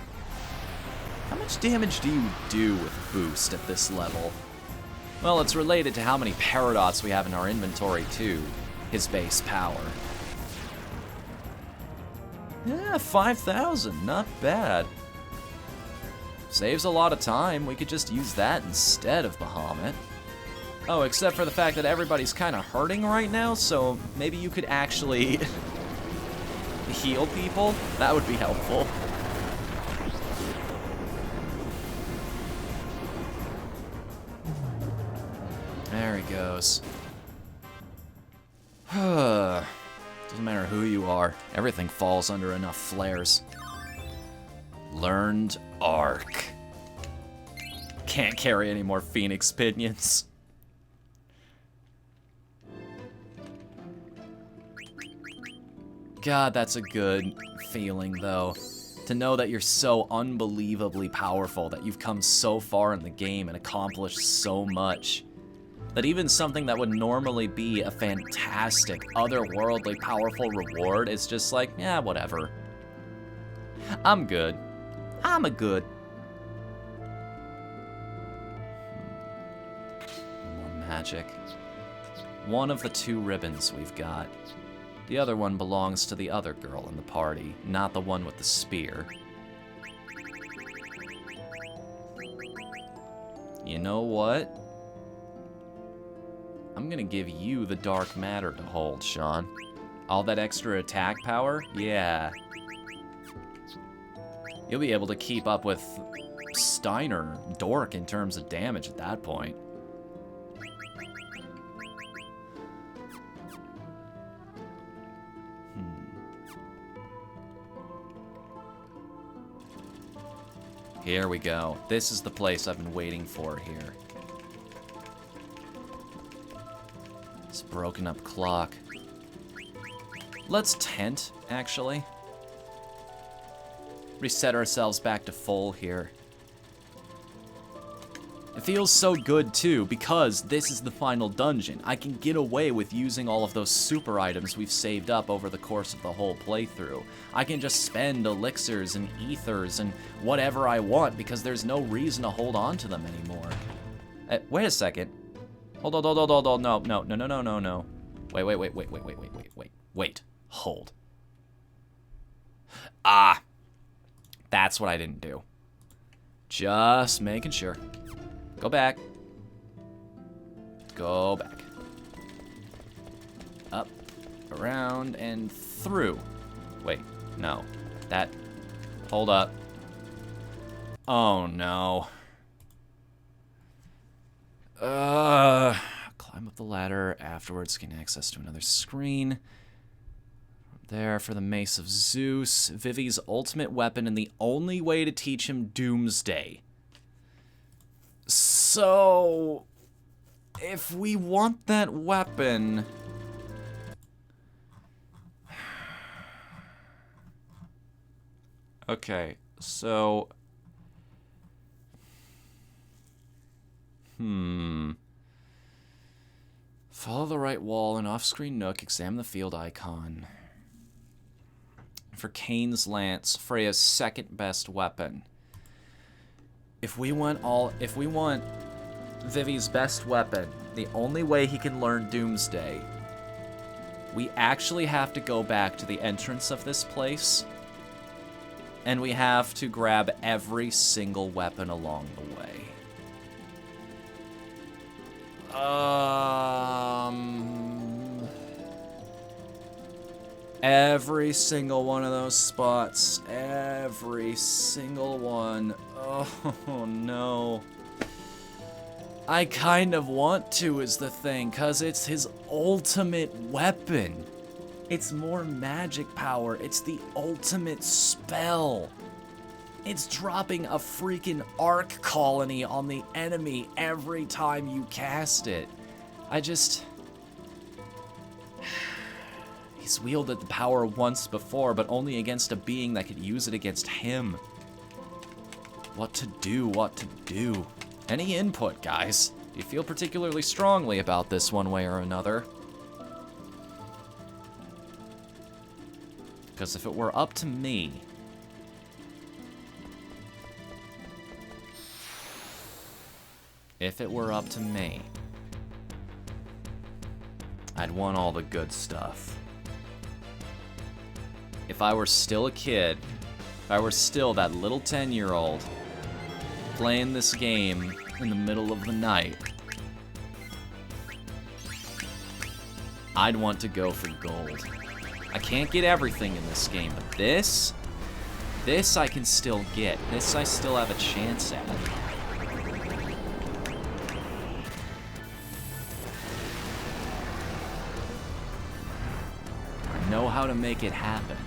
Speaker 2: How much damage do you do with boost at this level? Well, it's related to how many paradots we have in our inventory too, his base power. Yeah, 5,000, not bad. Saves a lot of time, we could just use that instead of Bahamut. Oh, except for the fact that everybody's kind of hurting right now, so maybe you could actually heal people? That would be helpful. There he goes. Doesn't matter who you are, everything falls under enough flares. Learned Arc. Can't carry any more Phoenix Pinions. God, that's a good feeling, though. To know that you're so unbelievably powerful, that you've come so far in the game and accomplished so much. That even something that would normally be a fantastic, otherworldly powerful reward is just like, yeah, whatever. I'm good. I'm a good. More magic. One of the 2 ribbons we've got. The other one belongs to the other girl in the party, not the one with the spear. You know what? I'm gonna give you the dark matter to hold, Sean. All that extra attack power? Yeah. You'll be able to keep up with Steiner, Dork, in terms of damage at that point. Here we go. This is the place I've been waiting for here. This broken up clock. Let's tent, actually. Reset ourselves back to full here. It feels so good, too, because this is the final dungeon. I can get away with using all of those super items we've saved up over the course of the whole playthrough. I can just spend elixirs and ethers and whatever I want because there's no reason to hold on to them anymore. Wait a second. Hold on, no. Wait. Hold. Ah. That's what I didn't do. Just making sure. Go back. Go back. Up, around, and through. Wait, no. That. Hold up. Oh, no. Climb up the ladder. Afterwards, gain access to another screen. There for the Mace of Zeus. Vivi's ultimate weapon and the only way to teach him Doomsday. So, if we want that weapon... Okay, so... Follow the right wall and off-screen nook, examine the field icon. For Kane's Lance, Freya's second best weapon. If we want Vivi's best weapon, the only way he can learn Doomsday, we actually have to go back to the entrance of this place, and we have to grab every single weapon along the way. Every single one of those spots. Every single one. Oh, no. I kind of want to is the thing, because it's his ultimate weapon. It's more magic power. It's the ultimate spell. It's dropping a freaking arc colony on the enemy every time you cast it. He's wielded the power once before, but only against a being that could use it against him. What to do? Any input, guys? Do you feel particularly strongly about this one way or another? Because if it were up to me... I'd want all the good stuff. If I were still a kid, if I were still that little 10-year-old playing this game in the middle of the night, I'd want to go for gold. I can't get everything in this game, but this I can still get. This I still have a chance at. I know how to make it happen.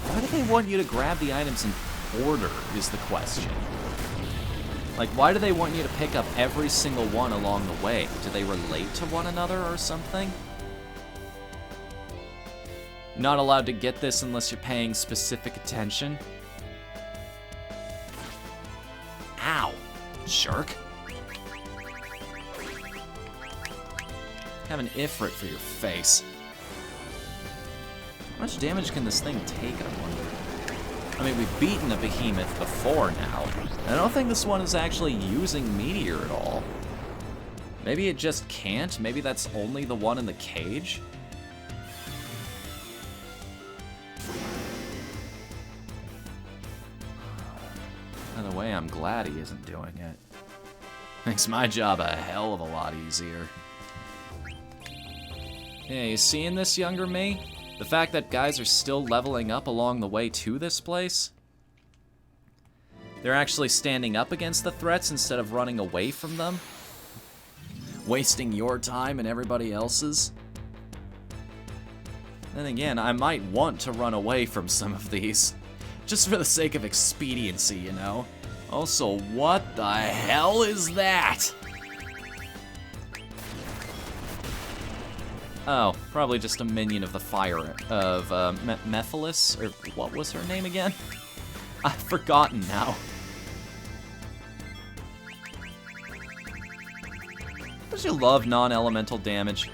Speaker 2: Why do they want you to grab the items in order, is the question. Like, why do they want you to pick up every single one along the way? Do they relate to one another or something? You're not allowed to get this unless you're paying specific attention. Ow, jerk. Have an ifrit for your face. How much damage can this thing take, I wonder? I mean, we've beaten a behemoth before now. I don't think this one is actually using Meteor at all. Maybe it just can't? Maybe that's only the one in the cage? By the way, I'm glad he isn't doing it. Makes my job a hell of a lot easier. Yeah, you seeing this, younger me? The fact that guys are still leveling up along the way to this place. They're actually standing up against the threats instead of running away from them. Wasting your time and everybody else's. Then again, I might want to run away from some of these. Just for the sake of expediency, you know? Also, what the hell is that? Oh, probably just a minion of the fire of Mephilis, or what was her name again? I've forgotten now. Don't you love non-elemental damage?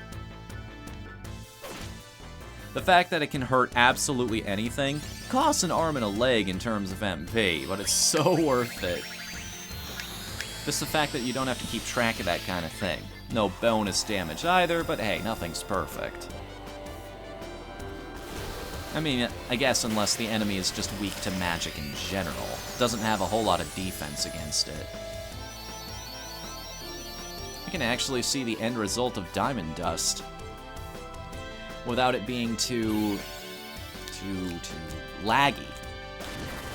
Speaker 2: The fact that it can hurt absolutely anything costs an arm and a leg in terms of MP, but it's so worth it. Just the fact that you don't have to keep track of that kind of thing. No bonus damage either, but hey, nothing's perfect. I mean, I guess unless the enemy is just weak to magic in general. Doesn't have a whole lot of defense against it. I can actually see the end result of Diamond Dust without it being too laggy.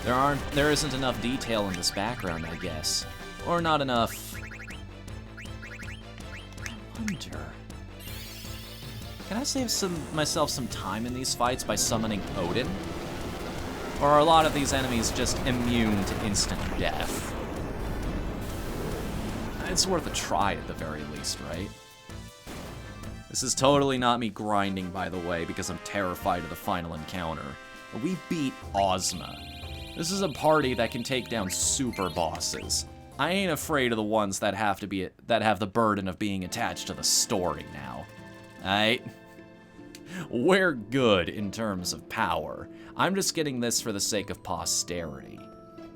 Speaker 2: There isn't enough detail in this background, I guess. Or not enough. I wonder. Can I save myself some time in these fights by summoning Odin? Or are a lot of these enemies just immune to instant death? It's worth a try at the very least, right? This is totally not me grinding, by the way, because I'm terrified of the final encounter. We beat Ozma. This is a party that can take down super bosses. I ain't afraid of the ones that have the burden of being attached to the story now. Alright? We're good in terms of power. I'm just getting this for the sake of posterity.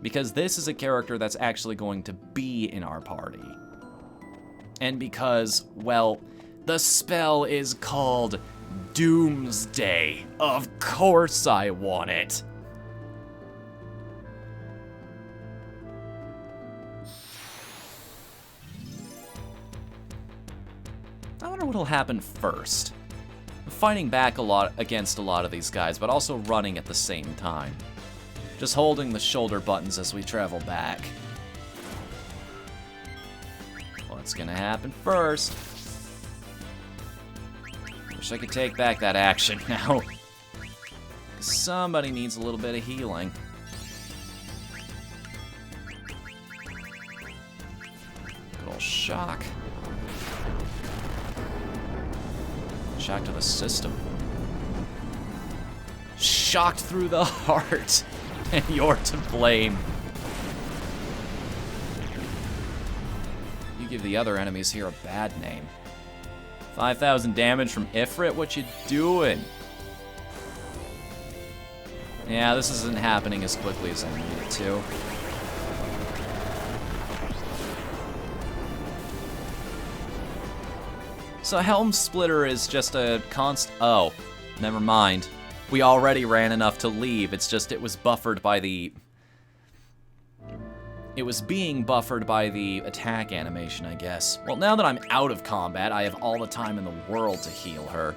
Speaker 2: Because this is a character that's actually going to be in our party. And because, well, the spell is called Doomsday. Of course I want it. I wonder what'll happen first. I'm fighting back against a lot of these guys, but also running at the same time. Just holding the shoulder buttons as we travel back. What's gonna happen first? Wish I could take back that action now. Somebody needs a little bit of healing. Good old shock. Shock to the system. Shocked through the heart. And you're to blame. You give the other enemies here a bad name. 5,000 damage from Ifrit? What you doing? Yeah, this isn't happening as quickly as I need it to. So Helm Splitter is just a oh, never mind. We already ran enough to leave, it's just it was buffered by the... It was being buffered by the attack animation, I guess. Well, now that I'm out of combat, I have all the time in the world to heal her.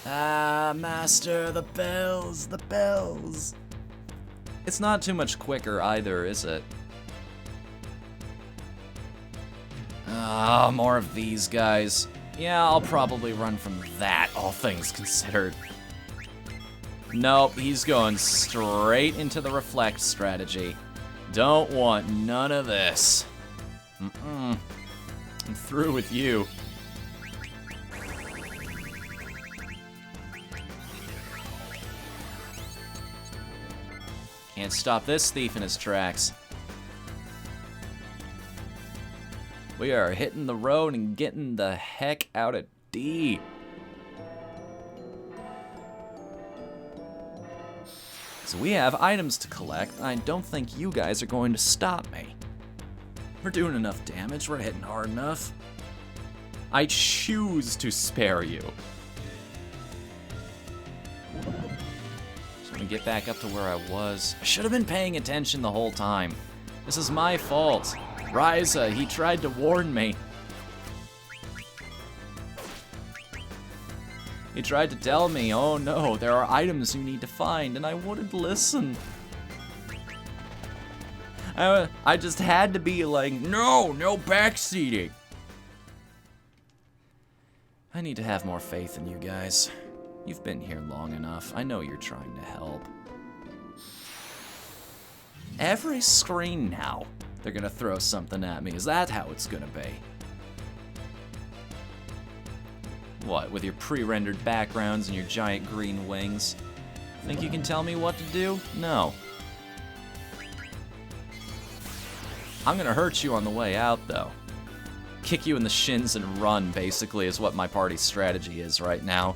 Speaker 1: Ah, Master, the bells, the bells.
Speaker 2: It's not too much quicker either, is it? Ah, more of these guys. Yeah, I'll probably run from that, all things considered. Nope, he's going straight into the reflect strategy. Don't want none of this. I'm through with you. Can't stop this thief in his tracks. We are hitting the road and getting the heck out of D. So we have items to collect, and I don't think you guys are going to stop me. We're doing enough damage, we're hitting hard enough. I choose to spare you. Just gonna get back up to where I was. I should have been paying attention the whole time. This is my fault. Ryza, he tried to warn me. He tried to tell me, oh no, there are items you need to find, and I wouldn't listen. I just had to be like, no backseating. I need to have more faith in you guys. You've been here long enough. I know you're trying to help. Every screen now, they're gonna throw something at me. Is that how it's gonna be? What, with your pre-rendered backgrounds and your giant green wings? Think you can tell me what to do? No. I'm gonna hurt you on the way out, though. Kick you in the shins and run, basically, is what my party's strategy is right now.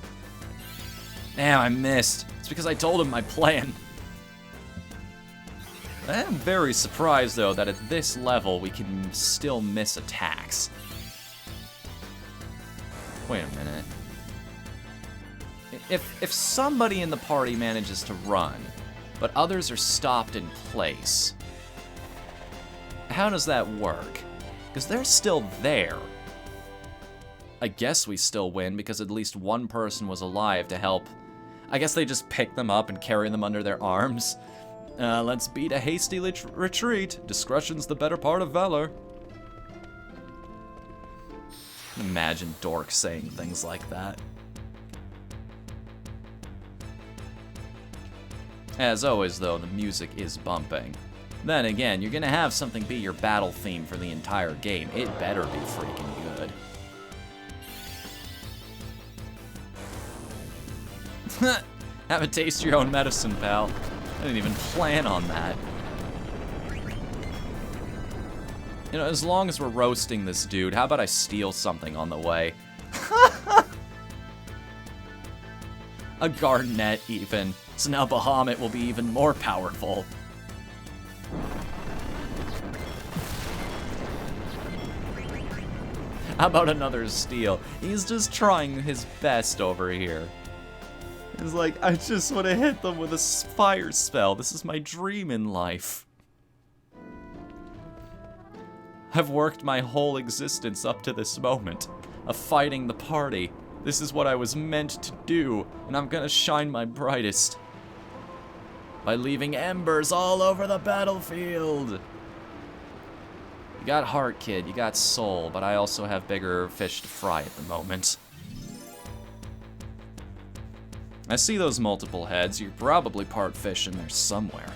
Speaker 2: Damn, I missed. It's because I told him my plan. I am very surprised, though, that at this level we can still miss attacks. Wait a minute. If somebody in the party manages to run, but others are stopped in place, how does that work? Because they're still there. I guess we still win because at least one person was alive to help. I guess they just pick them up and carry them under their arms. Let's beat a hasty retreat. Discretion's the better part of valor. Imagine Dork saying things like that. As always, though, the music is bumping. Then again, you're gonna have something be your battle theme for the entire game. It better be freaking good. Have a taste of your own medicine, pal. I didn't even plan on that. You know, as long as we're roasting this dude, how about I steal something on the way? A Garnet, even. So now Bahamut will be even more powerful. How about another steal? He's just trying his best over here. He's like, I just want to hit them with a fire spell. This is my dream in life. I've worked my whole existence up to this moment of fighting the party. This is what I was meant to do, and I'm gonna shine my brightest by leaving embers all over the battlefield. You got heart, kid, you got soul, but I also have bigger fish to fry at the moment. I see those multiple heads. You're probably part fish in there somewhere.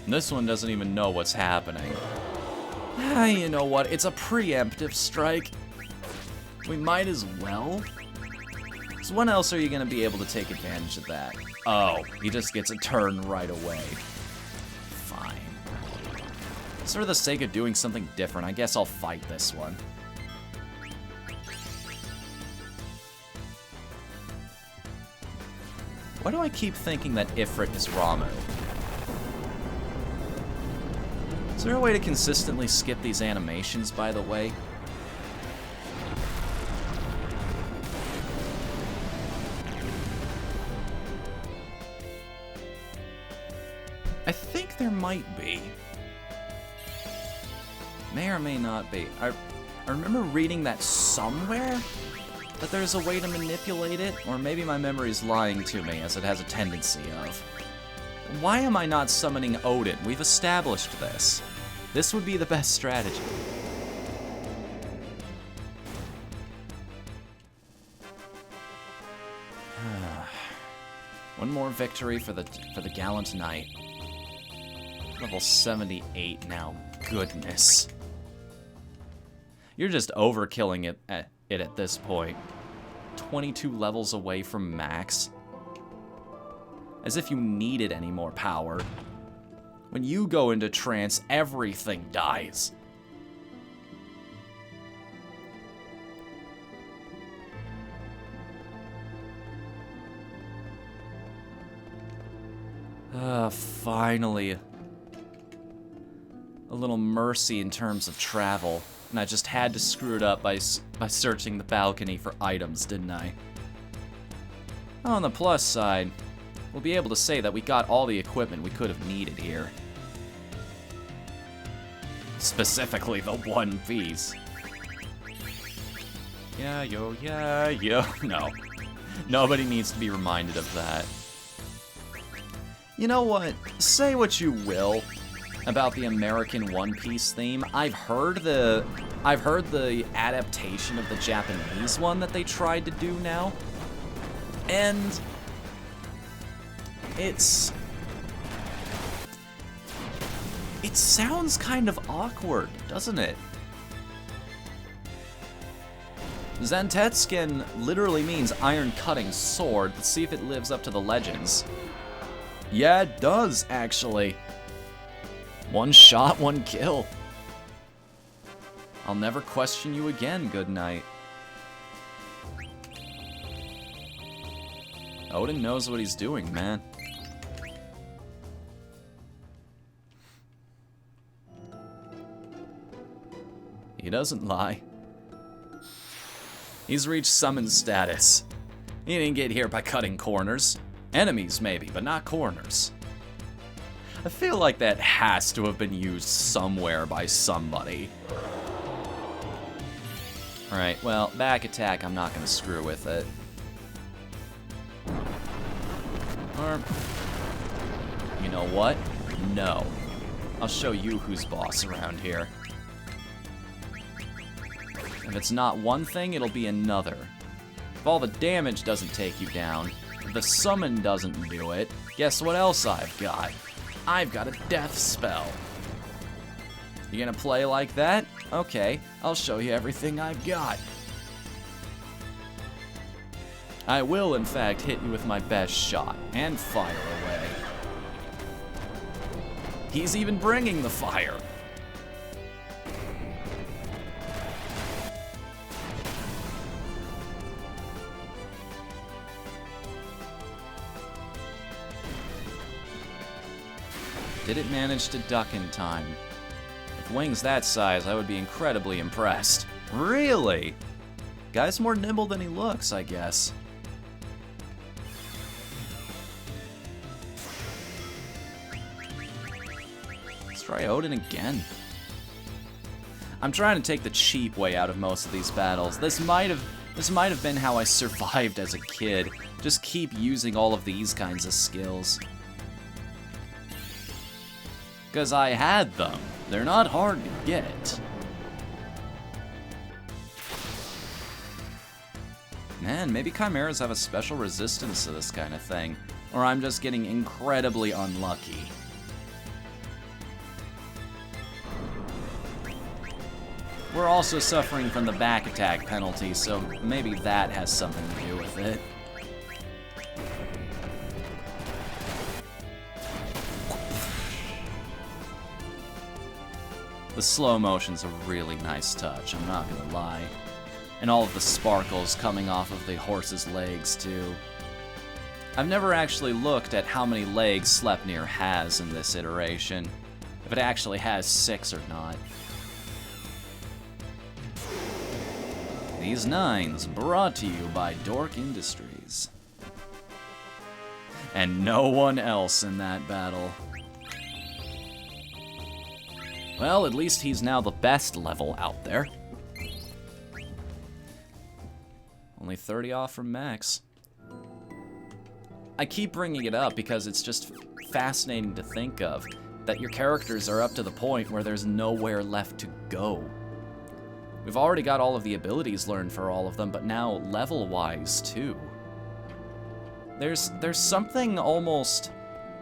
Speaker 2: This one doesn't even know what's happening. You know what? It's a preemptive strike. We might as well. So when else are you going to be able to take advantage of that? Oh, he just gets a turn right away. Fine. For the sake of doing something different, I guess I'll fight this one. Why do I keep thinking that Ifrit is Ramu? Is there a way to consistently skip these animations, by the way? I think there might be. May or may not be. I remember reading that somewhere, that there's a way to manipulate it, or maybe my memory's lying to me, as it has a tendency of. Why am I not summoning Odin? We've established this. This would be the best strategy. One more victory for the gallant knight. Level 78 now. Goodness. You're just overkilling it at this point. 22 levels away from max. As if you needed any more power. When you go into trance, everything dies. Finally. A little mercy in terms of travel. And I just had to screw it up by searching the balcony for items, didn't I? On the plus side, we'll be able to say that we got all the equipment we could have needed here. Specifically the one piece. Yeah, yo, yeah, yo. No. Nobody needs to be reminded of that. You know what? Say what you will about the American One Piece theme. I've heard the adaptation of the Japanese one that they tried to do now. And it sounds kind of awkward, doesn't it? Zantetskin literally means iron cutting sword. Let's see if it lives up to the legends. Yeah, it does, actually. One shot, one kill. I'll never question you again, good night. Odin knows what he's doing, man. He doesn't lie. He's reached summon status. He didn't get here by cutting corners. Enemies, maybe, but not corners. I feel like that has to have been used somewhere by somebody. Alright, well, back attack, I'm not gonna screw with it. Or, you know what? No. I'll show you who's boss around here. If it's not one thing, it'll be another. If all the damage doesn't take you down, if the summon doesn't do it, guess what else I've got? I've got a death spell. You gonna play like that? Okay, I'll show you everything I've got. I will, in fact, hit you with my best shot, and fire away. He's even bringing the fire. Did it manage to duck in time? With wings that size, I would be incredibly impressed. Really? Guy's more nimble than he looks, I guess. Let's try Odin again. I'm trying to take the cheap way out of most of these battles. This might have been how I survived as a kid. Just keep using all of these kinds of skills. Because I had them. They're not hard to get. Man, maybe chimeras have a special resistance to this kind of thing. Or I'm just getting incredibly unlucky. We're also suffering from the back attack penalty, so maybe that has something to do with it. The slow motion's a really nice touch, I'm not gonna lie. And all of the sparkles coming off of the horse's legs, too. I've never actually looked at how many legs Sleipnir has in this iteration. If it actually has 6 or not. These 9s brought to you by Dork Industries. And no one else in that battle. Well, at least he's now the best level out there. Only 30 off from max. I keep bringing it up because it's just fascinating to think of, that your characters are up to the point where there's nowhere left to go. We've already got all of the abilities learned for all of them, but now level-wise, too. There's something almost...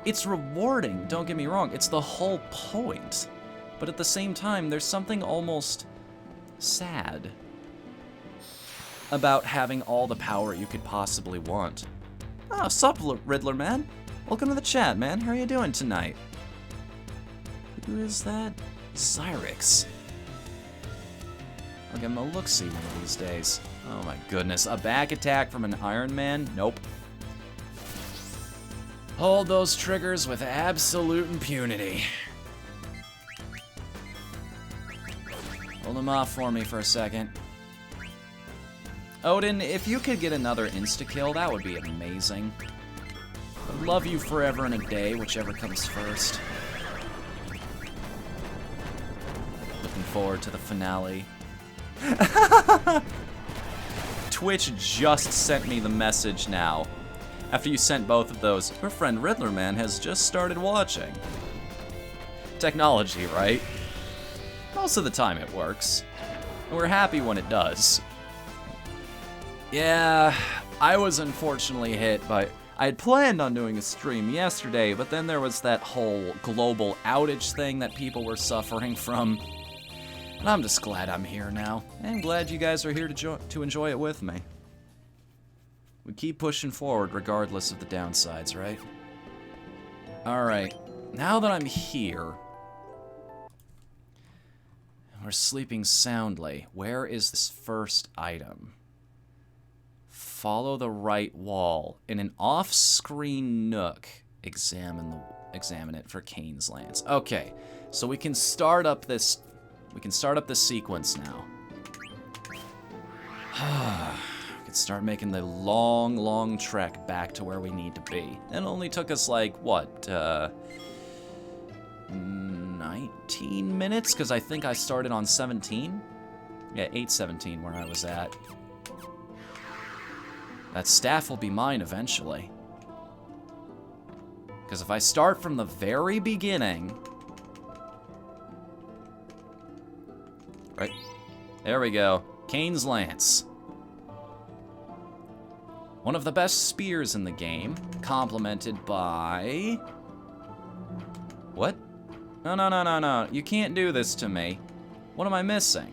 Speaker 2: It's rewarding, don't get me wrong, it's the whole point. But at the same time, there's something almost sad about having all the power you could possibly want. Oh, sup, Riddler, man? Welcome to the chat, man. How are you doing tonight? Who is that? Cyrix. I'll give him a look-see one of these days. Oh my goodness, a back attack from an Iron Man? Nope. Hold those triggers with absolute impunity. Hold them off for me for a second. Odin, if you could get another insta-kill, that would be amazing. I'd love you forever and a day, whichever comes first. forward to the finale. Twitch just sent me the message now. After you sent both of those, her friend Riddler Man has just started watching. Technology, right? Most of the time it works. And we're happy when it does. Yeah, I was unfortunately hit by... I had planned on doing a stream yesterday, but then there was that whole global outage thing that people were suffering from. And I'm just glad I'm here now. And glad you guys are here to enjoy it with me. We keep pushing forward regardless of the downsides, right? Alright, now that I'm here... We're sleeping soundly. Where is this first item? Follow the right wall. In an off-screen nook, examine it for Kane's Lance. Okay, so we can start up this sequence now. We can start making the long trek back to where we need to be. It only took us like what, 19 minutes? Because I think I started on 17. Yeah, 8:17 where I was at. That staff will be mine eventually. Because if I start from the very beginning... Right. There we go. Kane's Lance. One of the best spears in the game, complemented by... What? No. You can't do this to me. What am I missing?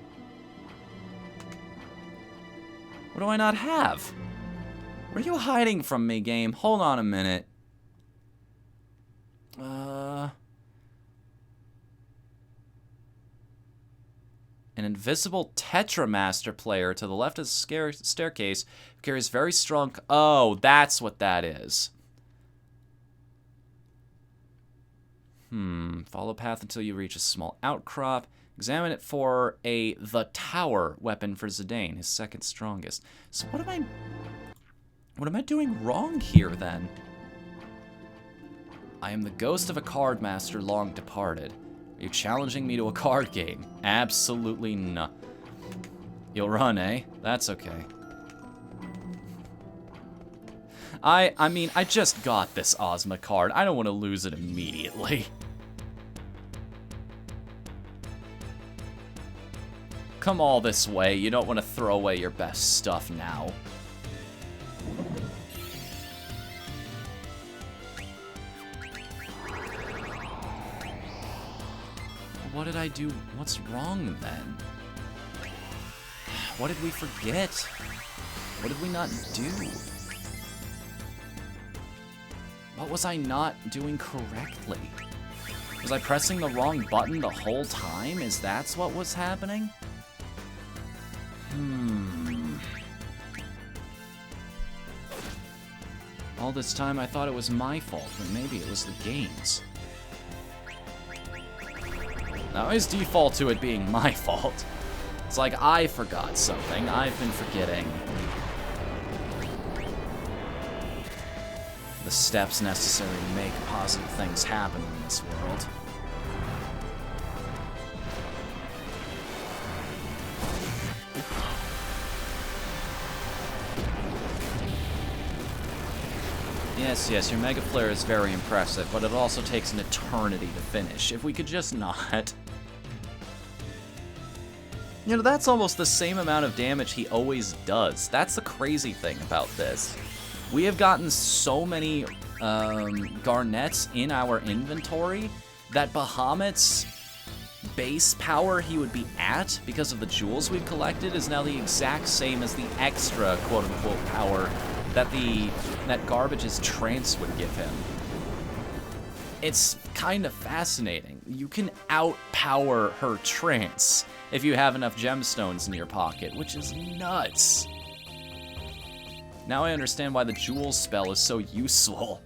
Speaker 2: What do I not have? What are you hiding from me, game? Hold on a minute. An invisible Tetramaster player to the left of the staircase carries very strong... Oh, that's what that is. Follow path until you reach a small outcrop. Examine it for the Tower weapon for Zidane, his second strongest. So what am I doing wrong here, then? I am the ghost of a card master long departed. Are you challenging me to a card game? Absolutely not. You'll run, eh? That's okay. I mean, I just got this Ozma card. I don't want to lose it immediately. Come all this way. You don't want to throw away your best stuff now. What did I do? What's wrong then? What did we forget? What did we not do? What was I not doing correctly? Was I pressing the wrong button the whole time? Is that what was happening? All this time I thought it was my fault, but maybe it was the game's. I always default to it being my fault. It's like I forgot something. I've been forgetting the steps necessary to make positive things happen in this world. Yes, your Mega Flare is very impressive, but it also takes an eternity to finish. If we could just not... You know, that's almost the same amount of damage he always does. That's the crazy thing about this. We have gotten so many Garnets in our inventory that Bahamut's base power he would be at, because of the jewels we've collected, is now the exact same as the extra quote-unquote power that Garbage's trance would give him. It's kind of fascinating. You can outpower her trance if you have enough gemstones in your pocket, which is nuts. Now I understand why the jewel spell is so useful.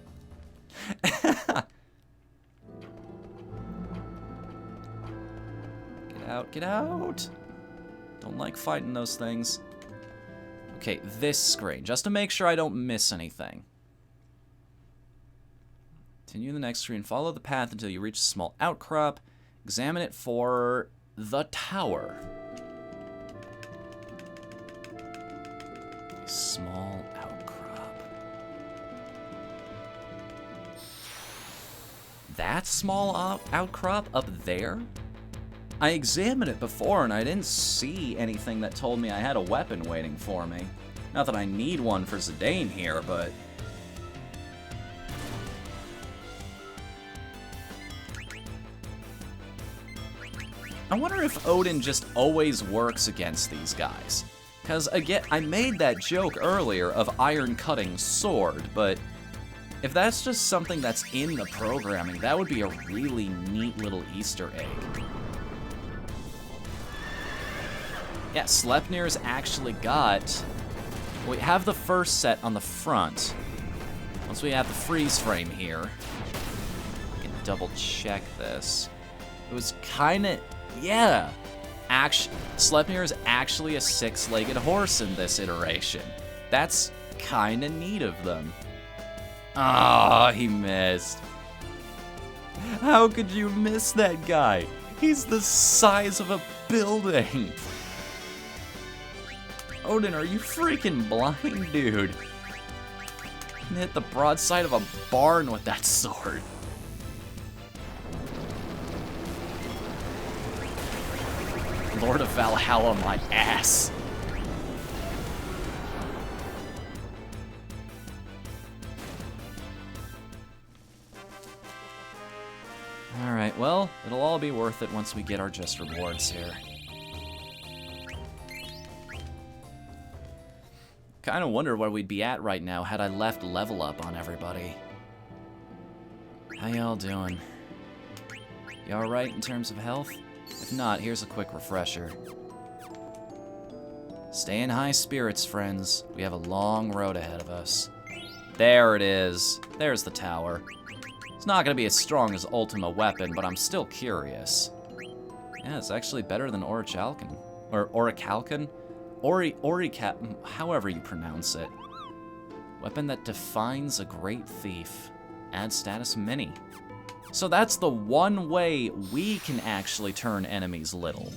Speaker 2: Get out. Don't like fighting those things. Okay, this screen, just to make sure I don't miss anything. Continue the next screen, follow the path until you reach a small outcrop. Examine it for the tower. A small outcrop. That small outcrop up there? I examined it before and I didn't see anything that told me I had a weapon waiting for me. Not that I need one for Zidane here, but... I wonder if Odin just always works against these guys. Because, again, I made that joke earlier of iron cutting sword, but if that's just something that's in the programming, that would be a really neat little Easter egg. Yeah, Sleipnir's actually got... We have the first set on the front. Once we have the freeze frame here, we can double check this. It was kinda... Yeah! Sleipnir is actually a 6-legged horse in this iteration. That's kinda neat of them. Ah, he missed. How could you miss that guy? He's the size of a building. Odin, are you freaking blind, dude? You can hit the broadside of a barn with that sword. Lord of Valhalla, my ass. Alright, well, it'll all be worth it once we get our just rewards here. Kinda wonder where we'd be at right now had I left level up on everybody. How y'all doing? You alright in terms of health? If not, here's a quick refresher. Stay in high spirits, friends. We have a long road ahead of us. There it is. There's the tower. It's not gonna be as strong as Ultima weapon, but I'm still curious. Yeah, it's actually better than Orichalcon. Or Orichalcon? However you pronounce it. Weapon that defines a great thief. Add status mini. So that's the one way we can actually turn enemies little.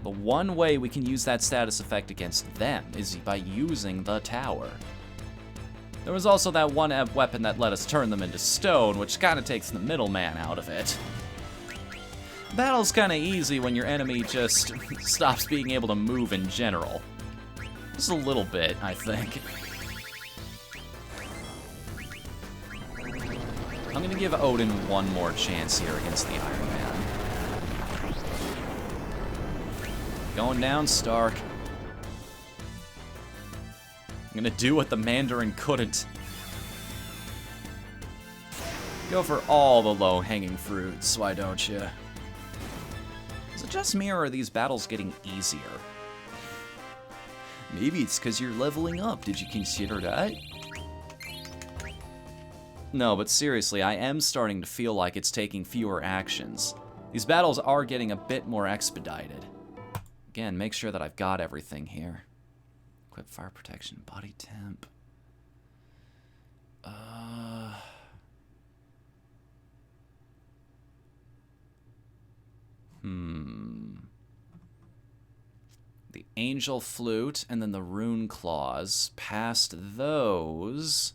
Speaker 2: The one way we can use that status effect against them is by using the tower. There was also that one weapon that let us turn them into stone, which kind of takes the middleman out of it. Battle's kind of easy when your enemy just stops being able to move in general. Just a little bit, I think. I'm gonna give Odin one more chance here against the Iron Man. Going down, Stark. I'm gonna do what the Mandarin couldn't. Go for all the low-hanging fruits, why don't you? Is it just me, or are these battles getting easier? Maybe it's because you're leveling up. Did you consider that? No, but seriously, I am starting to feel like it's taking fewer actions. These battles are getting a bit more expedited. Again, make sure that I've got everything here. Equip fire protection, body temp. The angel flute and then the rune claws. Past those...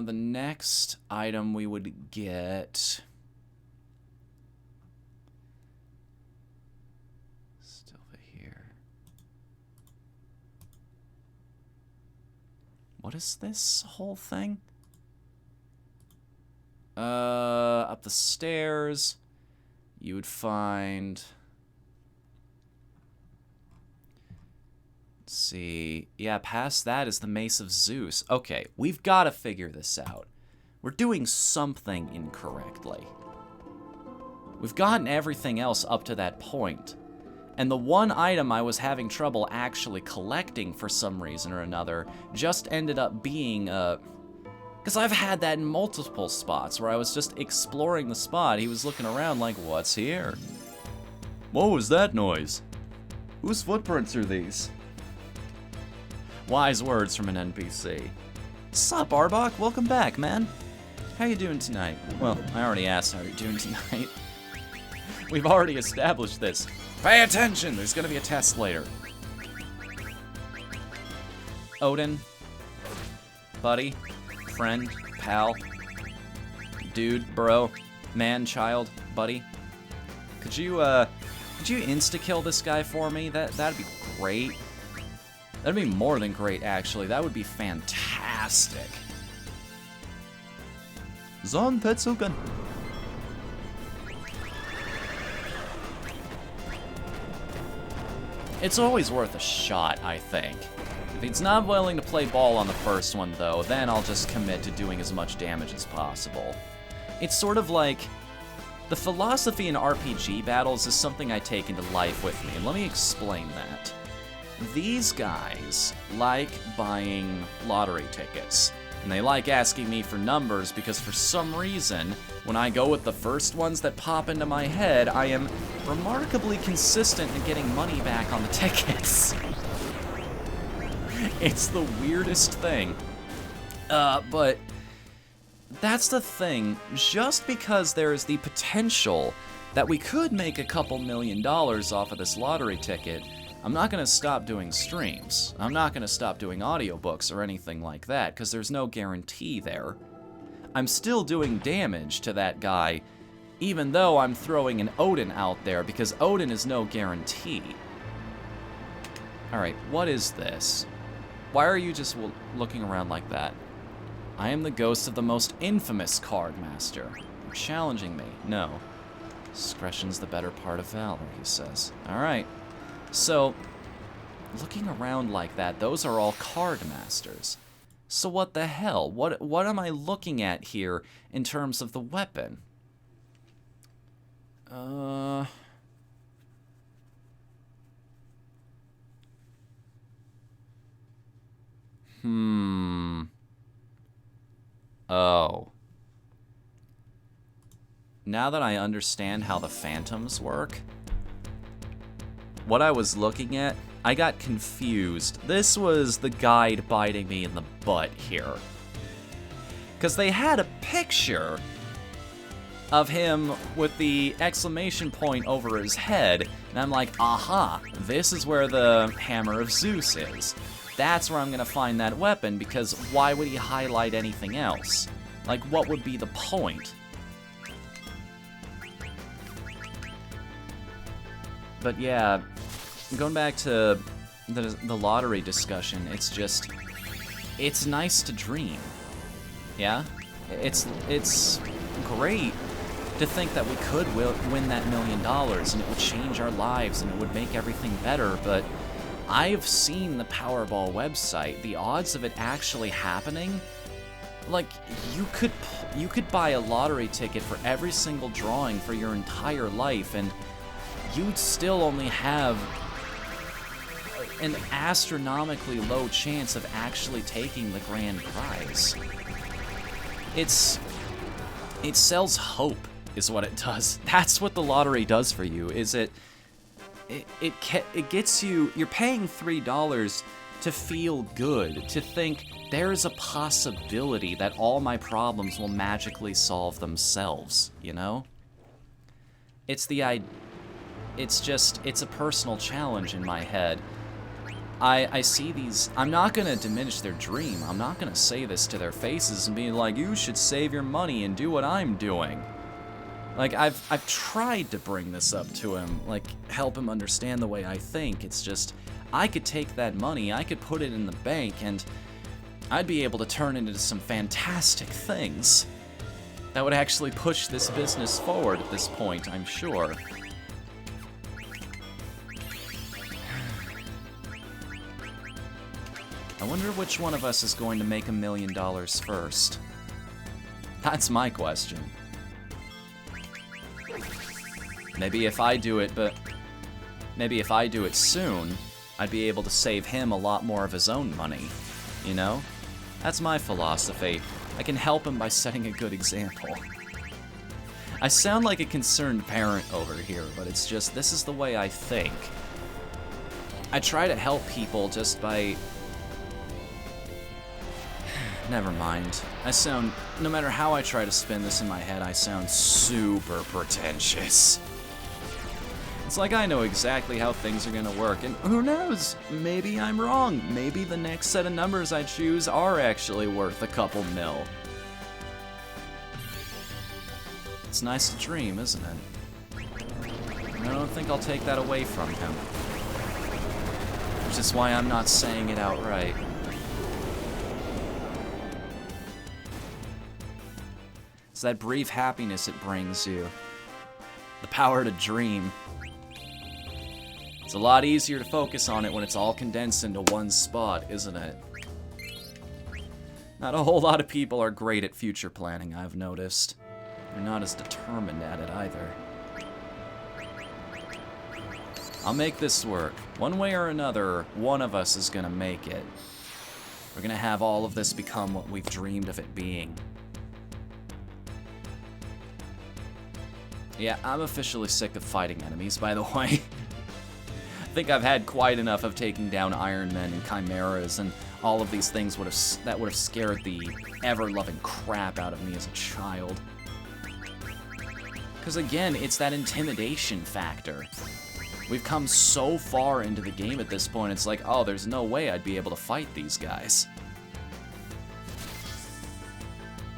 Speaker 2: the next item we would get... Still over here. What is this whole thing? Up the stairs, you would find... Let's see. Yeah, past that is the Mace of Zeus. Okay, we've got to figure this out. We're doing something incorrectly. We've gotten everything else up to that point. And the one item I was having trouble actually collecting for some reason or another just ended up being, because I've had that in multiple spots where I was just exploring the spot. He was looking around like, what's here? What was that noise? Whose footprints are these? Wise words from an NPC. Sup, Arbok? Welcome back, man. How you doing tonight? Well, I already asked how you're doing tonight. We've already established this. Pay attention! There's gonna be a test later. Odin. Buddy. Friend. Pal. Dude. Bro. Man. Child. Buddy. Could you insta-kill this guy for me? That'd be great. That'd be more than great, actually. That would be fantastic.
Speaker 5: Zon Tetsukan.
Speaker 2: It's always worth a shot, I think. If he's not willing to play ball on the first one, though, then I'll just commit to doing as much damage as possible. It's sort of like... the philosophy in RPG battles is something I take into life with me, and let me explain that. These guys like buying lottery tickets, and they like asking me for numbers because for some reason, when I go with the first ones that pop into my head, I am remarkably consistent in getting money back on the tickets. It's the weirdest thing. But that's the thing. Just because there is the potential that we could make a couple $1 million off of this lottery ticket, I'm not going to stop doing streams. I'm not going to stop doing audiobooks or anything like that, because there's no guarantee there. I'm still doing damage to that guy, even though I'm throwing an Odin out there, because Odin is no guarantee. Alright, what is this? Why are you just looking around like that? I am the ghost of the most infamous card master. You're challenging me. No. Discretion's the better part of valor, he says. Alright. So, looking around like that, those are all card masters. So what the hell? What am I looking at here in terms of the weapon? Oh. Now that I understand how the phantoms work, what I was looking at, I got confused. This was the guide biting me in the butt here. Because they had a picture of him with the exclamation point over his head, and I'm like, aha, this is where the Hammer of Zeus is. That's where I'm gonna find that weapon, because why would he highlight anything else? Like, what would be the point? But yeah, going back to the lottery discussion, it's just, it's nice to dream. Yeah? It's great to think that we could win that $1 million and it would change our lives and it would make everything better, but I've seen the Powerball website. The odds of it actually happening, like, you could buy a lottery ticket for every single drawing for your entire life, and you'd still only have an astronomically low chance of actually taking the grand prize. It sells hope, is what it does. That's what the lottery does for you, is it gets you, you're paying $3 to feel good, to think there's a possibility that all my problems will magically solve themselves, you know? It's a personal challenge in my head. I see these, I'm not gonna diminish their dream. I'm not gonna say this to their faces and be like, you should save your money and do what I'm doing. Like, I've tried to bring this up to him, like, help him understand the way I think. It's just, I could take that money, I could put it in the bank, and I'd be able to turn it into some fantastic things that would actually push this business forward at this point, I'm sure. I wonder which one of us is going to make $1 million first. That's my question. Maybe if I do it, maybe if I do it soon, I'd be able to save him a lot more of his own money, you know? That's my philosophy. I can help him by setting a good example. I sound like a concerned parent over here, but it's just, this is the way I think. I try to help people just by
Speaker 1: Never mind. No matter how I try to spin this in my head, I sound super pretentious. It's like I know exactly how things are gonna work, and who knows? Maybe I'm wrong. Maybe the next set of numbers I choose are actually worth a couple mil. It's nice to dream, isn't it? And I don't think I'll take that away from him. Which is why I'm not saying it outright. It's that brief happiness it brings you. The power to dream. It's a lot easier to focus on it when it's all condensed into one spot, isn't it? Not a whole lot of people are great at future planning, I've noticed. They're not as determined at it either. I'll make this work. One way or another, one of us is gonna make it. We're gonna have all of this become what we've dreamed of it being. Yeah, I'm officially sick of fighting enemies, by the way. I think I've had quite enough of taking down Iron Men and Chimeras and all of these things that would have scared the ever-loving crap out of me as a child. Because again, it's that intimidation factor. We've come so far into the game at this point, it's like, oh, there's no way I'd be able to fight these guys.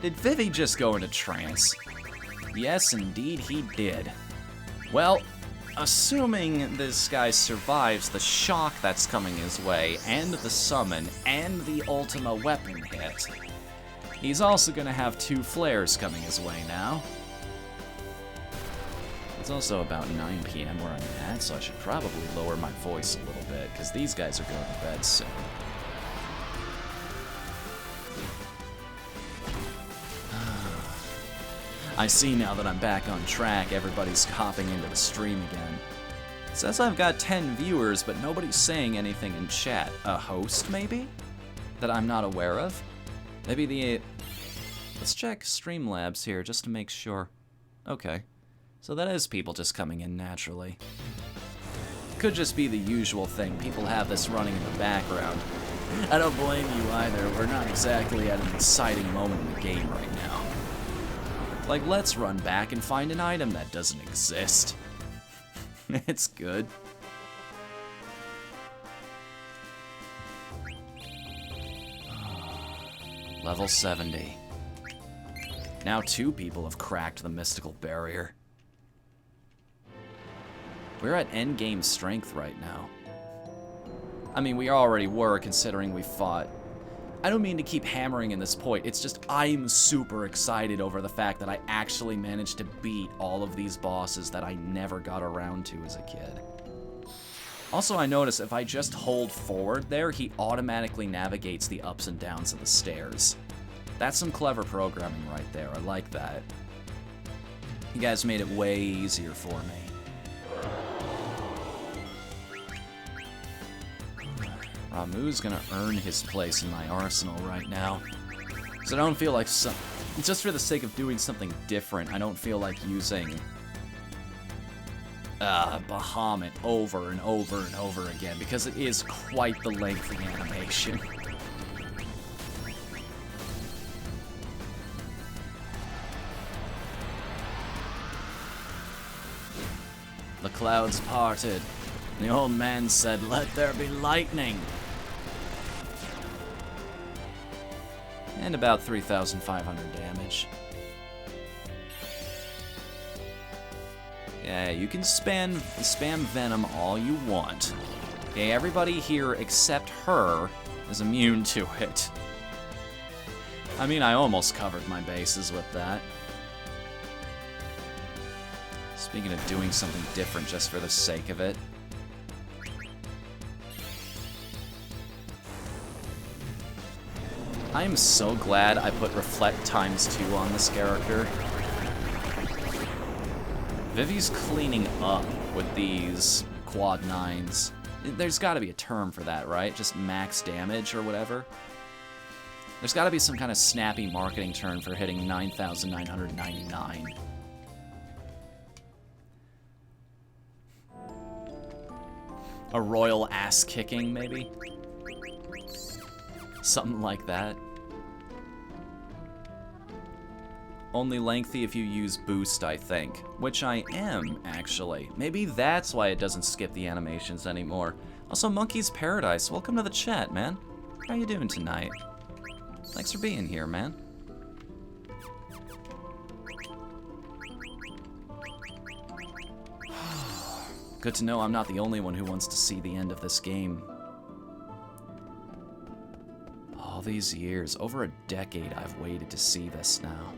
Speaker 1: Did Vivi just go into trance? Yes, indeed he did. Well, assuming this guy survives the shock that's coming his way, and the summon, and the Ultima weapon hit, he's also gonna have 2 flares coming his way now. It's also about 9 p.m. where I'm at, so I should probably lower my voice a little bit, because these guys are going to bed soon. I see now that I'm back on track, everybody's hopping into the stream again. It says I've got 10 viewers, but nobody's saying anything in chat. A host, maybe? That I'm not aware of? Maybe the... Let's check Streamlabs here, just to make sure. Okay. So that is people just coming in naturally. Could just be the usual thing. People have this running in the background. I don't blame you either. We're not exactly at an exciting moment in the game right now. Like, let's run back and find an item that doesn't exist. It's good. Level 70. Now 2 people have cracked the mystical barrier. We're at endgame strength right now. I mean, we already were, considering we fought. I don't mean to keep hammering in this point, it's just I'm super excited over the fact that I actually managed to beat all of these bosses that I never got around to as a kid. Also, I notice if I just hold forward there, he automatically navigates the ups and downs of the stairs. That's some clever programming right there, I like that. You guys made it way easier for me. Ramuh's gonna earn his place in my arsenal right now. Because I don't feel like just for the sake of doing something different, I don't feel like using Bahamut over and over and over again, because it is quite the lengthy animation. The clouds parted. The old man said, "Let there be lightning." And about 3,500 damage. Yeah, you can spam Venom all you want. Okay, everybody here except her is immune to it. I mean, I almost covered my bases with that. Speaking of doing something different just for the sake of it. I am so glad I put Reflect ×2 on this character. Vivi's cleaning up with these quad 9s. There's gotta be a term for that, right? Just max damage or whatever? There's gotta be some kind of snappy marketing term for hitting 9,999. A royal ass kicking, maybe? Something like that.
Speaker 2: Only lengthy if you use boost, I think. Which I am, actually. Maybe that's why it doesn't skip the animations anymore. Also, Monkey's Paradise, welcome to the chat, man. How you doing tonight? Thanks for being here, man. Good to know I'm not the only one who wants to see the end of this game. All these years, over a decade, I've waited to see this now.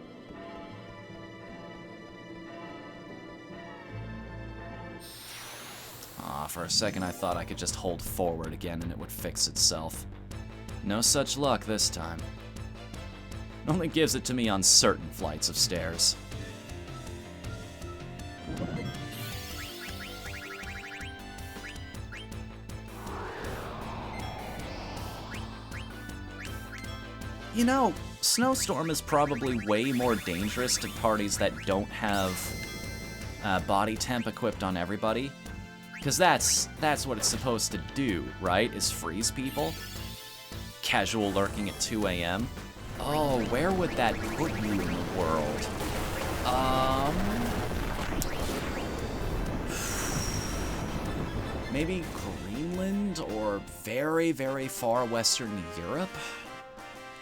Speaker 2: For a second I thought I could just hold forward again and it would fix itself. No such luck this time. It only gives it to me on certain flights of stairs. You know, Snowstorm is probably way more dangerous to parties that don't have body temp equipped on everybody. Because that's what it's supposed to do, right? Is freeze people? Casual lurking at 2 a.m. Oh, where would that put you in the world? Maybe Greenland or very, very far Western Europe?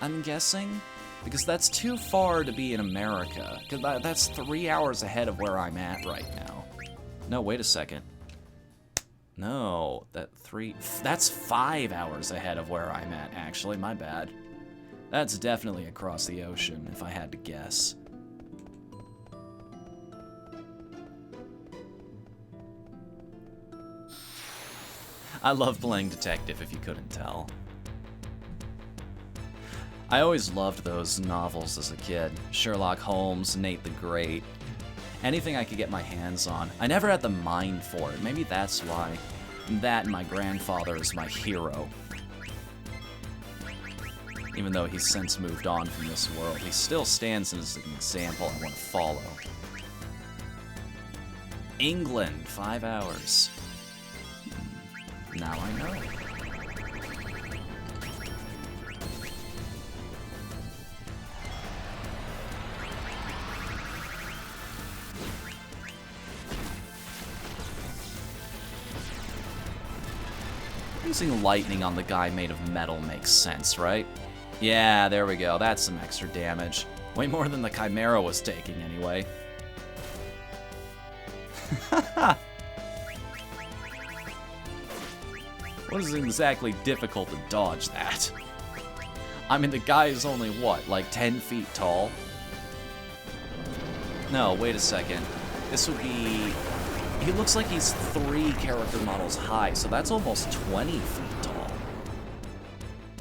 Speaker 2: I'm guessing? Because that's too far to be in America. Because that's 3 hours ahead of where I'm at right now. No, wait a second. No, that's 5 hours ahead of where I'm at, actually, my bad. That's definitely across the ocean, if I had to guess. I love playing detective, if you couldn't tell. I always loved those novels as a kid. Sherlock Holmes, Nate the Great. Anything I could get my hands on. I never had the mind for it. Maybe that's why. That and my grandfather is my hero. Even though he's since moved on from this world, he still stands as an example I want to follow. England, 5 hours. Now I know. Using lightning on the guy made of metal makes sense, right? Yeah, there we go. That's some extra damage. Way more than the Chimera was taking, anyway. Wasn't exactly difficult to dodge that. I mean, the guy is only, what, like 10 feet tall? No, wait a second. This would be... He looks like he's 3 character models high, so that's almost 20 feet tall.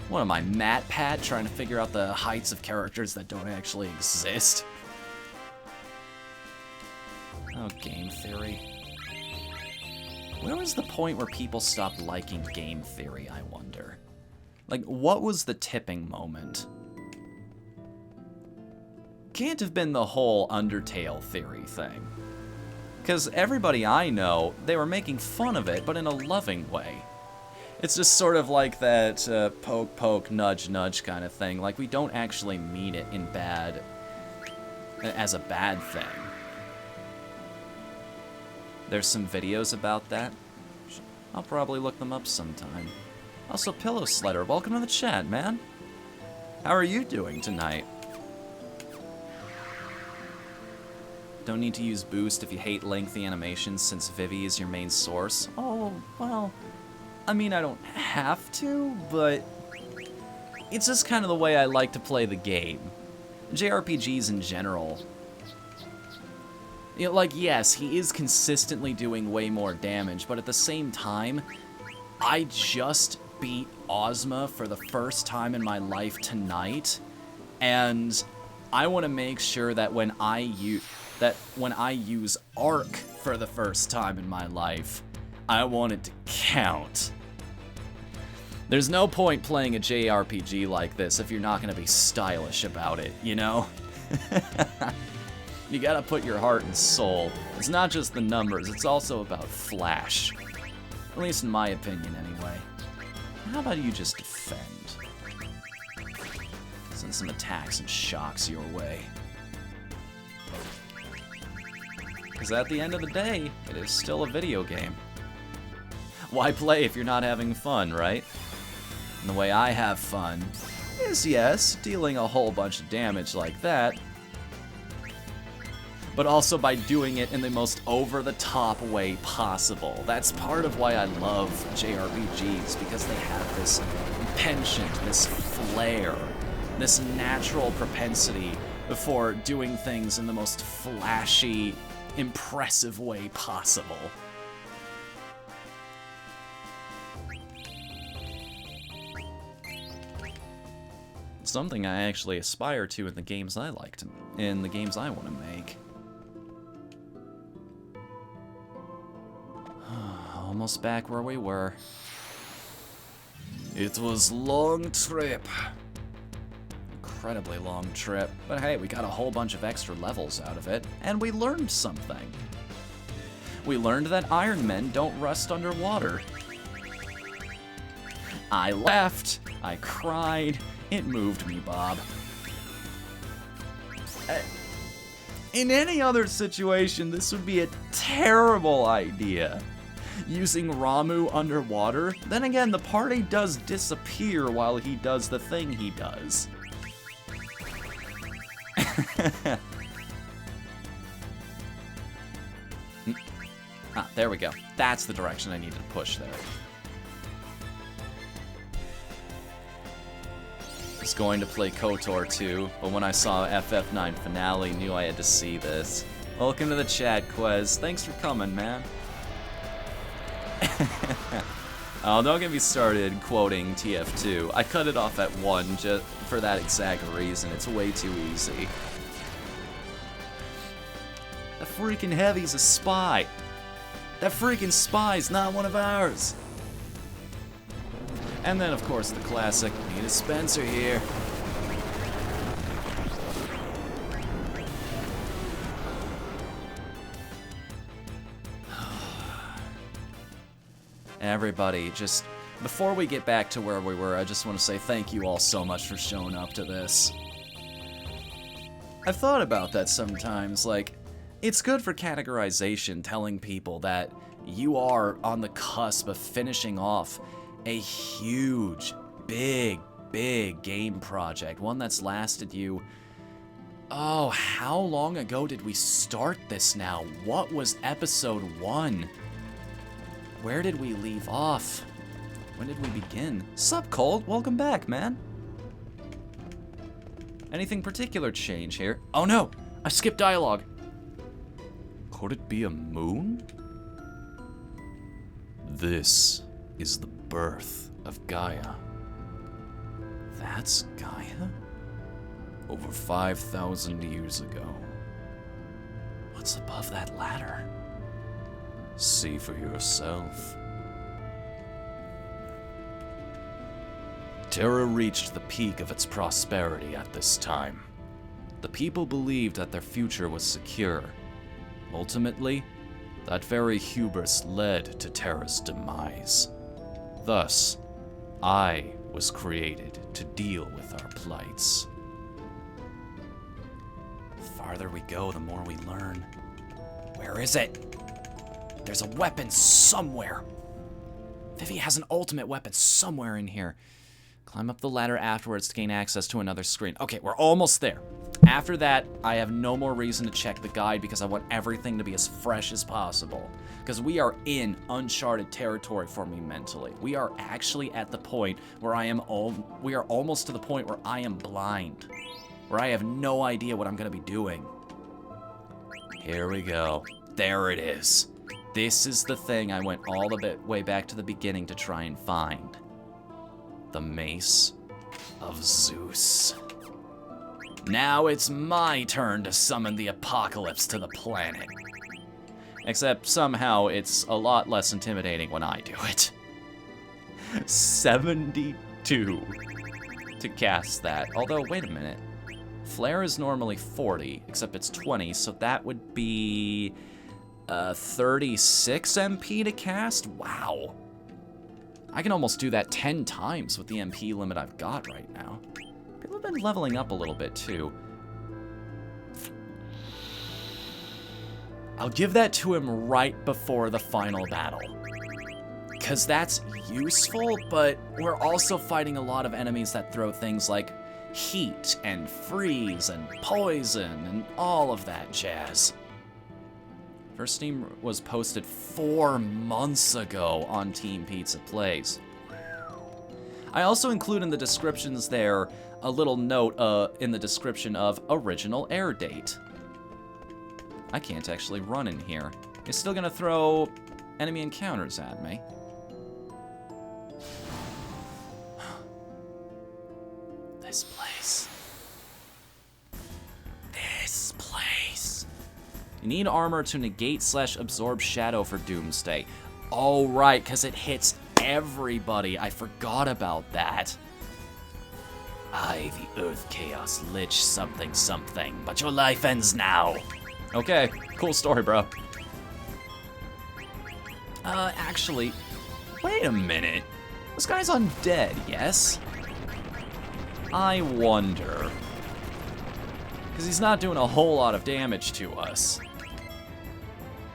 Speaker 2: What am I, MatPat, trying to figure out the heights of characters that don't actually exist? Oh, game theory. Where was the point where people stopped liking game theory, I wonder? Like, what was the tipping moment? Can't have been the whole Undertale theory thing. Because everybody I know, they were making fun of it, but in a loving way. It's just sort of like that poke, poke, nudge, nudge kind of thing. Like, we don't actually mean it in bad... as a bad thing. There's some videos about that. I'll probably look them up sometime. Also, Pillow Slider, welcome to the chat, man. How are you doing tonight? Don't need to use boost if you hate lengthy animations since Vivi is your main source. Oh, well, I mean, I don't have to, but it's just kind of the way I like to play the game. JRPGs in general. You know, like, yes, he is consistently doing way more damage, but at the same time, I just beat Ozma for the first time in my life tonight, and I want to make sure that when I use Arc for the first time in my life, I want it to count. There's no point playing a JRPG like this if you're not going to be stylish about it, you know? You gotta put your heart and soul. It's not just the numbers, it's also about flash. At least in my opinion, anyway. How about you just defend? Send some attacks and shocks your way. Because at the end of the day, it is still a video game. Why play if you're not having fun, right? And the way I have fun is, yes, dealing a whole bunch of damage like that, but also by doing it in the most over-the-top way possible. That's part of why I love JRPGs, because they have this penchant, this flair, this natural propensity for doing things in the most flashy, impressive way possible. Something I actually aspire to in the games I like to, in the games I want to make. Almost back where we were. It was long trip. Incredibly long trip. But hey, we got a whole bunch of extra levels out of it, and we learned something. We learned that Iron Men don't rust underwater. I laughed. I cried. It moved me, Bob. In any other situation, this would be a terrible idea. Using Ramu underwater, then again, the party does disappear while he does the thing he does. There we go. That's the direction I needed to push there. I was going to play KOTOR 2, but when I saw FF9 finale, knew I had to see this. Welcome to the chat, Quez. Thanks for coming, man. Oh, don't get me started quoting TF2. I cut it off at 1 just for that exact reason. It's way too easy. That freaking Heavy's a spy. That freaking spy's not one of ours. And then, of course, the classic, need a Spencer here. Everybody, just before we get back to where we were, I just want to say thank you all so much for showing up to this. I've thought about that sometimes, like, it's good for categorization, telling people that you are on the cusp of finishing off a huge, big game project, one that's lasted you... Oh, how long ago did we start this now? What was episode 1? Where did we leave off? When did we begin? Sup, Cold? Welcome back, man. Anything particular change here? Oh no! I skipped dialogue. Could it be a moon? This is the birth of Gaia. That's Gaia? Over 5,000 years ago. What's above that ladder? See for yourself. Terra reached the peak of its prosperity at this time. The people believed that their future was secure. Ultimately, that very hubris led to Terra's demise. Thus, I was created to deal with our plights. The farther we go, the more we learn. Where is it? There's a weapon somewhere. Vivi has an ultimate weapon somewhere in here. Climb up the ladder afterwards to gain access to another screen. Okay, we're almost there. After that, I have no more reason to check the guide because I want everything to be as fresh as possible. Because we are in uncharted territory for me mentally. We are actually at the point where we are almost to the point where I am blind. Where I have no idea what I'm going to be doing. Here we go. There it is. This is the thing I went all the way back to the beginning to try and find. The Mace of Zeus. Now it's my turn to summon the apocalypse to the planet. Except somehow it's a lot less intimidating when I do it. 72 to cast that. Although, wait a minute. Flare is normally 40, except it's 20, so that would be 36 MP to cast? Wow. I can almost do that 10 times with the MP limit I've got right now. People have been leveling up a little bit, too. I'll give that to him right before the final battle. Because that's useful, but we're also fighting a lot of enemies that throw things like heat and freeze and poison and all of that jazz. First team was posted 4 months ago on Team Pizza Plays. I also include in the descriptions there a little note in the description of original air date. I can't actually run in here. It's still gonna throw enemy encounters at me. This place. This place. You need armor to negate/absorb shadow for Doomsday. Oh, right, because it hits everybody. I forgot about that. I, the Earth Chaos Lich something something, but your life ends now. Okay, cool story, bro. Actually, wait a minute. This guy's undead, yes? I wonder. Because he's not doing a whole lot of damage to us.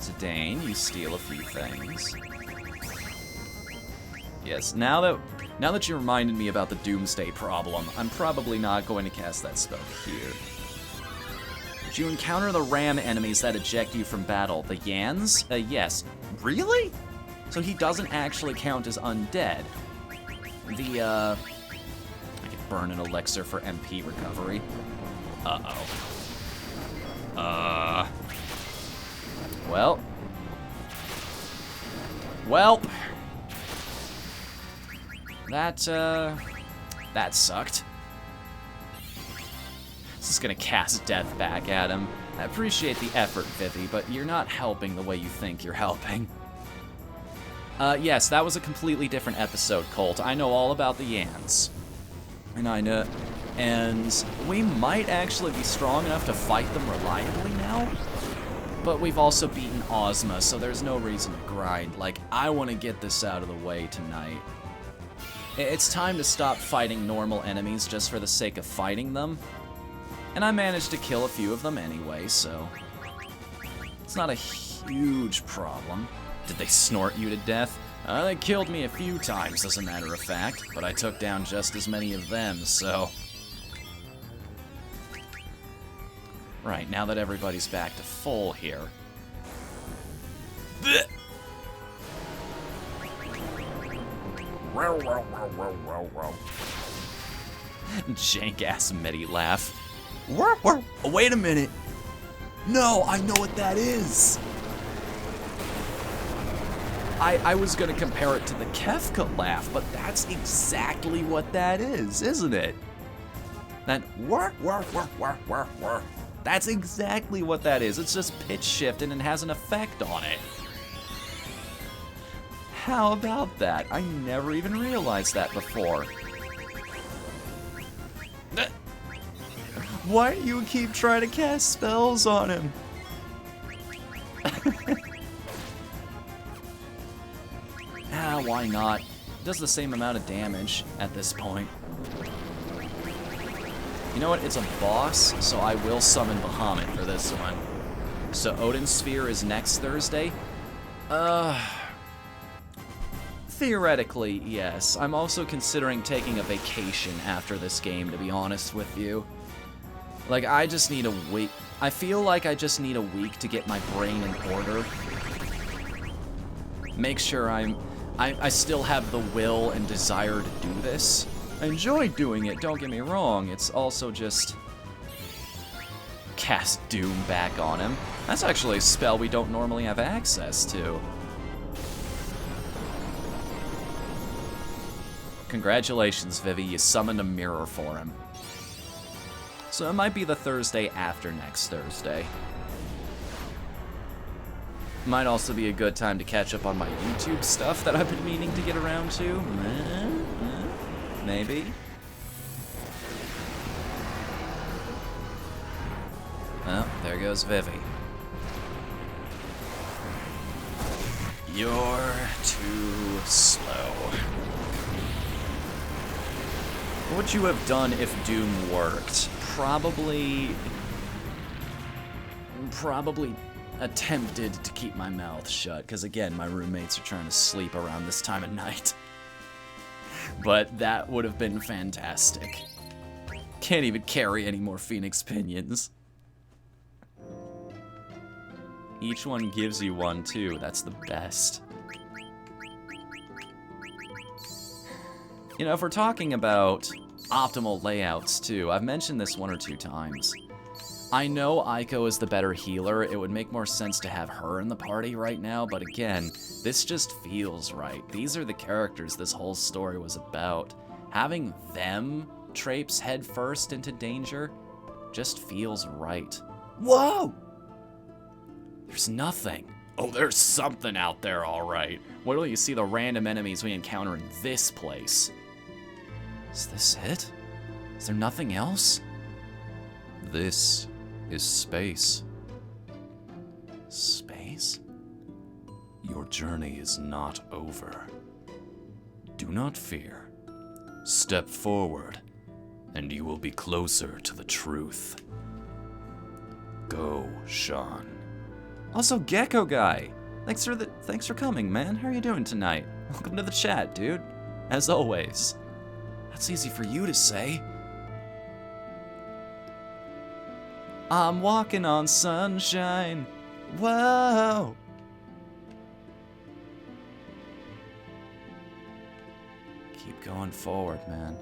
Speaker 2: Zidane, you steal a few things. Yes, now that you reminded me about the Doomsday problem, I'm probably not going to cast that spell here. Did you encounter the ram enemies that eject you from battle? The Yans? Yes. Really? So he doesn't actually count as undead. I could burn an elixir for MP recovery. Uh-oh. Well. That sucked. This is gonna cast death back at him. I appreciate the effort, Vivi, but you're not helping the way you think you're helping. Yes, that was a completely different episode, Colt. I know all about the Yans. And we might actually be strong enough to fight them reliably now. But we've also beaten Ozma, so there's no reason to grind. Like, I want to get this out of the way tonight. It's time to stop fighting normal enemies just for the sake of fighting them. And I managed to kill a few of them anyway, so it's not a huge problem. Did they snort you to death? They killed me a few times, as a matter of fact, but I took down just as many of them, so... Right, now that everybody's back to full here. Jank-ass Medi laugh.
Speaker 5: Oh, wait a minute. No, I know what that is.
Speaker 2: I was gonna compare it to the Kefka laugh, but that's exactly what that is, isn't it? That that's exactly what that is. It's just pitch shifted and has an effect on it. How about that? I never even realized that before. Why do you keep trying to cast spells on him? Why not? It does the same amount of damage at this point. You know what? It's a boss, so I will summon Bahamut for this one. So Odin's Sphere is next Thursday? Theoretically, yes. I'm also considering taking a vacation after this game, to be honest with you. Like, I just need a week. I feel like I just need a week to get my brain in order. Make sure I still have the will and desire to do this. I enjoy doing it, don't get me wrong. It's also just... cast Doom back on him. That's actually a spell we don't normally have access to. Congratulations, Vivi, you summoned a mirror for him. So it might be the Thursday after next Thursday. Might also be a good time to catch up on my YouTube stuff that I've been meaning to get around to. Maybe. Oh, there goes Vivi. You're too slow. What would you have done if Doom worked? Probably
Speaker 1: attempted to keep my mouth shut, because again, my roommates are trying to sleep around this time of night. But that would have been fantastic. Can't even carry any more Phoenix Pinions. Each one gives you one, too. That's the best. You know, if we're talking about optimal layouts, too, I've mentioned this 1 or 2 times. I know Aiko is the better healer. It would make more sense to have her in the party right now, but again, this just feels right. These are the characters this whole story was about. Having them traipse headfirst into danger just feels right. Whoa! There's nothing. Oh, there's something out there, all right. Wait till you see the random enemies we encounter in this place. Is this it? Is there nothing else?
Speaker 4: This is space.
Speaker 1: Space?
Speaker 4: Your journey is not over. Do not fear. Step forward, and you will be closer to the truth. Go, Sean.
Speaker 1: Also, Gecko Guy. Thanks for coming, man. How are you doing tonight? Welcome to the chat, dude. As always. That's easy for you to say. I'm walking on sunshine. Whoa. Keep going forward, man.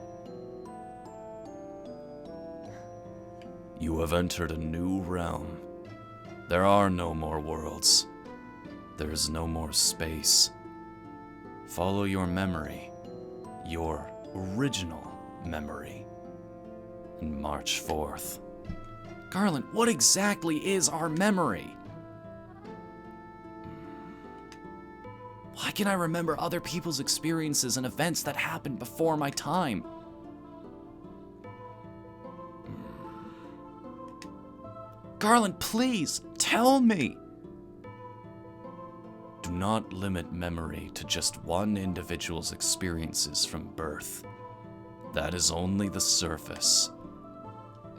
Speaker 4: You have entered a new realm. There are no more worlds. There is no more space. Follow your memory, your original memory, and march forth.
Speaker 1: Garland, what exactly is our memory? Why can I remember other people's experiences and events that happened before my time? Garland, please, tell me!
Speaker 4: Do not limit memory to just one individual's experiences from birth. That is only the surface.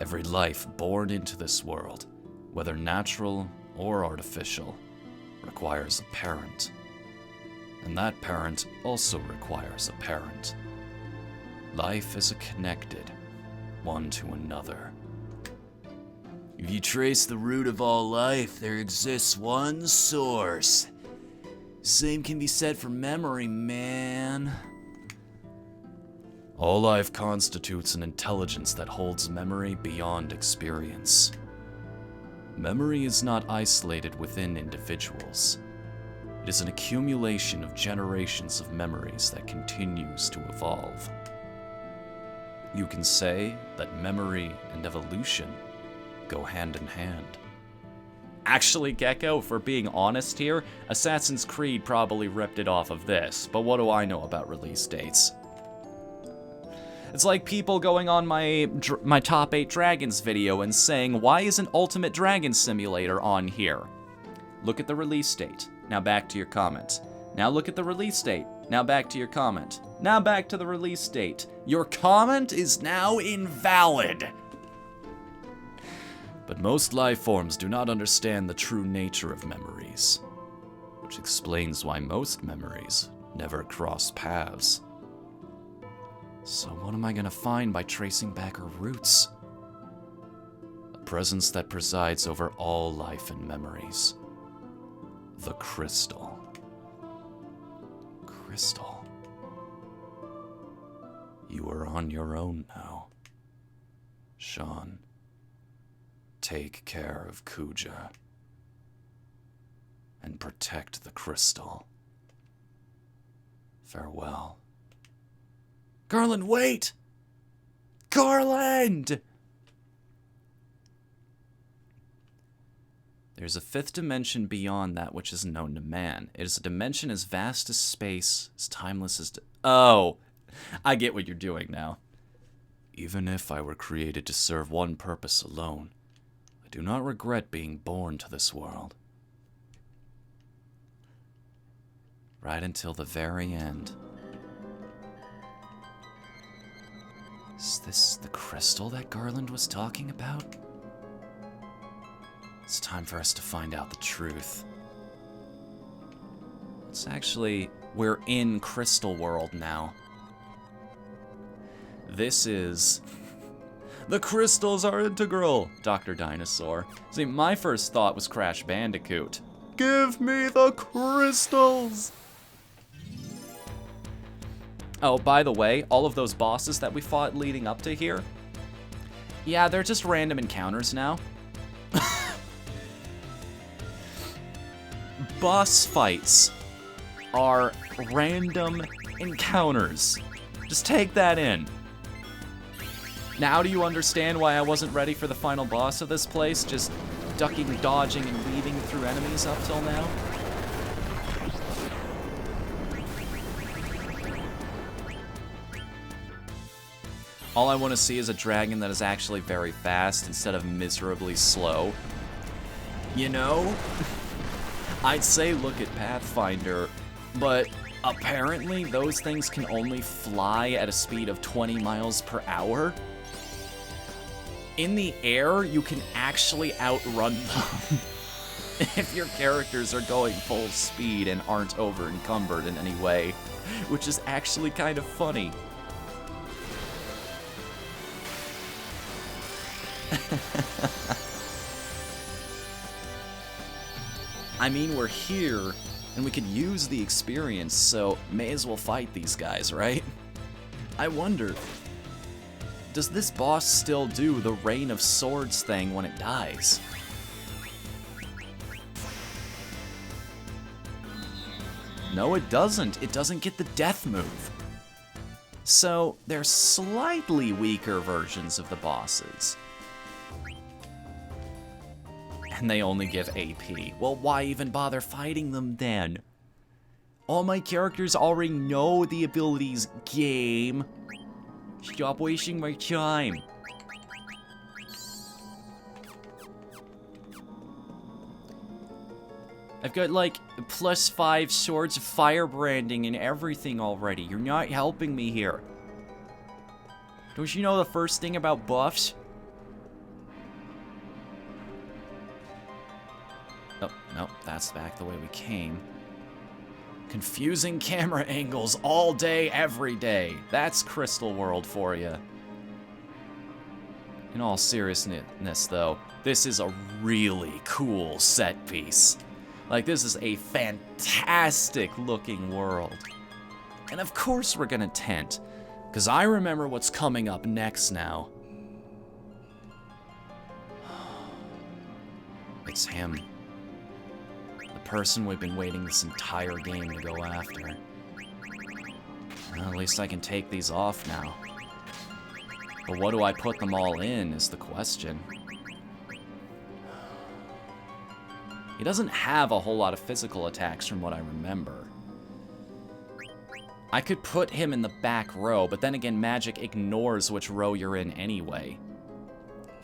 Speaker 4: Every life born into this world, whether natural or artificial, requires a parent. And that parent also requires a parent. Life is connected, one to another.
Speaker 5: If you trace the root of all life, there exists one source. Same can be said for memory, man.
Speaker 4: All life constitutes an intelligence that holds memory beyond experience. Memory is not isolated within individuals. It is an accumulation of generations of memories that continues to evolve. You can say that memory and evolution go hand in hand.
Speaker 1: Actually, Gecko, for being honest here, Assassin's Creed probably ripped it off of this, but what do I know about release dates? It's like people going on my top 8 dragons video and saying, why isn't Ultimate Dragon Simulator on here? Look at the release date. Now back to your comment. Now look at the release date. Now back to your comment. Now back to the release date. Your comment is now invalid.
Speaker 4: But most life forms do not understand the true nature of memories, which explains why most memories never cross paths.
Speaker 1: So what am I gonna find by tracing back her roots?
Speaker 4: A presence that presides over all life and memories. The crystal.
Speaker 1: Crystal.
Speaker 4: You are on your own now, Sean. Take care of Kuja. And protect the crystal. Farewell.
Speaker 1: Garland, wait! Garland! There's a 5th dimension beyond that which is known to man. It is a dimension as vast as space, as timeless as... Oh! I get what you're doing now.
Speaker 4: Even if I were created to serve one purpose alone, I do not regret being born to this world.
Speaker 1: Right until the very end. Is this the crystal that Garland was talking about? It's time for us to find out the truth. It's actually... We're in Crystal World now. This is... The crystals are integral, Dr. Dinosaur. See, my first thought was Crash Bandicoot. Give me the crystals! Oh, by the way, all of those bosses that we fought leading up to here, yeah, they're just random encounters now. Boss fights are random encounters. Just take that in. Now do you understand why I wasn't ready for the final boss of this place? Just ducking, dodging, and weaving through enemies up till now? All I want to see is a dragon that is actually very fast instead of miserably slow. You know? I'd say look at Pathfinder, but apparently those things can only fly at a speed of 20 miles per hour. In the air, you can actually outrun them if your characters are going full speed and aren't over-encumbered in any way, which is actually kind of funny. I mean, we're here, and we could use the experience, so may as well fight these guys, right? I wonder, does this boss still do the Rain of Swords thing when it dies? No, it doesn't. It doesn't get the death move. So, they're slightly weaker versions of the bosses. And they only give AP. Well, why even bother fighting them then? All my characters already know the abilities, game. Stop wasting my time. I've got like +5 swords of fire branding and everything already. You're not helping me here. Don't you know the first thing about buffs? Oh, no, that's back the way we came. Confusing camera angles all day, every day. That's Crystal World for you. In all seriousness, though, this is a really cool set piece. Like, this is a fantastic looking world. And of course we're gonna tent, because I remember what's coming up next now. It's him. The person we've been waiting this entire game to go after. Well, at least I can take these off now. But what do I put them all in is the question. He doesn't have a whole lot of physical attacks from what I remember. I could put him in the back row, but then again, magic ignores which row you're in anyway.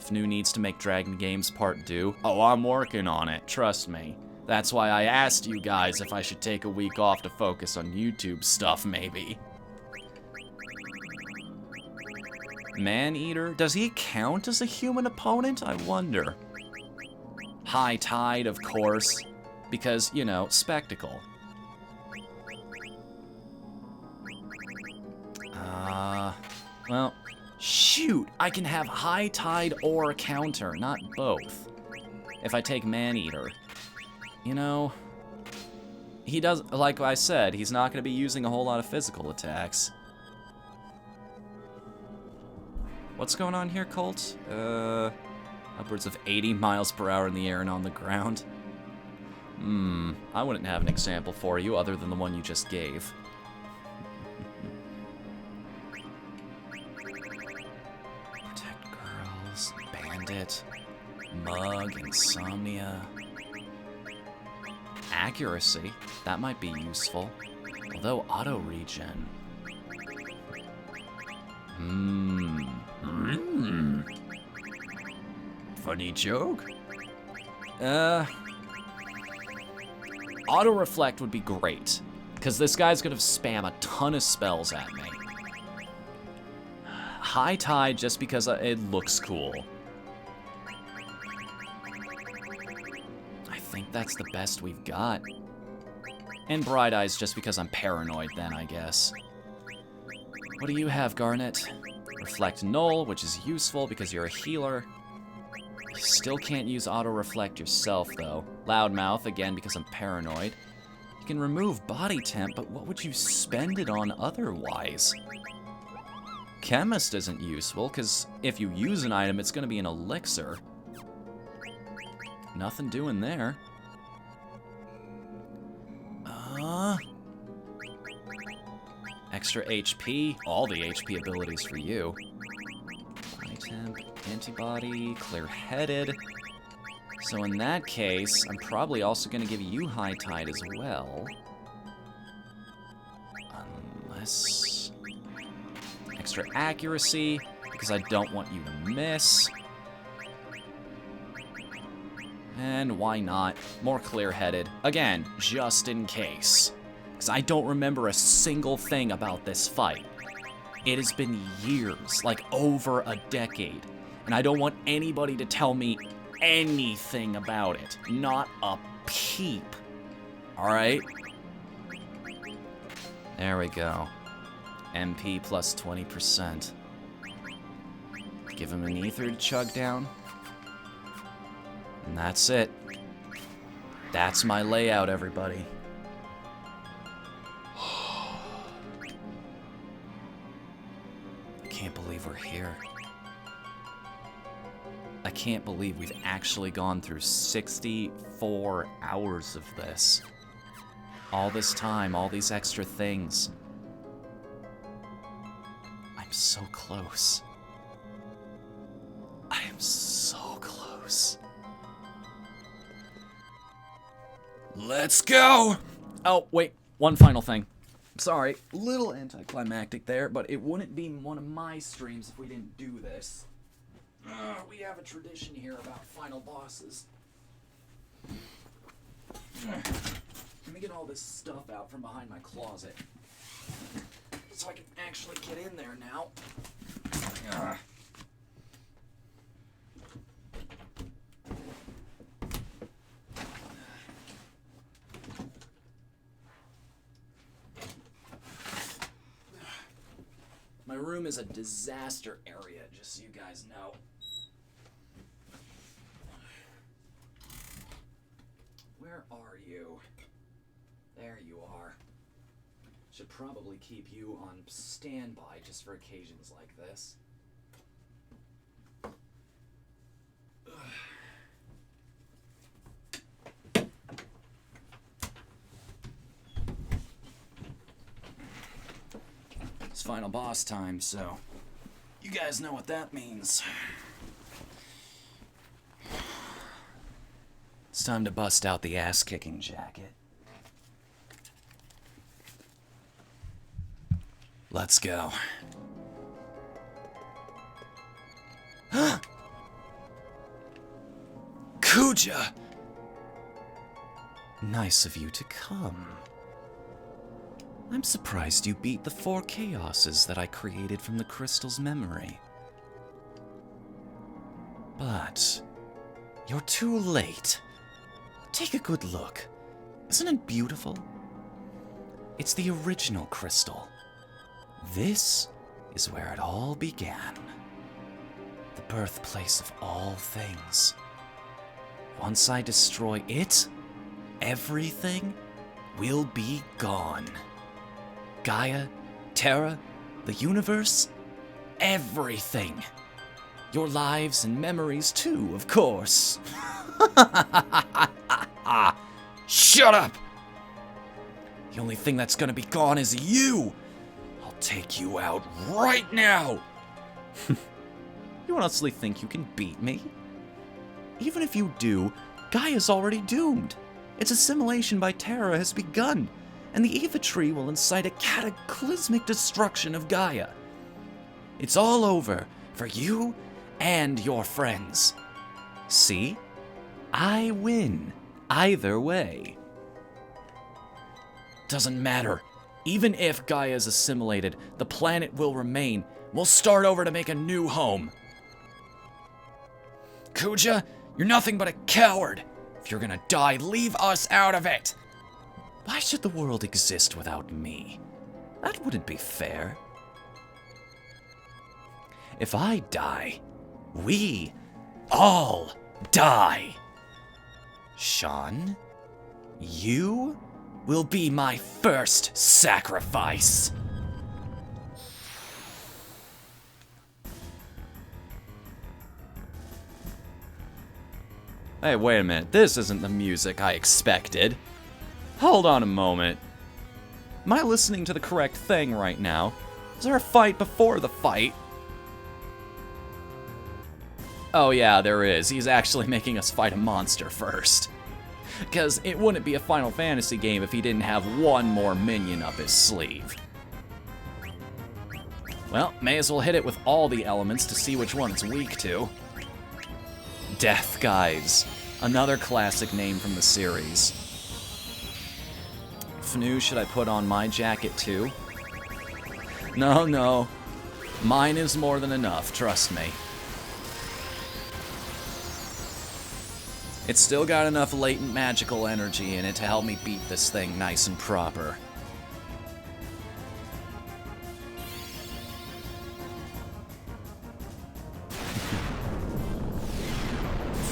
Speaker 1: Fnu needs to make Dragon Games Part 2. Oh, I'm working on it, trust me. That's why I asked you guys if I should take a week off to focus on YouTube stuff, maybe. Man-Eater? Does he count as a human opponent? I wonder. High Tide, of course, because, you know, spectacle. Well, shoot, I can have High Tide or counter, not both. If I take Man-Eater. You know, he does, like I said, he's not going to be using a whole lot of physical attacks. What's going on here, Colt? Upwards of 80 miles per hour in the air and on the ground. I wouldn't have an example for you other than the one you just gave. Protect girls, bandit, mug, insomnia. Accuracy, that might be useful. Although auto-regen. Funny joke? Auto-reflect would be great, because this guy's gonna spam a ton of spells at me. High Tide just because it looks cool.
Speaker 2: that's the best we've got. And Bright Eyes just because I'm paranoid then, I guess. What do you have, Garnet? Reflect Null, which is useful because you're a healer. You still can't use auto-reflect yourself, though. Loudmouth, again, because I'm paranoid. You can remove body temp, but what would you spend it on otherwise? Chemist isn't useful, because if you use an item, it's going to be an elixir. Nothing doing there. Extra HP. All the HP abilities for you. Body temp, antibody, clear-headed. So in that case, I'm probably also going to give you High Tide as well. Unless... Extra accuracy, because I don't want you to miss. And why not? More clear-headed. Again, just in case. Because I don't remember a single thing about this fight. It has been years, like over a decade. And I don't want anybody to tell me anything about it. Not a peep. Alright? There we go. MP plus 20%. Give him an ether to chug down. And that's it. That's my layout, everybody. I can't believe we're here. I can't believe we've actually gone through 64 hours of this. All this time, all these extra things. I'm so close. I am so close.
Speaker 5: Let's go!
Speaker 2: Oh, wait. One final thing. Sorry, little anticlimactic there, but it wouldn't be one of my streams if we didn't do this. We have a tradition here about final bosses. Let me get all this stuff out from behind my closet. So I can actually get in there now. My room is a disaster area, just so you guys know. Where are you? There you are. Should probably keep you on standby just for occasions like this. It's final boss time, so you guys know what that means. It's time to bust out the ass-kicking jacket. Let's go. Kuja! Nice of you to come. I'm surprised you beat the 4 chaoses that I created from the crystal's memory. But you're too late. Take a good look. Isn't it beautiful? It's the original crystal. This is where it all began. The birthplace of all things. Once I destroy it, everything will be gone. Gaia, Terra, the universe, everything. Your lives and memories too, of course. Shut up! The only thing that's gonna be gone is you! I'll take you out right now! You honestly think you can beat me? Even if you do, Gaia's already doomed. Its assimilation by Terra has begun, and the Eva Tree will incite a cataclysmic destruction of Gaia. It's all over for you and your friends. See? I win either way. Doesn't matter. Even if Gaia is assimilated, the planet will remain. We'll start over to make a new home. Kuja, you're nothing but a coward. If
Speaker 1: If you're gonna die, leave us out of it! Why should the world exist without me? That wouldn't be fair. If I die, we all die. Sean, you will be my first sacrifice. Hey, wait a minute. This isn't the music I expected. Hold on a moment. Am I listening to the correct thing right now? Is there a fight before the fight? Oh yeah, there is. He's actually making us fight a monster first. Because it wouldn't be a Final Fantasy game if he didn't have one more minion up his sleeve. Well, may as well hit it with all the elements to see which one it's weak to. Death Guys, another classic name from the series. Fnu, should I put on my jacket too? No. Mine is more than enough, trust me. It's still got enough latent magical energy in it to help me beat this thing nice and proper.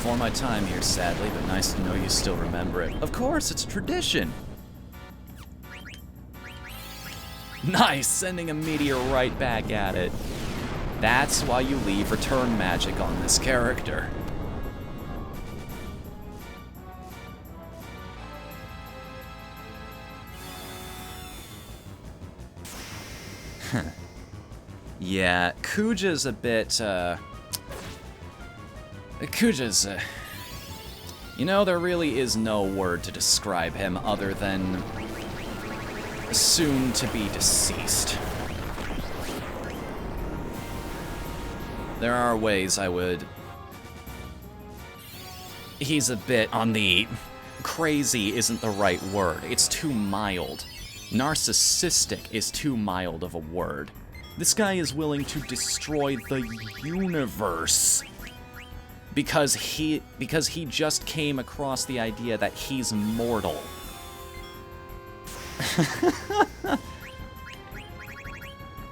Speaker 1: Before my time here, sadly, but nice to know you still remember it. Of course, it's tradition! Nice, sending a meteor right back at it. That's why you leave return magic on this character. Yeah, Kuja's a bit, Kuja's, you know, there really is no word to describe him other than soon to be deceased. There are ways I would... He's a bit on the... Crazy isn't the right word. It's too mild. Narcissistic is too mild of a word. This guy is willing to destroy the universe because he just came across the idea that he's mortal.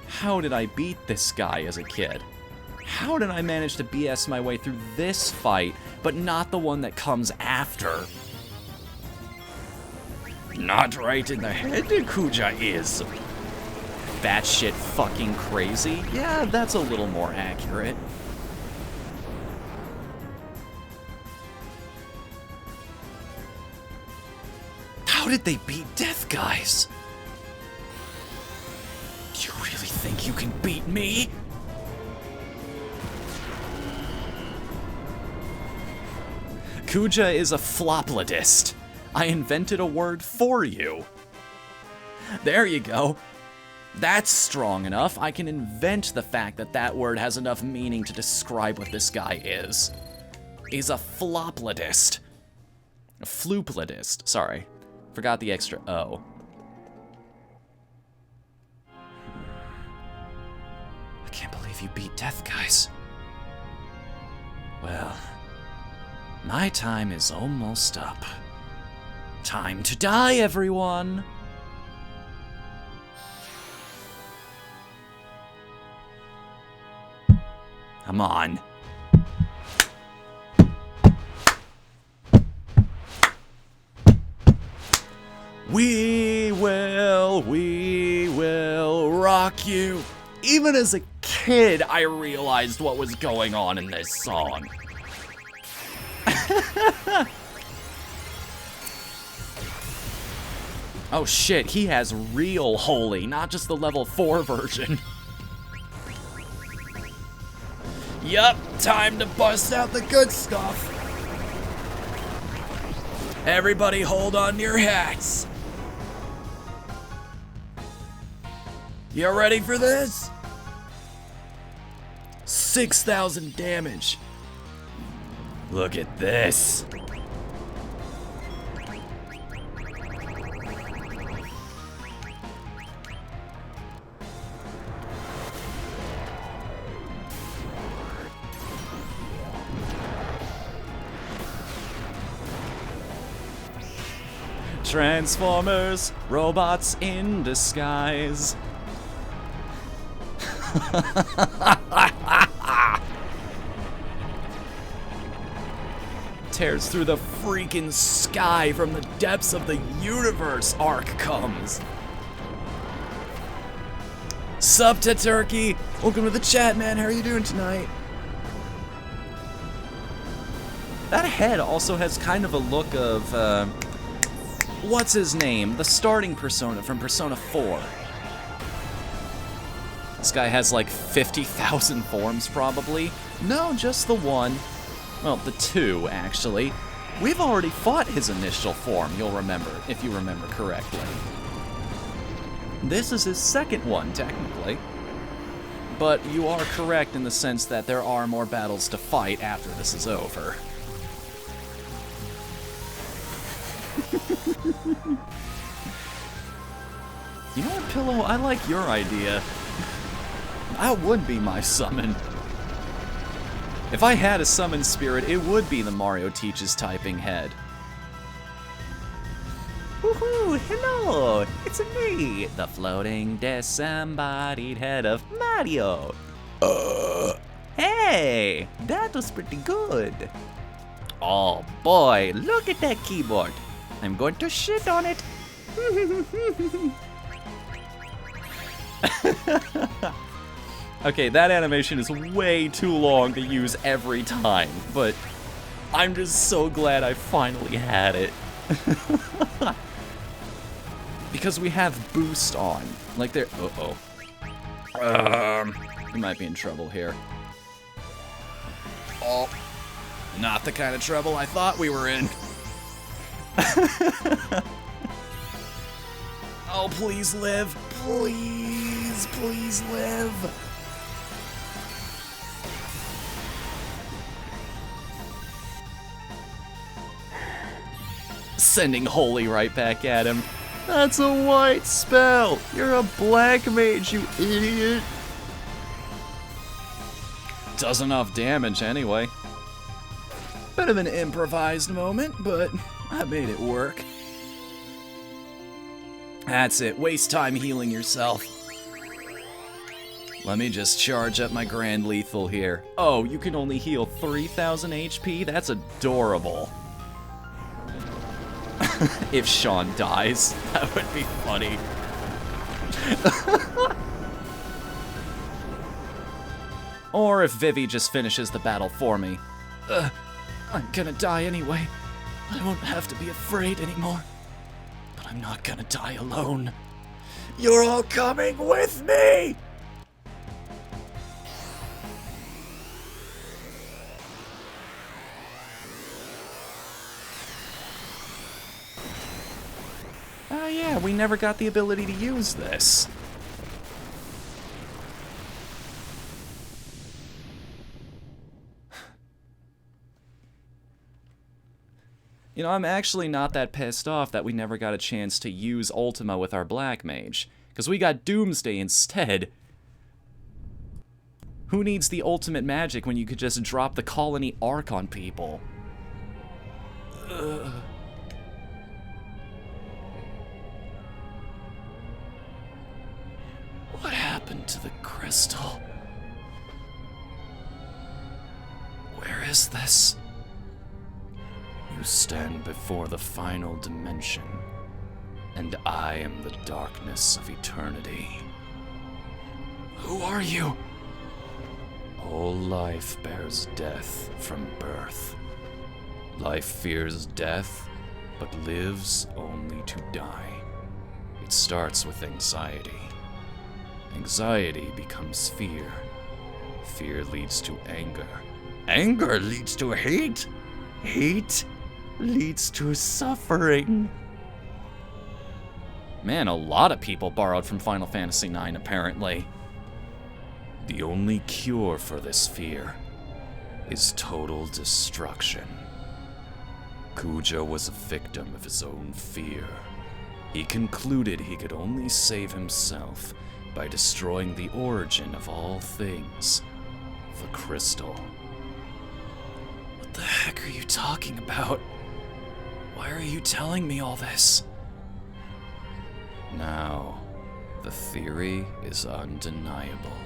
Speaker 1: How did I beat this guy as a kid? How did I manage to BS my way through this fight, but not the one that comes after? Not right in the head, Kuja is. Batshit fucking crazy? Yeah, that's a little more accurate. How did they beat Death Guys? You really think you can beat me? Kuja is a floplodist. I invented a word for you. There you go. That's strong enough. I can invent the fact that that word has enough meaning to describe what this guy is. He's a floplodist. A fluplodist, sorry. Forgot the extra O. I can't believe you beat Death Guys. Well, my time is almost up. Time to die, everyone! Come on. We will rock you. Even as a kid, I realized what was going on in this song. Oh shit, he has real holy, not just the level 4 version. Yup, time to bust out the good stuff. Everybody hold on to your hats. You ready for this? 6,000 damage. Look at this. Transformers, robots in disguise. Tears through the freaking sky from the depths of the universe. Arc comes. Sup to Turkey. Welcome to the chat, man. How are you doing tonight? That head also has kind of a look of, what's his name? The starting persona from Persona 4. This guy has like 50,000 forms, probably. No, just the one. Well, the two, actually. We've already fought his initial form, you'll remember, if you remember correctly. This is his second one, technically. But you are correct in the sense that there are more battles to fight after this is over. You know what, Pillow? I like your idea. That would be my summon. If I had a summon spirit, it would be the Mario Teaches typing head. Woohoo! Hello! It's me! The floating disembodied head of Mario! Hey! That was pretty good! Oh boy, look at that keyboard! I'm going to shit on it! Okay, that animation is way too long to use every time, but I'm just so glad I finally had it. Because we have boost on. Like there. We might be in trouble here. Oh. Not the kind of trouble I thought we were in. Oh, please live. Please, please live. Sending Holy right back at him. That's a white spell. You're a black mage, you idiot. Does enough damage anyway. Bit of an improvised moment, but I made it work. That's it. Waste time healing yourself. Let me just charge up my Grand Lethal here. Oh, you can only heal 3,000 HP? That's adorable. If Sean dies, that would be funny. Or if Vivi just finishes the battle for me. I'm gonna die anyway. I won't have to be afraid anymore. But I'm not gonna die alone. You're all coming with me! Oh yeah, we never got the ability to use this. You know, I'm actually not that pissed off that we never got a chance to use Ultima with our Black Mage, because we got Doomsday instead. Who needs the ultimate magic when you could just drop the colony arc on people? What happened to the crystal? Where is this? You stand before the final dimension, and I am the darkness of eternity. Who are you? All life bears death from birth. Life fears death, but lives only to die. It starts with anxiety. Anxiety becomes fear. Fear leads to anger. Anger leads to hate. Hate leads to suffering. Man, a lot of people borrowed from Final Fantasy IX, apparently. The only cure for this fear is total destruction. Kuja was a victim of his own fear. He concluded he could only save himself by destroying the origin of all things, the crystal. What the heck are you talking about? Why are you telling me all this?
Speaker 4: Now, the theory is undeniable.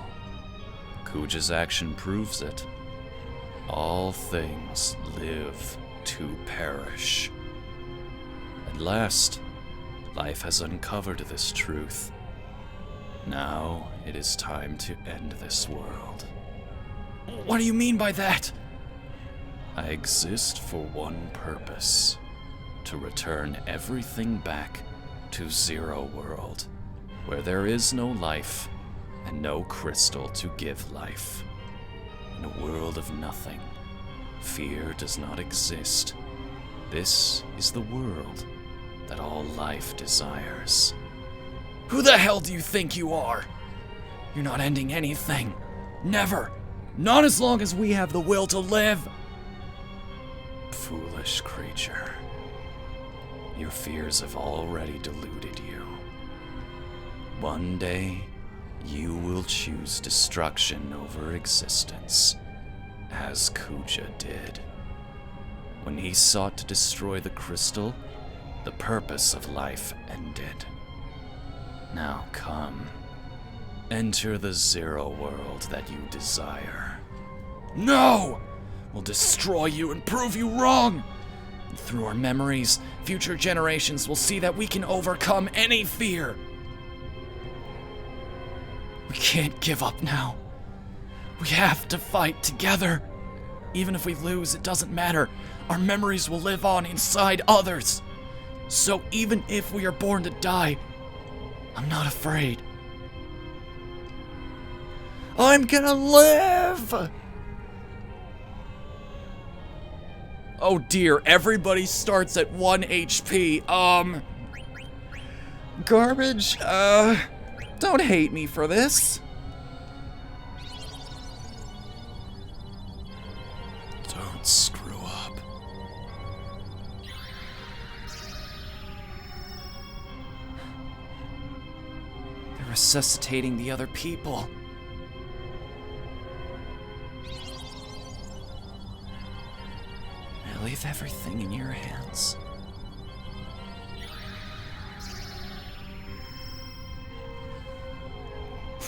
Speaker 4: Kuja's action proves it. All things live to perish. At last, life has uncovered this truth. Now it is time to end this world.
Speaker 1: What do you mean by that?
Speaker 4: I exist for one purpose: to return everything back to Zero World, where there is no life and no crystal to give life. In a world of nothing, fear does not exist. This is the world that all life desires.
Speaker 1: Who the hell do you think you are? You're not ending anything. Never. Not as long as we have the will to live.
Speaker 4: Foolish creature. Your fears have already deluded you. One day, you will choose destruction over existence, as Kuja did. When he sought to destroy the crystal, the purpose of life ended. Now come, enter the Zero World that you desire.
Speaker 1: No! We'll destroy you and prove you wrong! And through our memories, future generations will see that we can overcome any fear. We can't give up now. We have to fight together. Even if we lose, it doesn't matter. Our memories will live on inside others. So even if we are born to die, I'm not afraid. I'm gonna live! Oh dear, everybody starts at 1 HP. Garbage, don't hate me for this.
Speaker 4: Don't screw up.
Speaker 1: They're resuscitating the other people. I leave everything in your hands.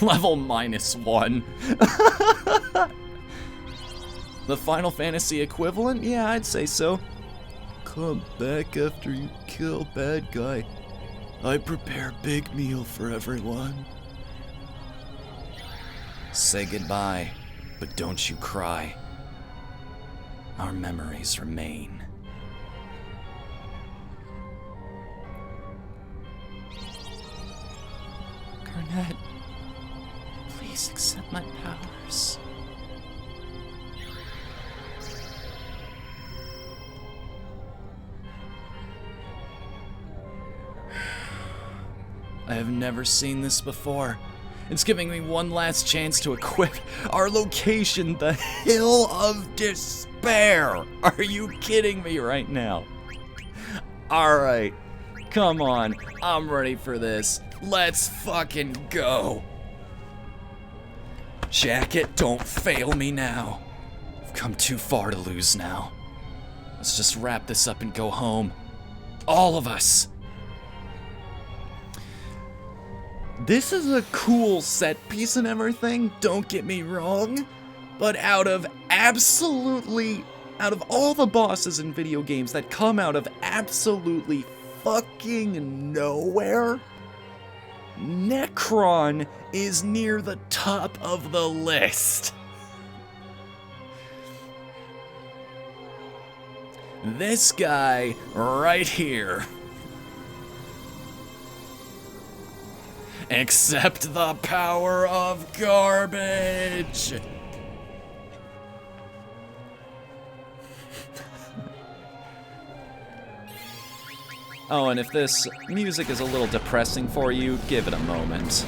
Speaker 1: Level -1. The Final Fantasy equivalent? Yeah, I'd say so. Come back after you kill bad guy. I prepare big meal for everyone. Say goodbye, but don't you cry. Our memories remain. Garnet, please accept my powers. I have never seen this before. It's giving me one last chance to equip our location, the Hill of Despair. Are you kidding me right now? Alright, come on, I'm ready for this. Let's fucking go. Jacket, don't fail me now. I've come too far to lose now. Let's just wrap this up and go home. All of us. This is a cool set piece and everything, don't get me wrong, but out of all the bosses in video games that come out of absolutely fucking nowhere, Necron is near the top of the list. This guy right here. Accept the power of garbage! Oh, and if this music is a little depressing for you, give it a moment.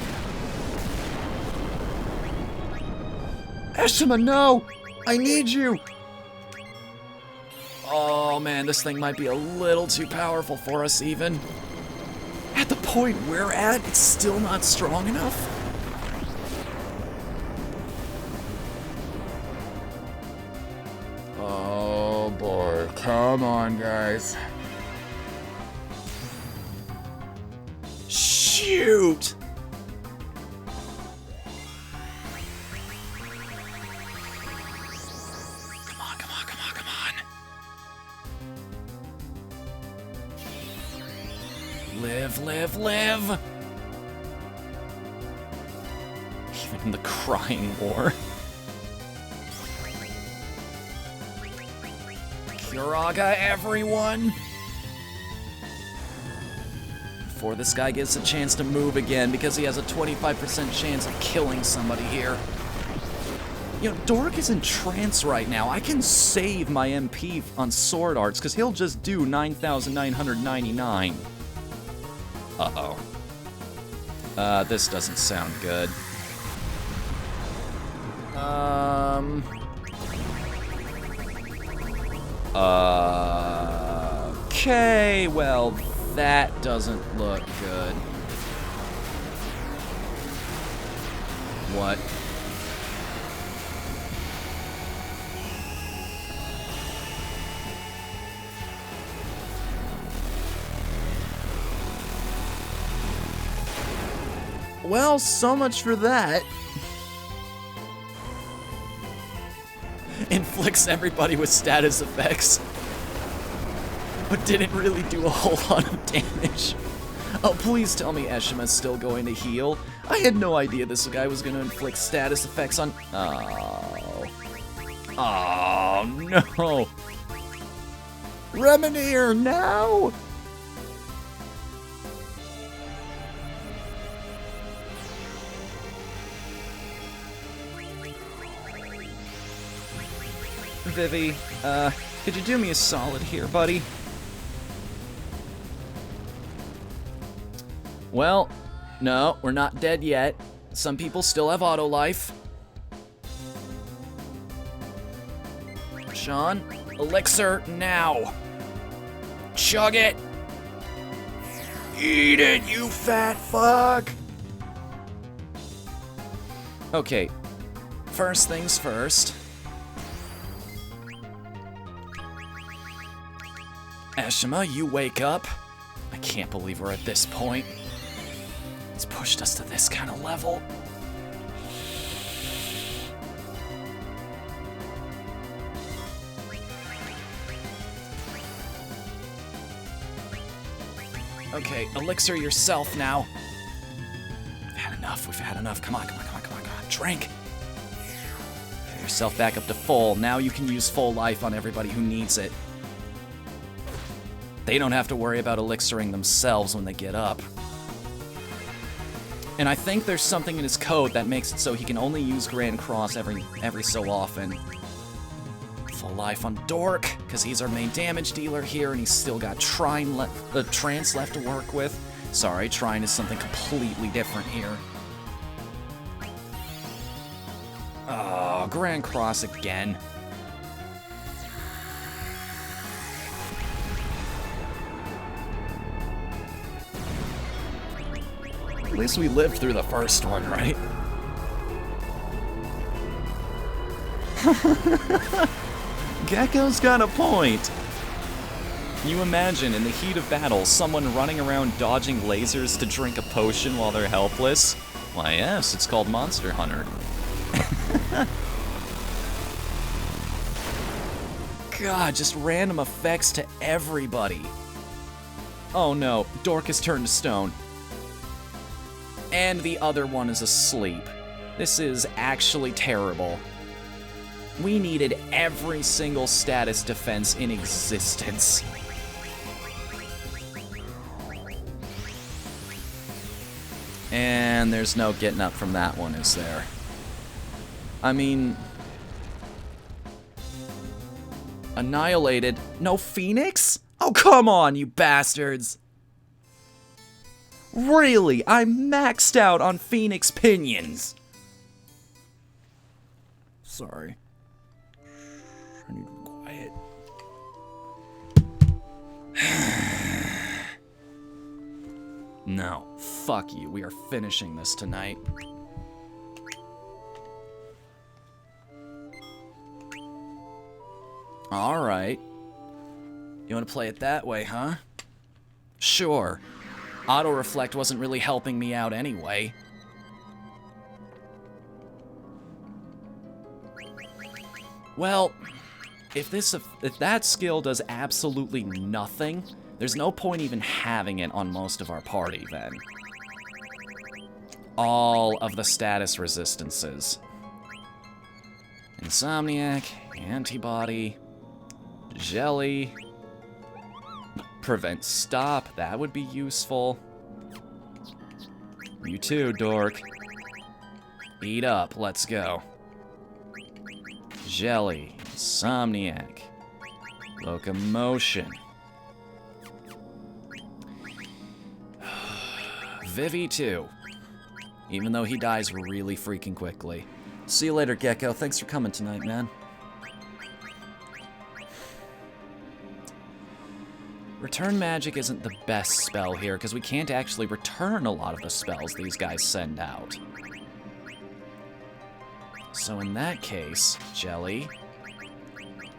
Speaker 1: Eshima, no! I need you! Oh man, this thing might be a little too powerful for us even. At the point we're at, it's still not strong enough?
Speaker 3: Oh boy, come on guys.
Speaker 1: Shit! cute! Come on, come on, come on, come on. Live, live, live! Even in the crying war. Kuraga, everyone! Before this guy gets a chance to move again, because he has a 25% chance of killing somebody here. You know, Dork is in trance right now. I can save my MP on Sword Arts, because he'll just do 9,999. Uh-oh. This doesn't sound good. Okay, well, that doesn't look good. What? Well, so much for that. Inflicts everybody with status effects, but didn't really do a whole lot of damage. Oh, please tell me Eshima's still going to heal. I had no idea this guy was going to inflict status effects on... Oh. Oh, no. Remenir, now! Vivi, could you do me a solid here, buddy? Well, no, we're not dead yet. Some people still have auto life. Sean, elixir now. Chug it. Eat it, you fat fuck. Okay, first things first. Eshima, you wake up. I can't believe we're at this point. It's pushed us to this kind of level. Okay, elixir yourself now. We've had enough, we've had enough. Come on, come on, come on, come on, come on. Drink. Get yourself back up to full. Now you can use full life on everybody who needs it. They don't have to worry about elixiring themselves when they get up. And I think there's something in his code that makes it so he can only use Grand Cross every so often. Full life on Dork, because he's our main damage dealer here, and he's still got Trance left to work with. Sorry, Trine is something completely different here. Oh, Grand Cross again. At least we lived through the first one, right? Gecko's got a point. Can you imagine, in the heat of battle, someone running around dodging lasers to drink a potion while they're helpless? Why, yes, it's called Monster Hunter. God, just random effects to everybody. Oh no, Dork has turned to stone. And the other one is asleep. This is actually terrible. We needed every single status defense in existence. And there's no getting up from that one, is there? I mean... Annihilated. No Phoenix? Oh, come on, you bastards! Really? I'm maxed out on Phoenix Pinions. Sorry. I need to be quiet. No, fuck you. We are finishing this tonight. Alright. You want to play it that way, huh? Sure. Auto reflect wasn't really helping me out anyway. Well, if that skill does absolutely nothing, there's no point even having it on most of our party then. All of the status resistances. Insomniac, Antibody, Jelly, Prevent Stop, that would be useful. You too, Dork. Eat up, let's go. Jelly, Insomniac, Locomotion. Vivi too, even though he dies really freaking quickly. See you later, Gecko. Thanks for coming tonight, man. Return Magic isn't the best spell here, because we can't actually return a lot of the spells these guys send out. So in that case, Jelly,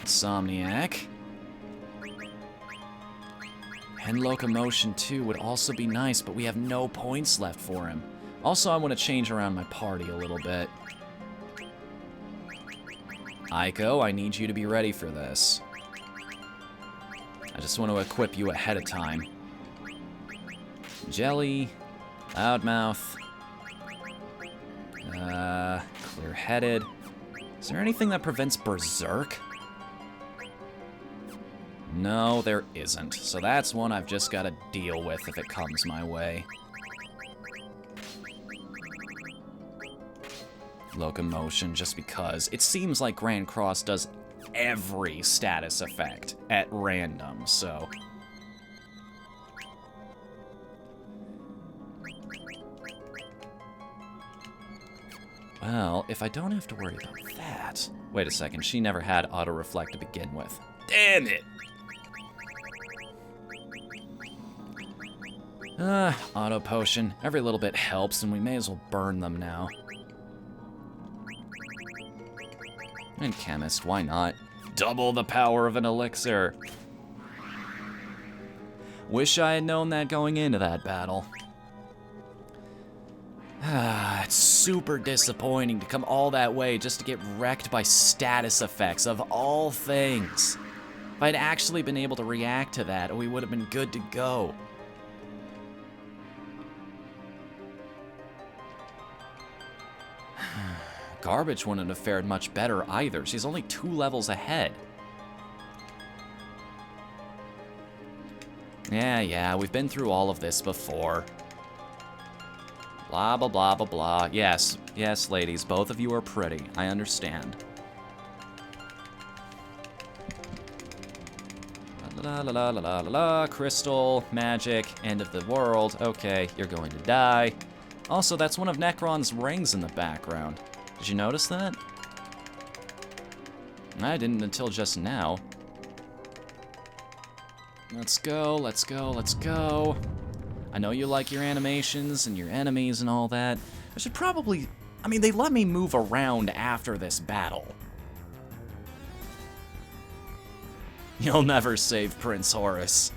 Speaker 1: Insomniac, and Locomotion too would also be nice, but we have no points left for him. Also, I want to change around my party a little bit. Aiko, I need you to be ready for this. I just want to equip you ahead of time. Jelly, Loudmouth, Clear-Headed. Is there anything that prevents Berserk? No, there isn't. So that's one I've just got to deal with if it comes my way. Locomotion, just because. It seems like Grand Cross does every status effect at random, so... Well, if I don't have to worry about that... Wait a second, she never had auto-reflect to begin with. Damn it! Auto potion. Every little bit helps, and we may as well burn them now. And Chemist, why not? Double the power of an elixir. Wish I had known that going into that battle. It's super disappointing to come all that way just to get wrecked by status effects, of all things. If I'd actually been able to react to that, we would have been good to go. Garbage wouldn't have fared much better either. She's only 2 levels ahead. Yeah, we've been through all of this before. Blah, blah, blah, blah, blah. Yes, ladies, both of you are pretty. I understand. La la la la la la la. Crystal, magic, end of the world. Okay, you're going to die. Also, that's one of Necron's rings in the background. Did you notice that? I didn't until just now. Let's go, let's go, let's go. I know you like your animations and your enemies and all that. I should probably... I mean, they let me move around after this battle. You'll never save Prince Horus.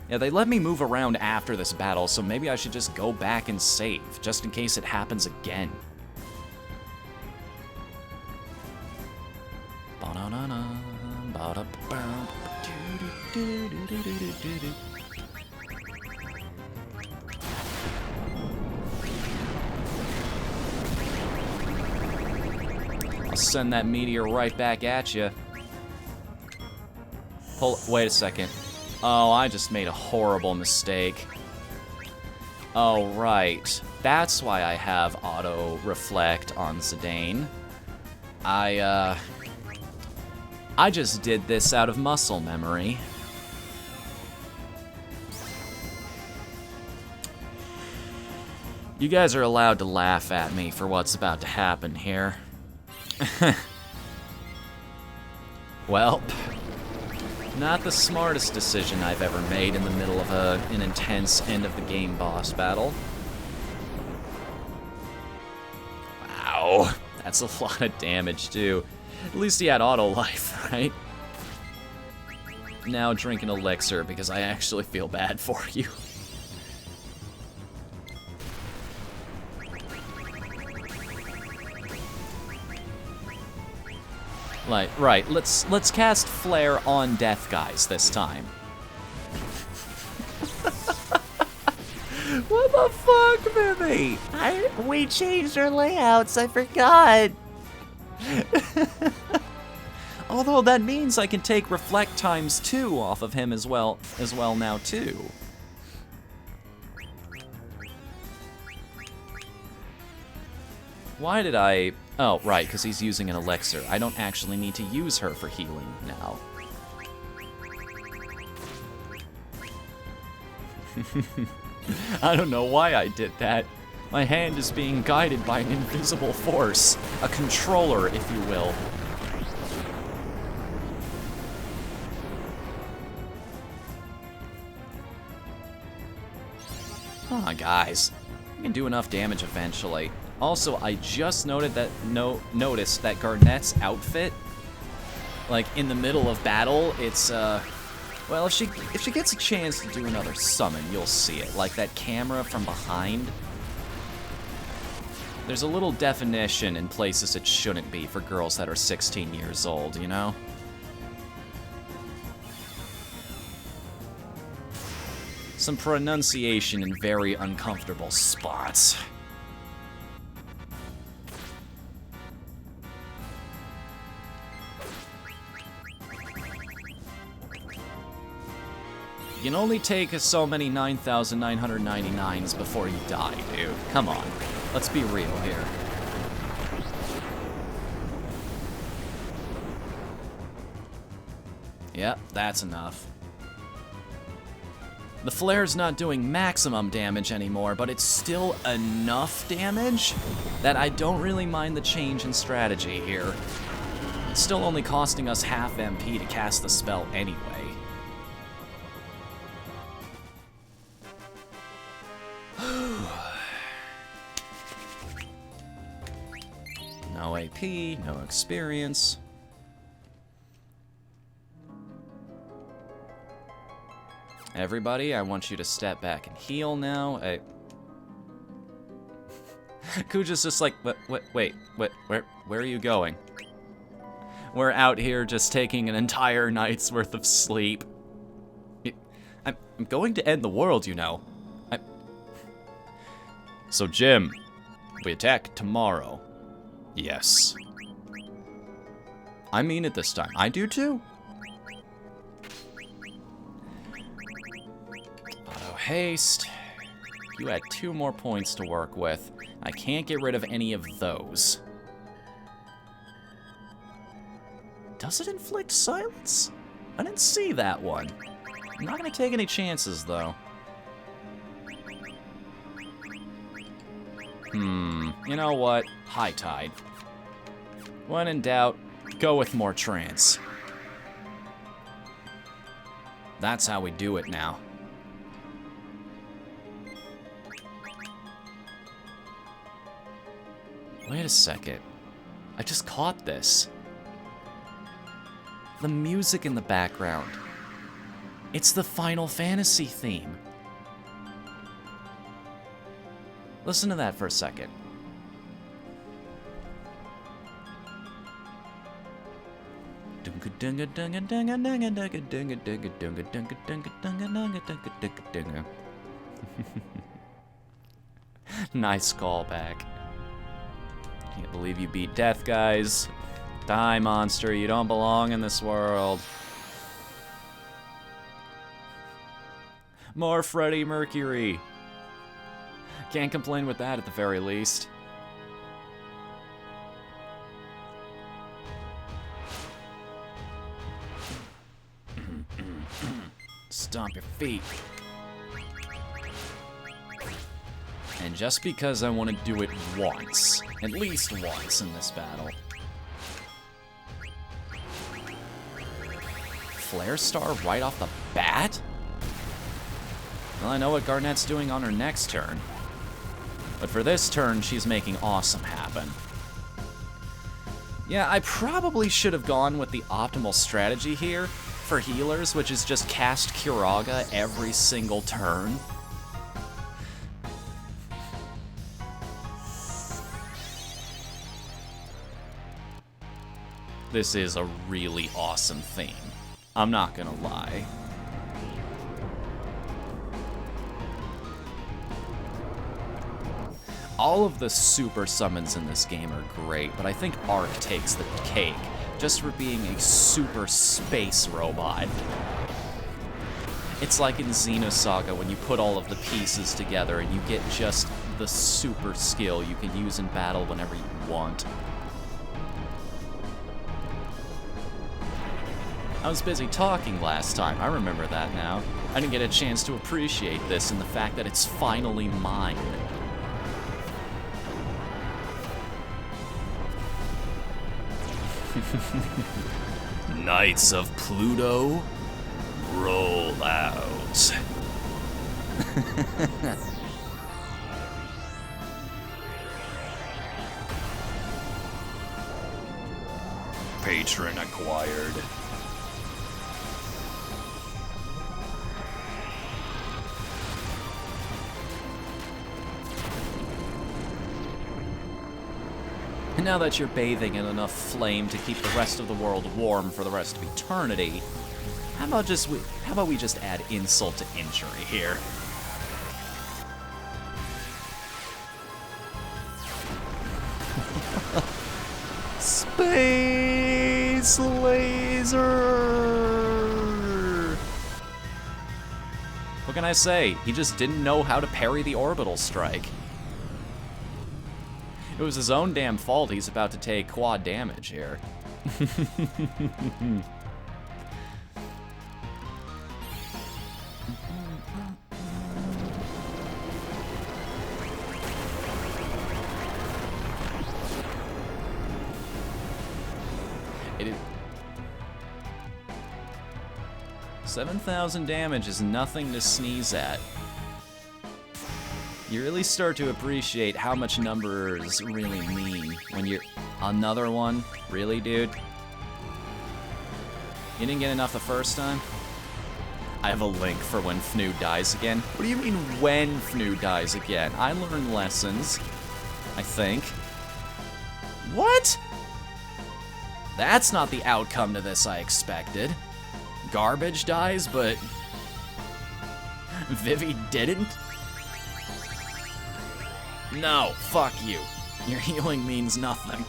Speaker 1: Yeah, they let me move around after this battle, so maybe I should just go back and save, just in case it happens again. I'll send that meteor right back at you. Wait a second. Oh, I just made a horrible mistake. Oh, right. That's why I have auto reflect on Zidane. I just did this out of muscle memory. You guys are allowed to laugh at me for what's about to happen here. Well, not the smartest decision I've ever made in the middle of an intense end-of-the-game boss battle. Wow, that's a lot of damage, too. At least he had auto life, right? Now drink an elixir, because I actually feel bad for you.
Speaker 2: Like, right, let's cast Flare on Death Guys this time.
Speaker 5: What the fuck, Mimi? We changed our layouts, I forgot.
Speaker 2: Although that means I can take Reflect times 2 off of him as well now too. Why did I... Oh, right, because he's using an elixir. I don't actually need to use her for healing now. I don't know why I did that. My hand is being guided by an invisible force. A controller, if you will. Come on, guys. You can do enough damage eventually. Also, I just noticed that Garnet's outfit, like in the middle of battle, it's well, if she gets a chance to do another summon, you'll see it. Like that camera from behind. There's a little definition in places it shouldn't be for girls that are 16 years old, you know? Some pronunciation in very uncomfortable spots. You can only take so many 9,999s before you die, dude. Come on. Let's be real here. Yep, that's enough. The flare's not doing maximum damage anymore, but it's still enough damage that I don't really mind the change in strategy here. It's still only costing us half MP to cast the spell anyway. No AP, no experience. Everybody, I want you to step back and heal now. Kuja's just like, wait, where are you going? We're out here just taking an entire night's worth of sleep. I'm going to end the world, you know. So, Jim, we attack tomorrow.
Speaker 4: Yes.
Speaker 2: I mean it this time. I do too. Auto haste. You had 2 more points to work with. I can't get rid of any of those. Does it inflict silence? I didn't see that one. I'm not gonna take any chances though. You know what? High Tide. When in doubt, go with more trance. That's how we do it now. Wait a second. I just caught this. The music in the background. It's the Final Fantasy theme. Listen to that for a second. Nice callback. Can't believe you beat Death, guys. Die, monster. You don't belong in this world. More Freddie Mercury. Can't complain with that at the very least. Stomp your feet. And just because I want to do it once, at least once in this battle. Flare Star right off the bat? Well, I know what Garnet's doing on her next turn. But for this turn, she's making awesome happen. Yeah, I probably should have gone with the optimal strategy here for healers, which is just cast Curaga every single turn. this is a really awesome theme. I'm not gonna lie. All of the super summons in this game are great, but I think Arc takes the cake, just for being a super space robot. It's like in Xenosaga when you put all of the pieces together and you get just the super skill you can use in battle whenever you want. I was busy talking last time, I remember that now. I didn't get a chance to appreciate this and the fact that it's finally mine.
Speaker 5: Knights of Pluto, roll out. Patron acquired.
Speaker 2: And now that you're bathing in enough flame to keep the rest of the world warm for the rest of eternity, how about we just add insult to injury here? Space laser! What can I say? He just didn't know how to parry the orbital strike. It was his own damn fault he's about to take quad damage here. It is 7,000 damage is nothing to sneeze at. You really start to appreciate how much numbers really mean when you're... Another one? Really, dude? You didn't get enough the first time? I have a link for when Fnu dies again. What do you mean, when Fnu dies again? I learned lessons, I think. What? That's not the outcome to this I expected. Garbage dies, but... Vivi didn't? No, fuck you. Your healing means nothing.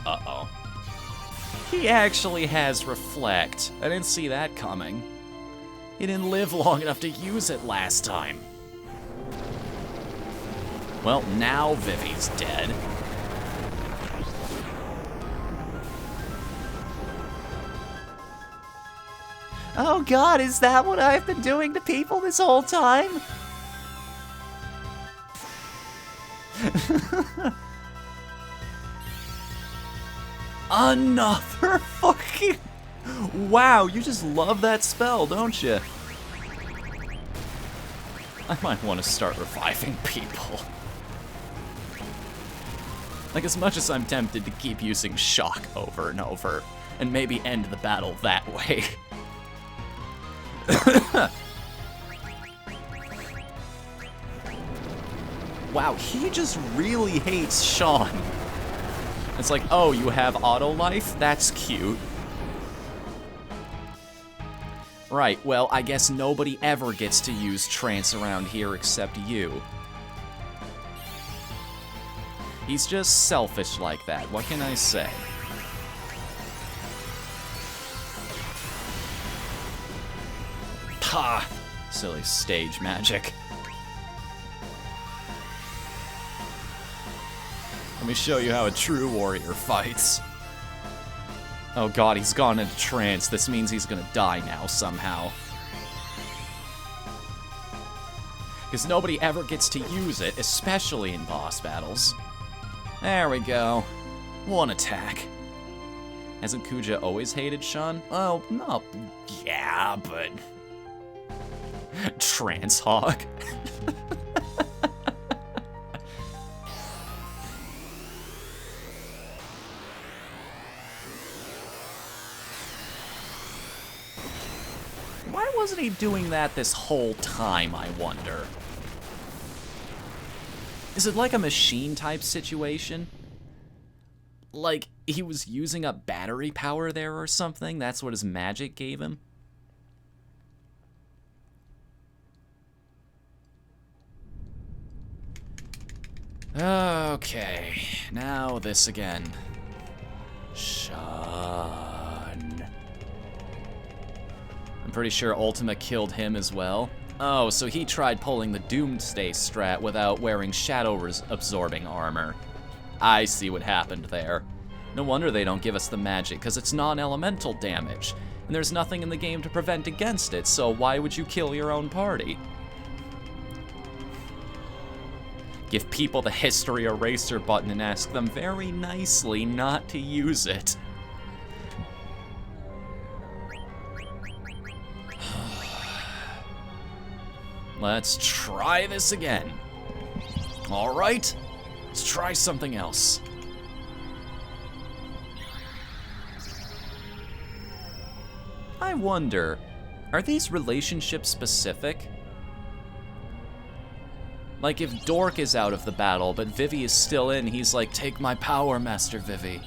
Speaker 2: Uh-oh. He actually has Reflect. I didn't see that coming. He didn't live long enough to use it last time. Well, now Vivi's dead. Oh god, is that what I've been doing to people this whole time? Another fucking... Wow, you just love that spell, don't you? I might want to start reviving people. Like, as much as I'm tempted to keep using shock over and over, and maybe end the battle that way. Wow, he just really hates Sean. It's like, oh, you have auto life? That's cute. Right, well, I guess nobody ever gets to use trance around here except you. He's just selfish like that, what can I say? Ha! Silly stage magic. Let me show you how a true warrior fights. Oh god, he's gone into trance. This means he's gonna die now somehow. Because nobody ever gets to use it, especially in boss battles. There we go. One attack. Hasn't Kuja always hated Sean? Oh, no. Yeah, but... Trance Hog. Why wasn't he doing that this whole time, I wonder? Is it like a machine type situation? Like he was using up battery power there or something? That's what his magic gave him? Okay, now this again. Sean. I'm pretty sure Ultima killed him as well. Oh, so he tried pulling the Doomsday strat without wearing shadow-absorbing armor. I see what happened there. No wonder they don't give us the magic, because it's non-elemental damage, and there's nothing in the game to prevent against it, so why would you kill your own party? Give people the history eraser button and ask them very nicely not to use it. Let's try this again. All right, let's try something else. I wonder, are these relationships specific? Like if Dork is out of the battle, but Vivi is still in, he's like, take my power, Master Vivi.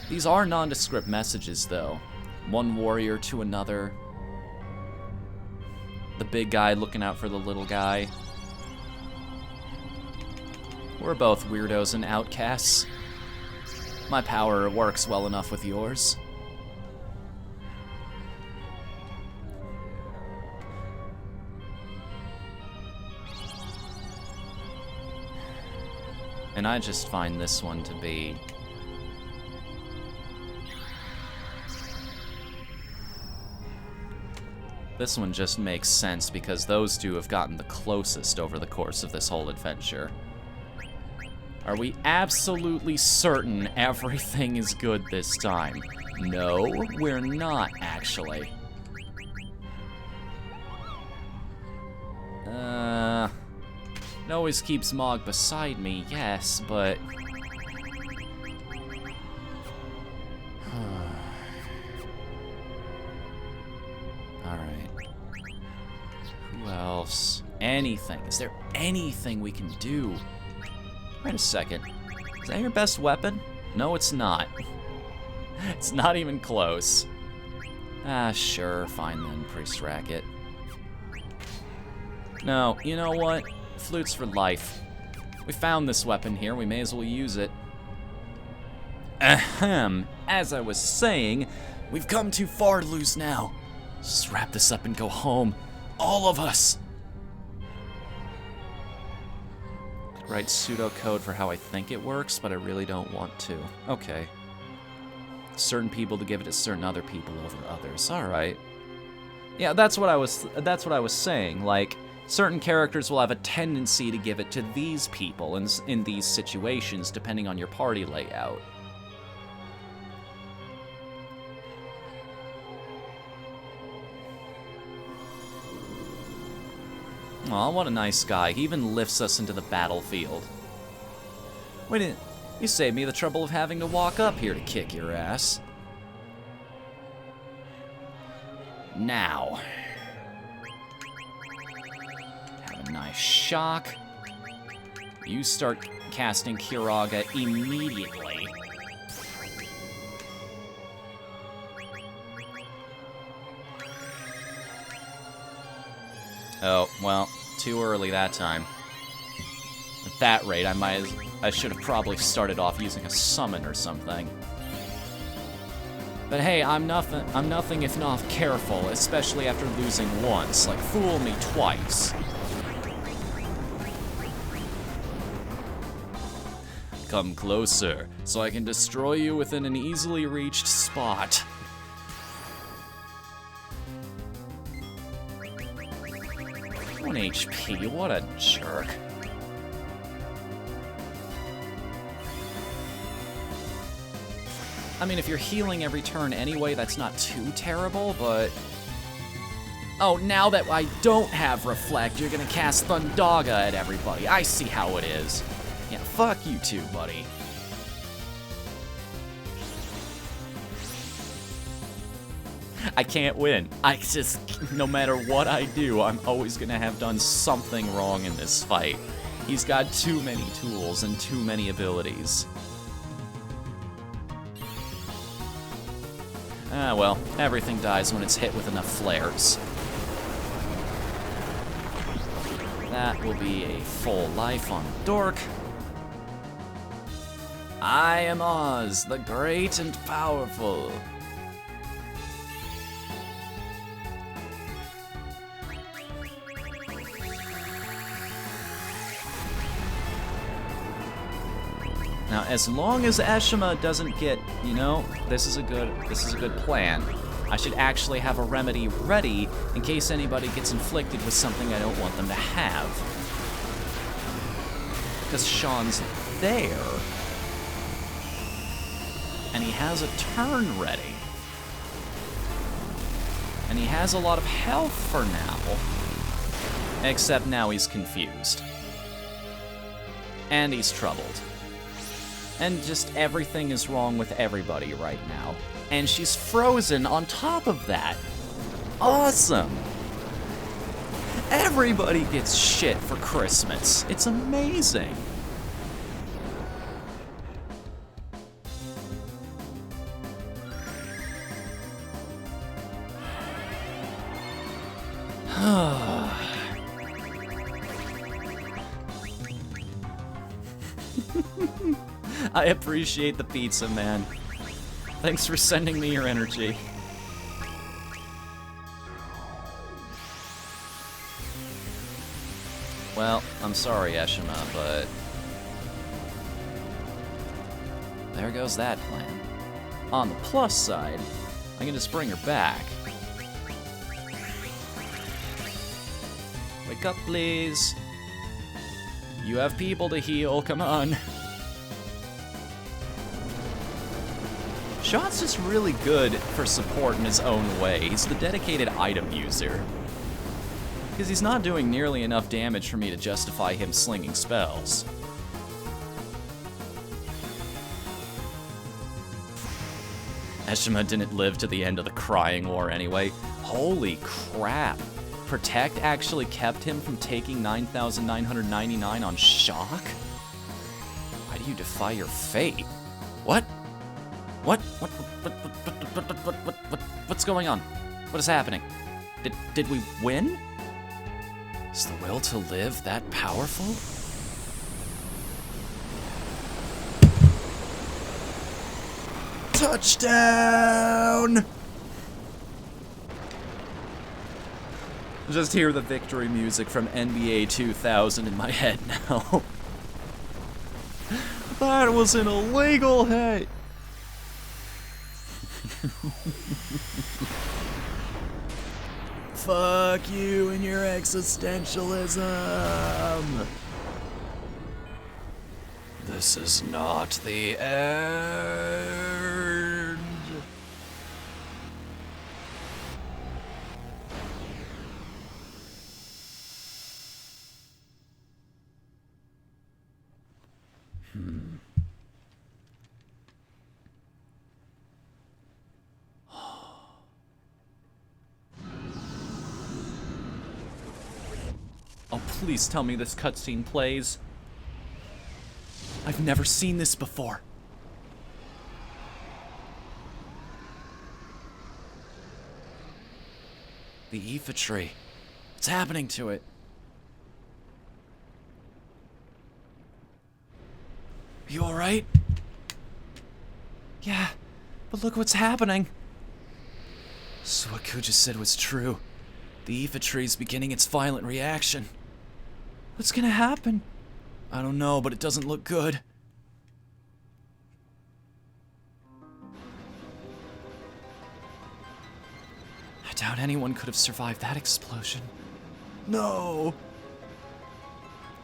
Speaker 2: These are nondescript messages though. One warrior to another. The big guy looking out for the little guy. We're both weirdos and outcasts. My power works well enough with yours. And I just find this one to be... This one just makes sense because those two have gotten the closest over the course of this whole adventure. Are we absolutely certain everything is good this time? No, we're not, actually. It always keeps Mog beside me, yes, but... Alright. Who else? Anything. Is there anything we can do? Wait a second. Is that your best weapon? No, it's not. It's not even close. Ah, sure, fine then, Priest Racket. No, you know what? Flutes for life. We found this weapon here, we may as well use it. Ahem. As I was saying, we've come too far to lose now. Just wrap this up and go home. All of us! Write pseudocode for how I think it works, but I really don't want to. Okay. Certain people to give it to certain other people over others. Alright. Yeah, that's what I was saying. Like, certain characters will have a tendency to give it to these people in these situations, depending on your party layout. Aw, what a nice guy. He even lifts us into the battlefield. Wait, you saved me the trouble of having to walk up here to kick your ass. Now. Have a nice shock. You start casting Kiraga immediately. Oh, well, too early that time. At that rate, I should have probably started off using a summon or something. But hey, I'm nothing if not careful, especially after losing once. Like, fool me twice. Come closer, so I can destroy you within an easily reached spot. 1 HP, what a jerk. I mean, if you're healing every turn anyway, that's not too terrible, but... Oh, now that I don't have Reflect, you're gonna cast Thundaga at everybody. I see how it is. Yeah, fuck you too, buddy. I can't win. No matter what I do, I'm always gonna have done something wrong in this fight. He's got too many tools and too many abilities. Ah, well, everything dies when it's hit with enough flares. That will be a full life on Dork. I am Oz, the great and powerful. Now, as long as Eshima doesn't get, you know, this is a good plan. I should actually have a remedy ready in case anybody gets inflicted with something I don't want them to have. Because Sean's there. And he has a turn ready. And he has a lot of health for now. Except now he's confused. And he's troubled. And just everything is wrong with everybody right now. And she's frozen on top of that. Awesome! Everybody gets shit for Christmas. It's amazing. I appreciate the pizza, man. Thanks for sending me your energy. Well, I'm sorry, Eshima, but there goes that plan. On the plus side, I can just bring her back. Wake up, please. You have people to heal, come on. Sean's just really good for support in his own way. He's the dedicated item user. Because he's not doing nearly enough damage for me to justify him slinging spells. Eshima didn't live to the end of the Crying War anyway. Holy crap. Protect actually kept him from taking 9,999 on shock? Why do you defy your fate? What? What's going on? What is happening? Did we win? Is the will to live that powerful?
Speaker 1: Touchdown! Just hear the victory music from NBA 2000 in my head now. That was an illegal hit! Fuck you and your existentialism!
Speaker 4: This is not the end.
Speaker 2: Oh, please tell me this cutscene plays. I've never seen this before.
Speaker 1: The Aoife tree. What's happening to it? You alright? Yeah, but look what's happening. So what Ku just said was true. The Aoife tree's beginning its violent reaction. What's gonna happen? I don't know, but it doesn't look good. I doubt anyone could have survived that explosion. No!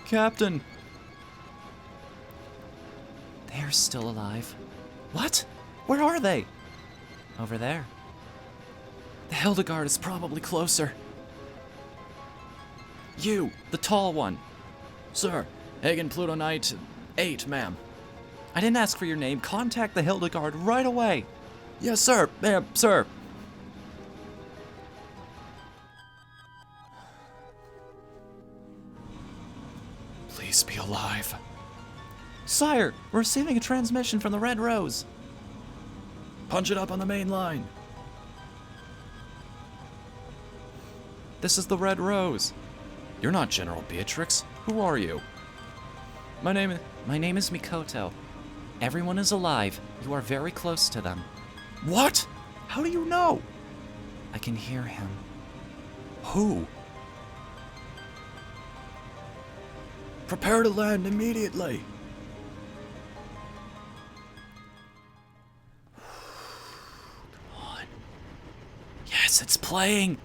Speaker 1: Captain! They're still alive. What? Where are they? Over there. The Hildegard is probably closer. You, the tall one. Sir, Hagen Pluto Knight 8, ma'am. I didn't ask for your name. Contact the Hildegard right away. Yes, sir. Ma'am, sir.
Speaker 4: Please be alive.
Speaker 2: Sire, we're receiving a transmission from the Red Rose.
Speaker 1: Punch it up on the main line.
Speaker 2: This is the Red Rose.
Speaker 4: You're not General Beatrix. Who are you?
Speaker 2: My name is Mikoto. Everyone is alive. You are very close to them.
Speaker 1: What? How do you know?
Speaker 2: I can hear him.
Speaker 1: Who? Prepare to land immediately.
Speaker 2: Yes, it's playing.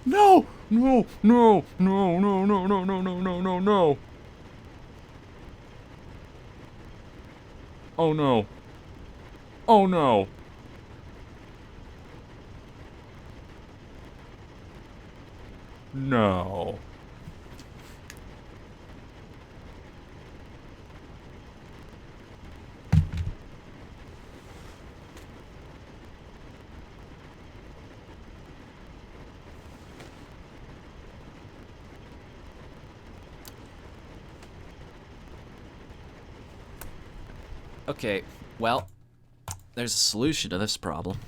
Speaker 3: No! No! No! No! No! No! No! No! No! No! No! No! Oh no! Oh no! No.
Speaker 2: Okay, well, there's a solution to this problem.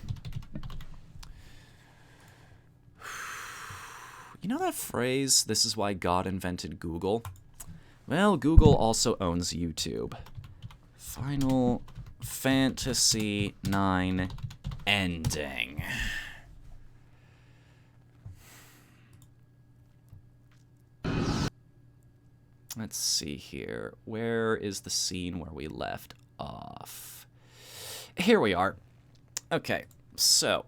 Speaker 2: You know that phrase, this is why God invented Google? Well, Google also owns YouTube. Final Fantasy IX ending. Let's see here. Where is the scene where we left off? Here we are. Okay, so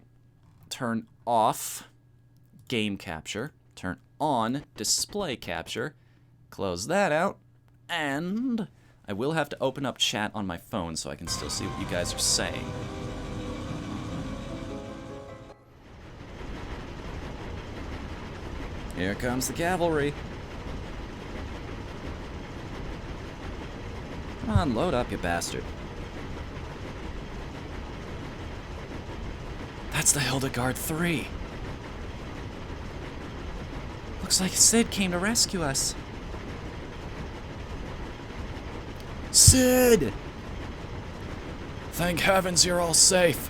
Speaker 2: turn off game capture, turn on display capture, close that out, and I will have to open up chat on my phone so I can still see what you guys are saying. Here comes the cavalry. Come on, load up, you bastard. That's the Hildegard 3. Looks like Sid came to rescue us.
Speaker 1: Sid! Thank heavens you're all safe.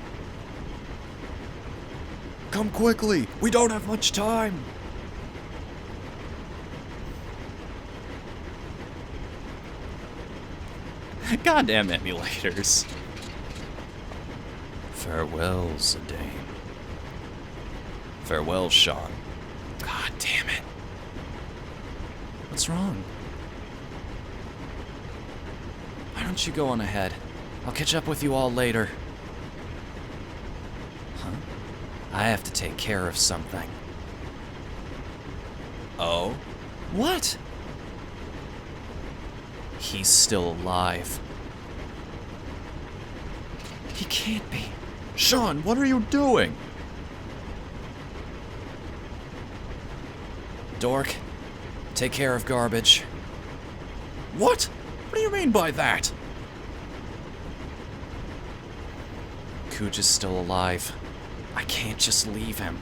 Speaker 1: Come quickly, we don't have much time.
Speaker 2: Goddamn emulators.
Speaker 4: Farewell, Zidane. Farewell, Sean.
Speaker 2: God damn it. What's wrong? Why don't you go on ahead? I'll catch up with you all later. Huh? I have to take care of something.
Speaker 4: Oh?
Speaker 2: What? He's still alive. He can't be.
Speaker 1: Sean, what are you doing?
Speaker 2: Dork, take care of garbage.
Speaker 1: What? What do you mean by that?
Speaker 2: Cooge is still alive. I can't just leave him.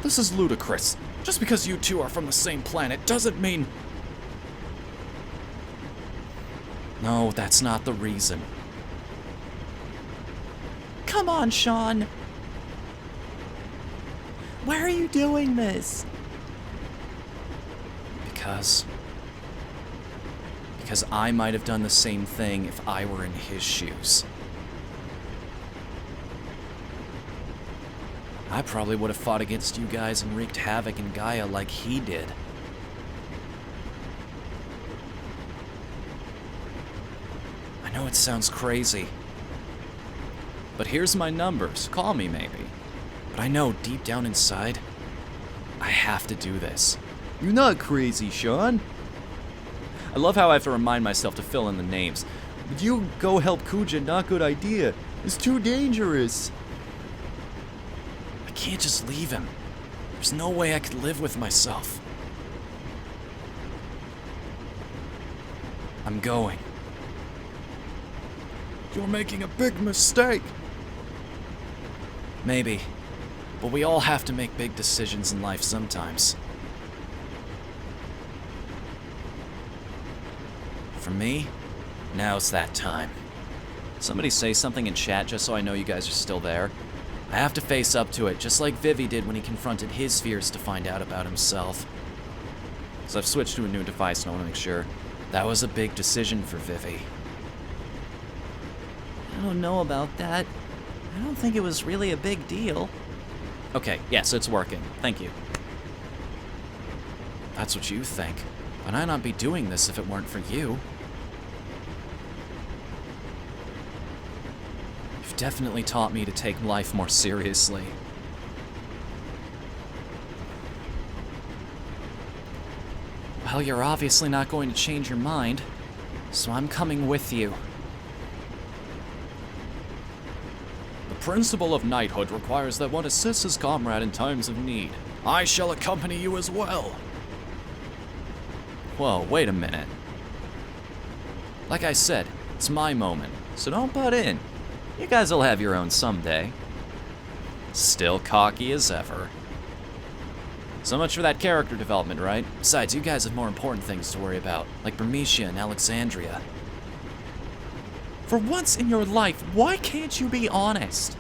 Speaker 1: This is ludicrous. Just because you two are from the same planet doesn't mean...
Speaker 2: No, that's not the reason. Come on, Sean. Why are you doing this? Because I might have done the same thing if I were in his shoes. I probably would have fought against you guys and wreaked havoc in Gaia like he did. I know it sounds crazy, but here's my numbers. Call me maybe. But I know deep down inside, I have to do this. You're not crazy, Sean. I love how I have to remind myself to fill in the names. But you go help Kuja, not good idea. It's too dangerous. I can't just leave him. There's no way I could live with myself. I'm going.
Speaker 1: You're making a big mistake.
Speaker 2: Maybe. But we all have to make big decisions in life sometimes.
Speaker 1: For me, now's that time.
Speaker 2: Somebody say something in chat just so I know you guys are still there.
Speaker 1: I have to face up to it, just like Vivi did when he confronted his fears to find out about himself.
Speaker 2: So I've switched to a new device and I want to make sure.
Speaker 1: That was a big decision for Vivi.
Speaker 2: I don't know about that. I don't think it was really a big deal. Okay, yes, it's working. Thank you.
Speaker 1: That's what you think. But I'd not be doing this if it weren't for you. You've definitely taught me to take life more seriously. Well, you're obviously not going to change your mind, so I'm coming with you. The principle of knighthood requires that one assists his comrade in times of need. I shall accompany you as well.
Speaker 2: Whoa, wait a minute.
Speaker 1: Like I said, it's my moment.
Speaker 2: So don't butt in. You guys will have your own someday.
Speaker 1: Still cocky as ever. So much for that character development, right? Besides, you guys have more important things to worry about, like Bermesia and Alexandria.
Speaker 2: For once in your life, why can't you be honest?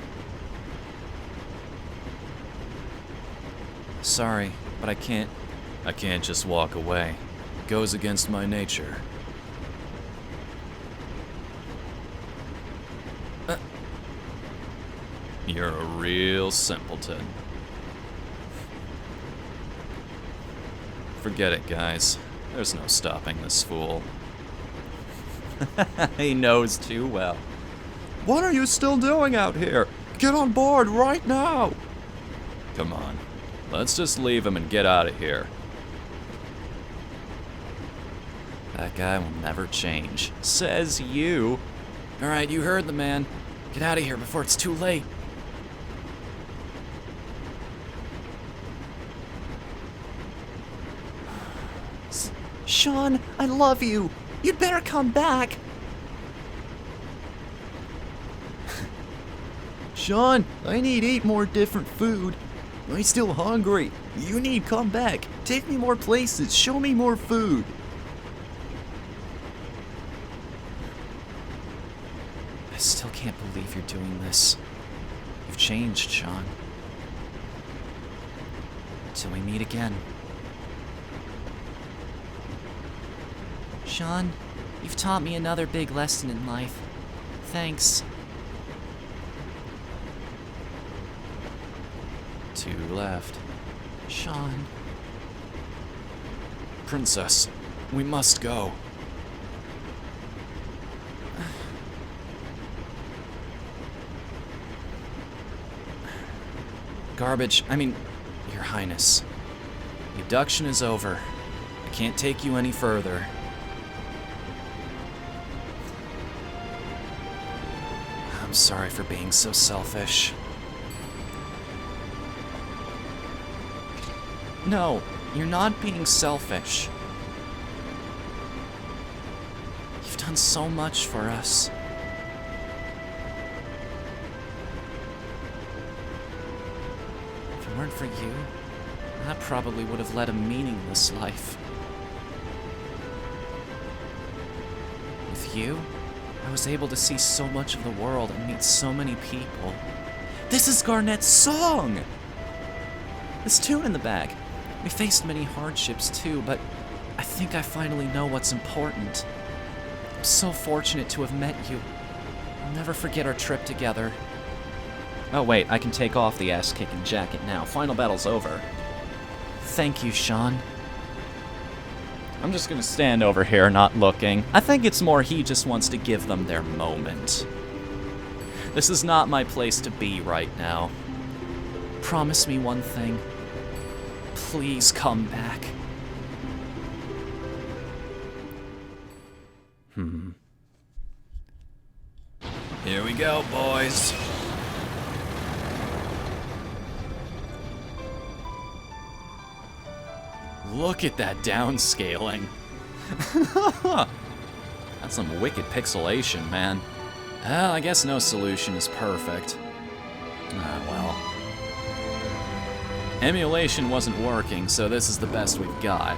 Speaker 1: Sorry, but I can't just walk away. It goes against my nature. You're a real simpleton. Forget it, guys. There's no stopping this fool.
Speaker 2: He knows too well. What are you still doing out here? Get on board right now!
Speaker 1: Come on. Let's just leave him and get out of here. That guy will never change.
Speaker 2: Says you.
Speaker 1: Alright, you heard the man. Get out of here before it's too late.
Speaker 2: Sean, I love you. You'd better come back. Sean, I need to eat more different food. I'm still hungry. You need to come back. Take me more places. Show me more food.
Speaker 1: I still can't believe you're doing this. You've changed, Sean. Till we meet again.
Speaker 2: Sean, you've taught me another big lesson in life. Thanks.
Speaker 1: 2 left.
Speaker 2: Sean.
Speaker 1: Princess, we must go. Garbage, Your Highness. The abduction is over. I can't take you any further. I'm sorry for being so selfish.
Speaker 2: No, you're not being selfish.
Speaker 1: You've done so much for us. If it weren't for you, I probably would have led a meaningless life. With you, I was able to see so much of the world and meet so many people.
Speaker 2: This is Garnett's song! This tune in the back.
Speaker 1: We faced many hardships too, but I think I finally know what's important. I'm so fortunate to have met you. I'll never forget our trip together.
Speaker 2: Oh wait, I can take off the ass-kicking jacket now. Final battle's over.
Speaker 1: Thank you, Sean.
Speaker 2: I'm just gonna stand over here not looking. I think it's more he just wants to give them their moment.
Speaker 1: This is not my place to be right now. Promise me one thing. Please come back. Here we go, boys. Look at that downscaling. That's some wicked pixelation, man. Well, I guess no solution is perfect. Ah, well. Emulation wasn't working, so this is the best we've got.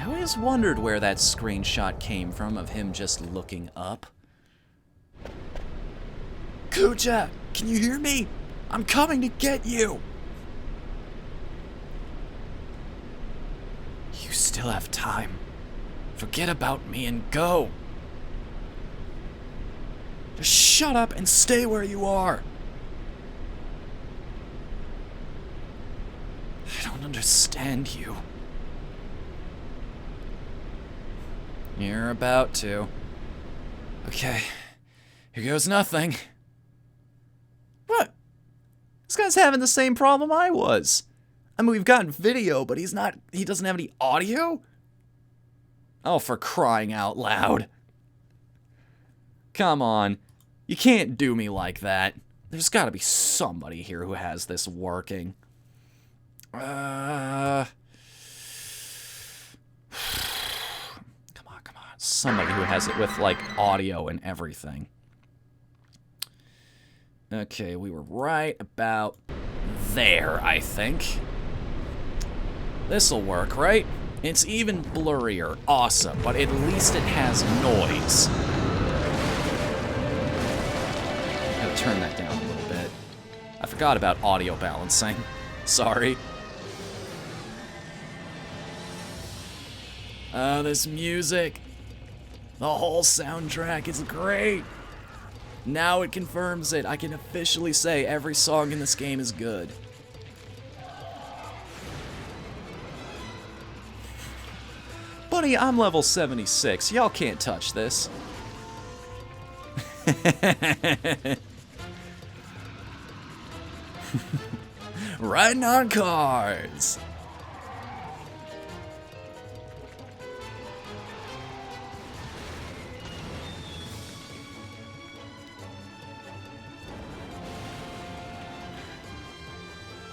Speaker 1: I always wondered where that screenshot came from of him just looking up.
Speaker 5: Kuja, can you hear me? I'm coming to get you. You still have time. Forget about me and go. Just shut up and stay where you are. I don't understand you.
Speaker 1: You're about to.
Speaker 5: Okay, here goes nothing.
Speaker 1: What? This guy's having the same problem I was. I mean, we've gotten video, but he doesn't have any audio? Oh, for crying out loud. Come on. You can't do me like that. There's gotta be somebody here who has this working. Come on. Somebody who has it with, like, audio and everything. Okay, we were right about there, I think. This'll work, right? It's even blurrier. Awesome. But at least it has noise. Gotta turn that down a little bit. I forgot about audio balancing. Sorry.
Speaker 5: This music. The whole soundtrack is great. Now it confirms it. I can officially say every song in this game is good.
Speaker 1: Buddy, I'm level 76. Y'all can't touch this.
Speaker 5: Riding on cars.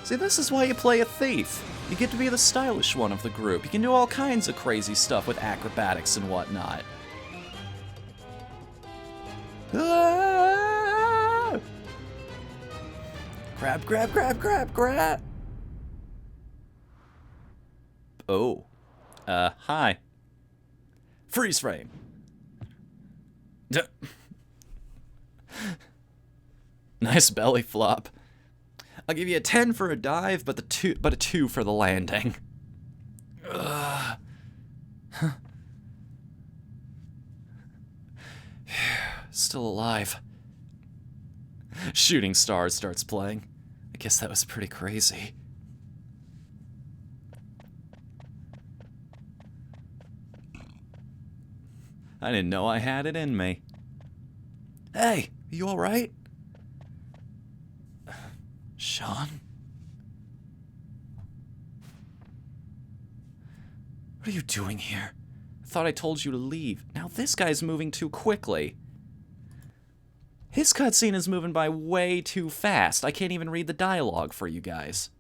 Speaker 1: See, this is why you play a thief. You get to be the stylish one of the group. You can do all kinds of crazy stuff with acrobatics and whatnot. Ah!
Speaker 5: Grab, grab, grab, grab, grab.
Speaker 1: Oh. Hi.
Speaker 5: Freeze frame.
Speaker 1: Nice belly flop. I'll give you a 10 for a dive, but a 2 for the landing. Still alive. Shooting Stars starts playing. I guess that was pretty crazy. I didn't know I had it in me. Hey, you alright? Sean? What are you doing here? I thought I told you to leave. Now this guy's moving too quickly. His cutscene is moving by way too fast. I can't even read the dialogue for you guys.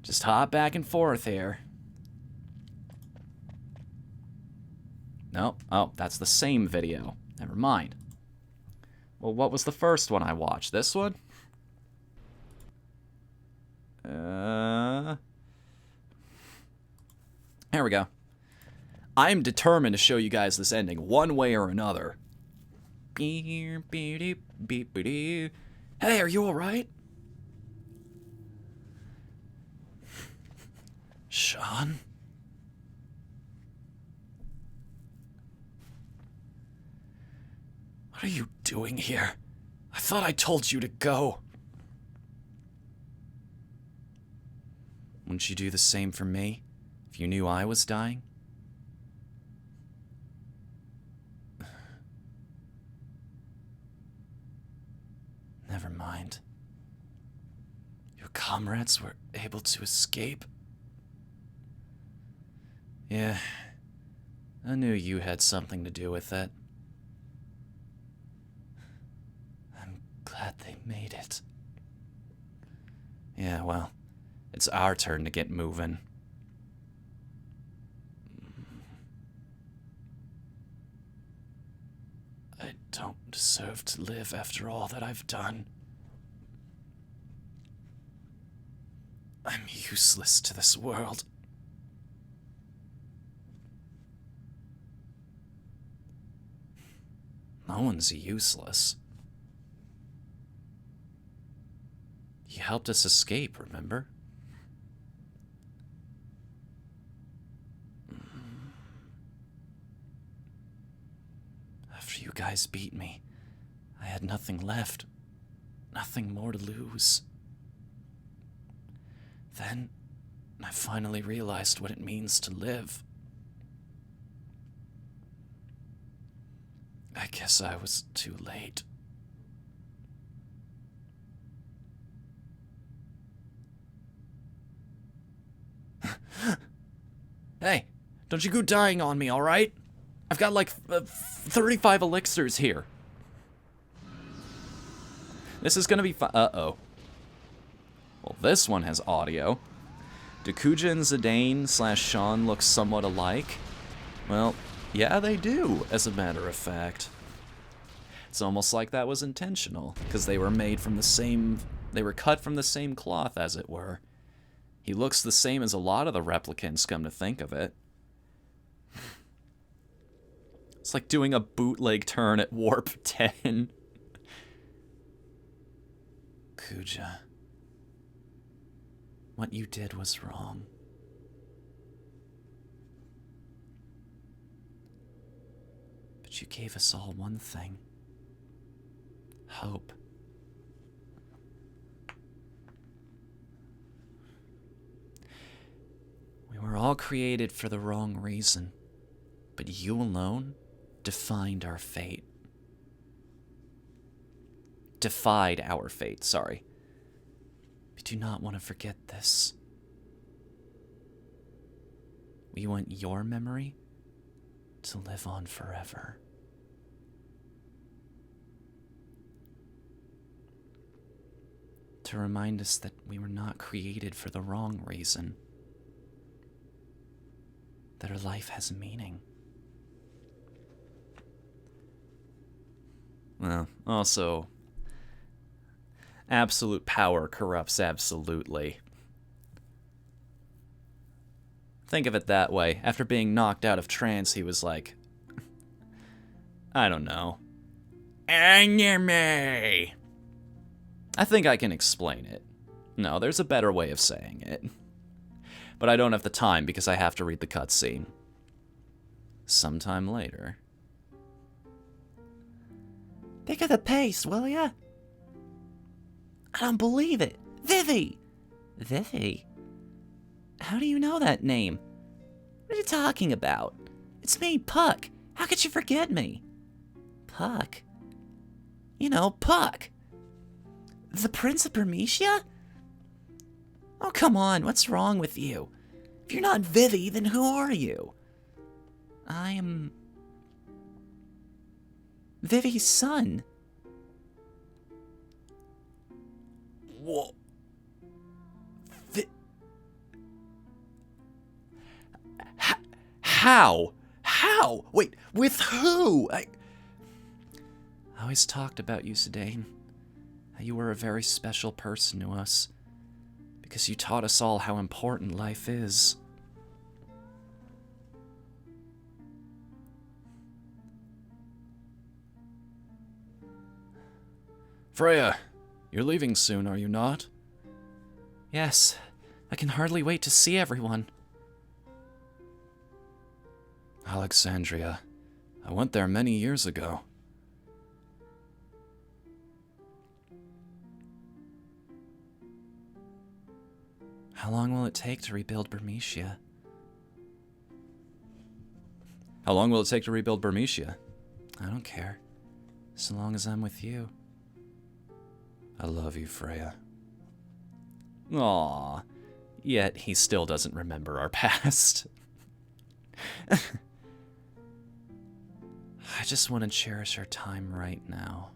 Speaker 1: Just hop back and forth here. No, oh, that's the same video. Never mind. Well, what was the first one I watched? This one? There we go. I'm determined to show you guys this ending, one way or another. Hey, are you alright? Sean? What are you doing here? I thought I told you to go. Wouldn't you do the same for me, if you knew I was dying? Never mind. Your comrades were able to escape? Yeah, I knew you had something to do with it. I'm glad they made it. Yeah, well, it's our turn to get moving. I don't deserve to live after all that I've done. I'm useless to this world.
Speaker 4: No one's useless. You helped us escape, remember? After you guys beat me, I had nothing left. Nothing more to lose. Then, I finally realized what it means to live. I guess I was too late. Hey, don't you go dying on me, alright? I've got like 35 elixirs here. This is gonna be fun. Uh-oh. Well, this one has audio. Do Kuja and Zidane / Sean look somewhat alike? Well, yeah, they do, as a matter of fact. It's almost like that was intentional, because they were made from the same... They were cut from the same cloth, as it were. He looks the same as a lot of the replicants, come to think of it. It's like doing a bootleg turn at Warp 10. Kuja. What you did was wrong. But you gave us all one thing. Hope. We were all created for the wrong reason, but you alone defined our fate. Defied our fate, sorry. We do not want to forget this. We want your memory to live on forever. To remind us that we were not created for the wrong reason. That our life has meaning. Well, also, absolute power corrupts absolutely. Think of it that way. After being knocked out of trance, he was like, I don't know. Anime! I think I can explain it. No, there's a better way of saying it. But I don't have the time because I have to read the cutscene. Sometime later. Pick up the pace, will ya? I don't believe it. Vivi! Vivi? How do you know that name? What are you talking about? It's me, Puck. How could you forget me? Puck? You know, Puck. The Prince of Bermesia? Oh, come on, what's wrong with you? If you're not Vivi, then who are you? I am... Vivi's son. Whoa. How? How? Wait, with who? I always talked about you, Zidane. How you were a very special person to us. Because you taught us all how important life is. Freya, you're leaving soon, are you not? Yes, I can hardly wait to see everyone. Alexandria. I went there many years ago. How long will it take to rebuild Bermesia? How long will it take to rebuild Bermesia? I don't care. So long as I'm with you. I love you, Freya. Aww. Yet he still doesn't remember our past. I just want to cherish our time right now.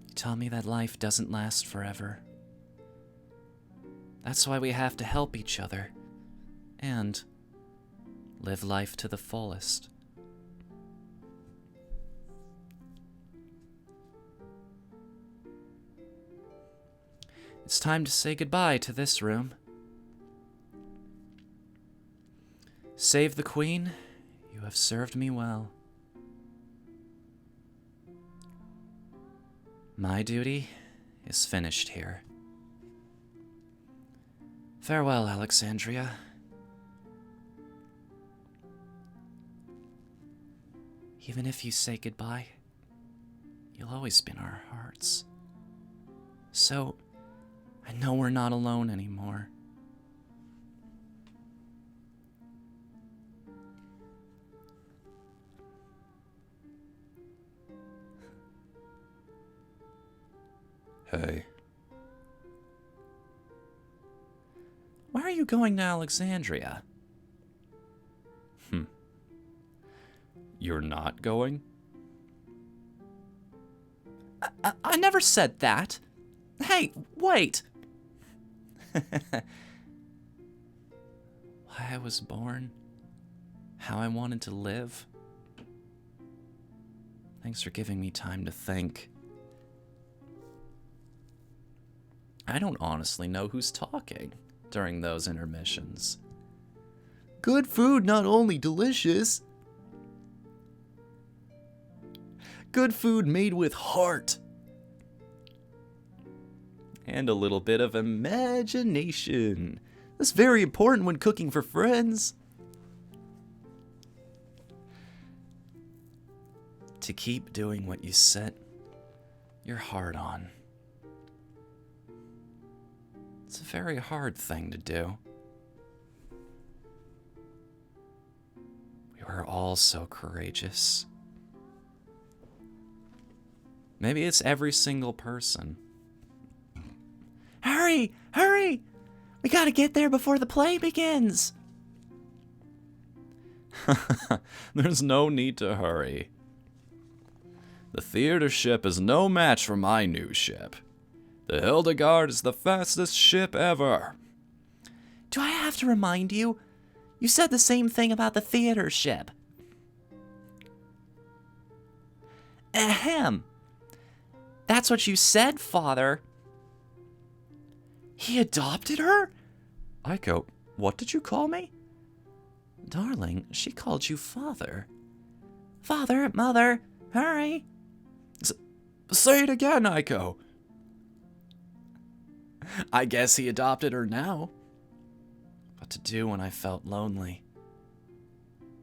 Speaker 4: You tell me that life doesn't last forever. That's why we have to help each other. And live life to the fullest. It's time to say goodbye to this room. Save the Queen,
Speaker 1: You have served me well. My duty is finished here. Farewell, Alexandria. Even if you say goodbye, you'll always be in our hearts. So, I know we're not alone anymore.
Speaker 4: Hey,
Speaker 1: Why are you going to Alexandria?
Speaker 4: you're not going?
Speaker 1: I never said that. Hey, wait. Why I was born, how I wanted to live. Thanks for giving me time to think. I don't honestly know who's talking during those intermissions. Good food, not only delicious. Good food made with heart. And a little bit of imagination. That's very important when cooking for friends. To keep doing what you set your heart on. It's a very hard thing to do. We were all so courageous. Maybe it's every single person. Hurry! Hurry! We gotta get there before the play begins!
Speaker 4: There's no need to hurry. The theater ship is no match for my new ship. The Hildegard is the fastest ship ever.
Speaker 1: Do I have to remind you? You said the same thing about the theater ship. Ahem. That's what you said, Father. He adopted her?
Speaker 4: Aiko, what did you call me?
Speaker 1: Darling, she called you Father. Father, Mother, hurry.
Speaker 4: Say it again, Aiko.
Speaker 1: I guess he adopted her now. What to do when I felt lonely.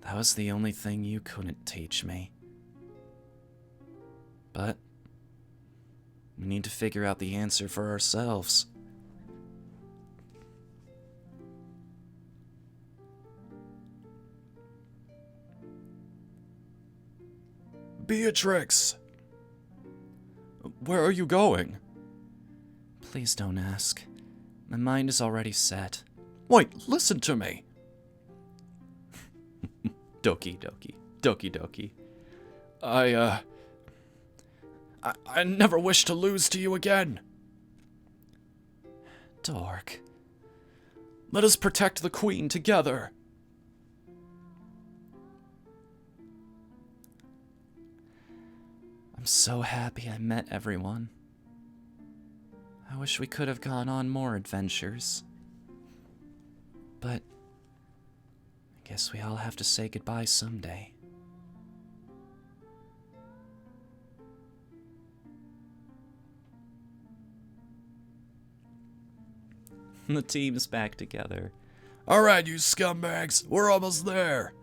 Speaker 1: That was the only thing you couldn't teach me. But we need to figure out the answer for ourselves.
Speaker 4: Beatrix! Where are you going?
Speaker 1: Please don't ask. My mind is already set.
Speaker 4: Wait, listen to me.
Speaker 1: Doki doki. Doki doki.
Speaker 4: I never wish to lose to you again.
Speaker 1: Dork.
Speaker 4: Let us protect the Queen together.
Speaker 1: I'm so happy I met everyone. I wish we could have gone on more adventures. But I guess we all have to say goodbye someday. The team's back together.
Speaker 4: All right, you scumbags, we're almost there.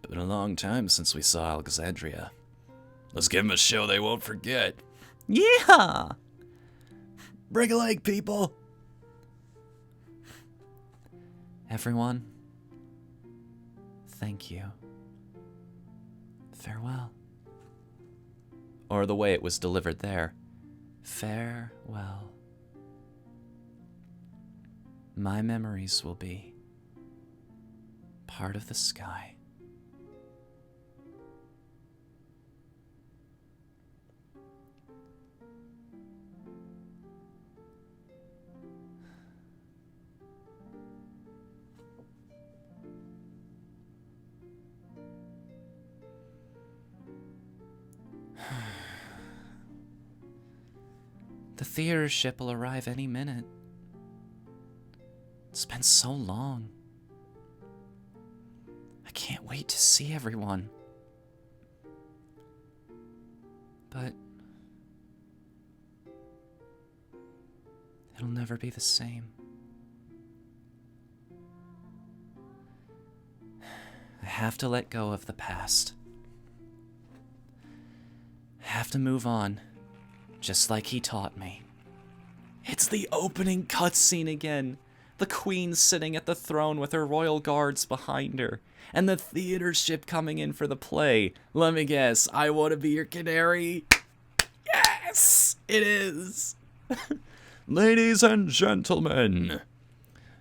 Speaker 1: Been a long time since we saw Alexandria.
Speaker 4: Let's give them a show they won't forget.
Speaker 1: Yeah!
Speaker 4: Break a leg, people.
Speaker 1: Everyone, thank you. Farewell. Or the way it was delivered there. Farewell. My memories will be part of the sky. The theater ship will arrive any minute. It's been so long.
Speaker 2: I can't wait to see everyone. But it'll never be the same. I have to let go of the past. I have to move on, just like he taught me. It's the opening cutscene again. The queen sitting at the throne with her royal guards behind her. And the theater ship coming in for the play.
Speaker 1: Let me guess, I want to be your canary. Yes, it is.
Speaker 4: Ladies and gentlemen,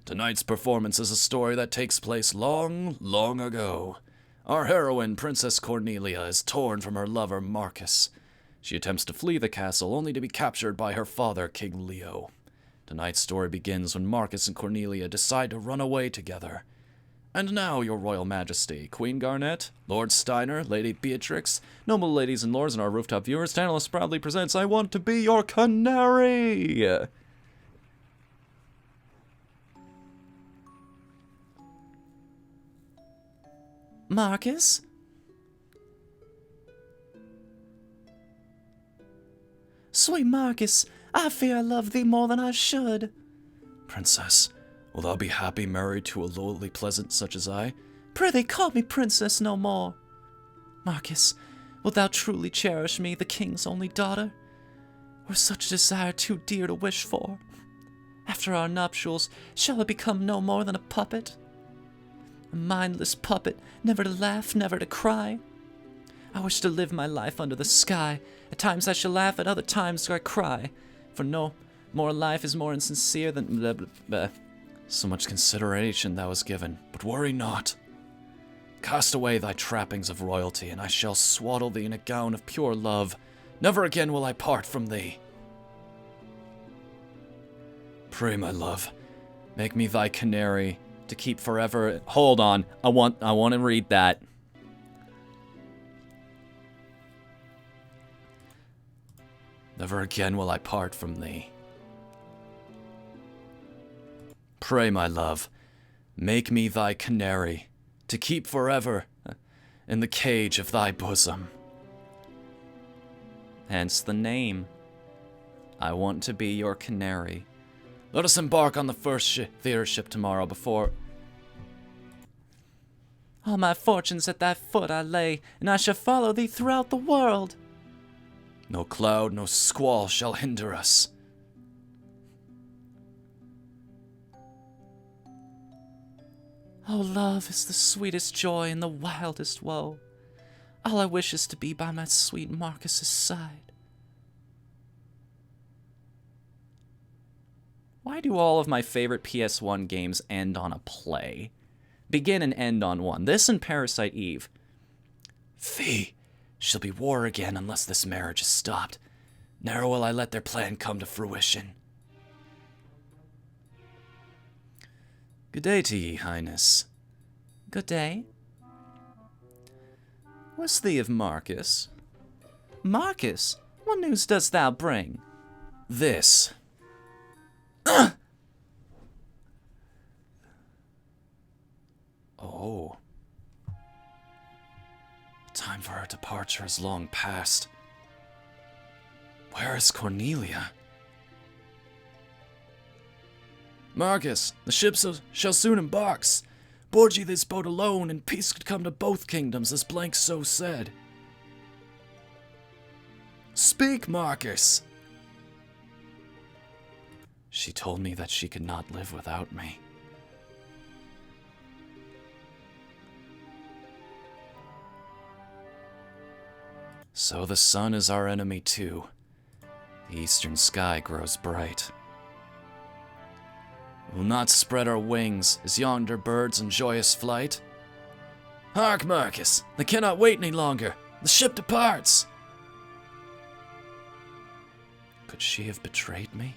Speaker 4: tonight's performance is a story that takes place long, long ago. Our heroine, Princess Cornelia, is torn from her lover, Marcus. She attempts to flee the castle, only to be captured by her father, King Leo. Tonight's story begins when Marcus and Cornelia decide to run away together. And now, your royal majesty, Queen Garnet, Lord Steiner, Lady Beatrix, noble ladies and lords and our rooftop viewers, Tantalus proudly presents I Want to Be Your Canary!
Speaker 2: Marcus? Sweet Marcus, I fear I love thee more than I should.
Speaker 4: Princess, will thou be happy married to a lowly pleasant such as I?
Speaker 2: Prithee, call me princess no more. Marcus, wilt thou truly cherish me, the king's only daughter? Or such a desire too dear to wish for? After our nuptials, shall I become no more than a puppet? A mindless puppet, never to laugh, never to cry? I wish to live my life under the sky. At times I shall laugh, at other times I cry. For no more life is more insincere than blah, blah, blah.
Speaker 4: So much consideration thou was given, but worry not. Cast away thy trappings of royalty, and I shall swaddle thee in a gown of pure love. Never again will I part from thee. Pray, my love, make me thy canary to keep forever.
Speaker 2: Hold on, I want to read that.
Speaker 4: Never again will I part from thee. Pray, my love, make me thy canary, to keep forever in the cage of thy bosom.
Speaker 2: Hence the name. I want to be your canary.
Speaker 4: Let us embark on the first theater ship tomorrow before...
Speaker 2: All my fortunes at thy foot I lay, and I shall follow thee throughout the world.
Speaker 4: No cloud, no squall shall hinder us.
Speaker 2: Oh, love is the sweetest joy and the wildest woe. All I wish is to be by my sweet Marcus's side. Why do all of my favorite PS1 games end on a play? Begin and end on one. This and Parasite Eve.
Speaker 4: Fee, shall be war again unless this marriage is stopped. Ne'er will I let their plan come to fruition. Good day to ye, Highness.
Speaker 2: Good day.
Speaker 4: What's thee of Marcus?
Speaker 2: Marcus, what news dost thou bring?
Speaker 4: This. Oh. Time for her departure is long past. Where is Cornelia? Marcus, the ship shall soon embark. Board ye this boat alone, and peace could come to both kingdoms, as blank so said. Speak, Marcus! She told me that she could not live without me. So the sun is our enemy too. The eastern sky grows bright. We'll not spread our wings as yonder birds in joyous flight. Hark, Marcus! They cannot wait any longer. The ship departs! Could she have betrayed me?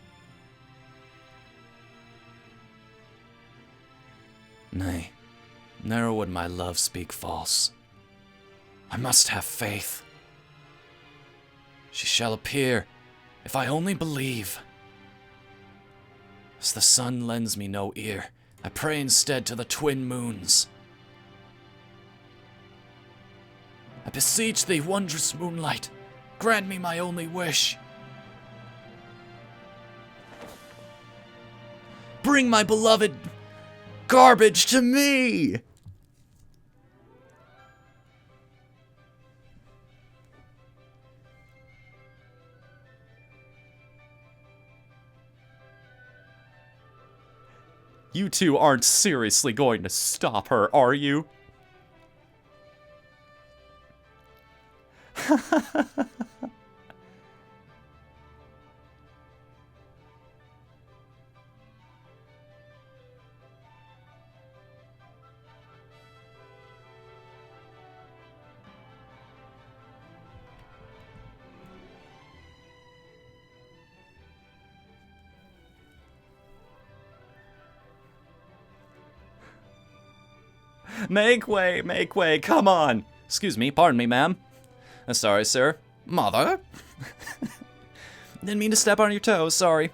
Speaker 4: Nay, ne'er would my love speak false. I must have faith. She shall appear, if I only believe. As the sun lends me no ear, I pray instead to the twin moons.
Speaker 1: I beseech thee, wondrous moonlight, grant me my only wish. Bring my beloved garbage to me!
Speaker 2: You two aren't seriously going to stop her, are you? Make way, come on! Excuse me, pardon me, ma'am. Sorry, sir. Mother? Didn't mean to step on your toes, sorry.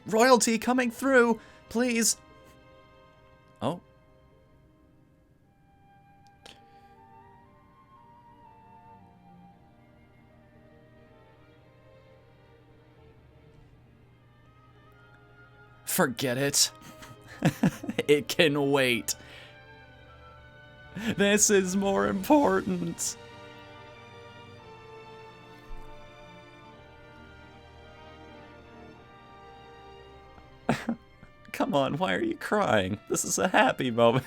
Speaker 2: Royalty coming through, please. Oh. Forget it. It can wait. This is more important. Come on, why are you crying? This is a happy moment.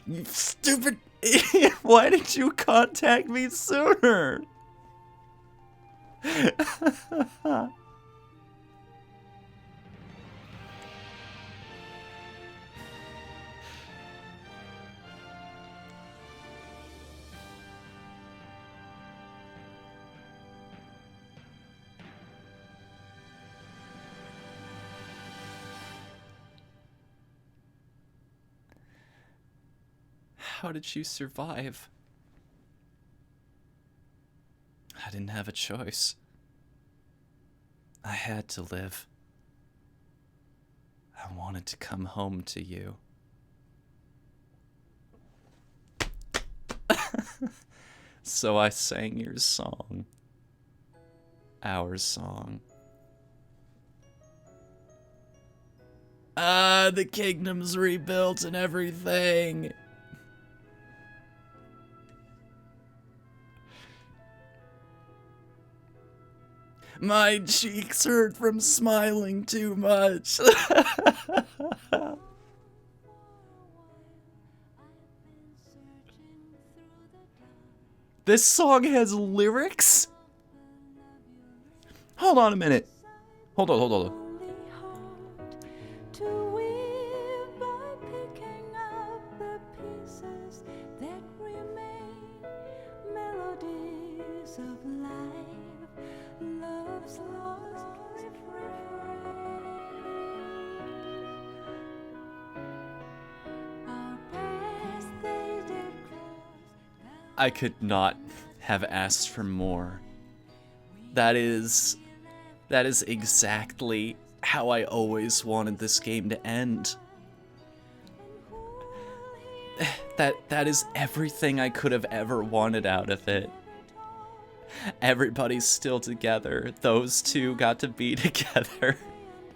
Speaker 2: You stupid idiot! Why did you contact me sooner? How did you survive? I didn't have a choice. I had to live. I wanted to come home to you. So I sang your song. Our song.
Speaker 1: The kingdom's rebuilt and everything. My cheeks hurt from smiling too much.
Speaker 2: This song has lyrics? Hold on a minute. Hold on. I could not have asked for more. That is exactly how I always wanted this game to end. That is everything I could have ever wanted out of it. Everybody's still together. Those two got to be together.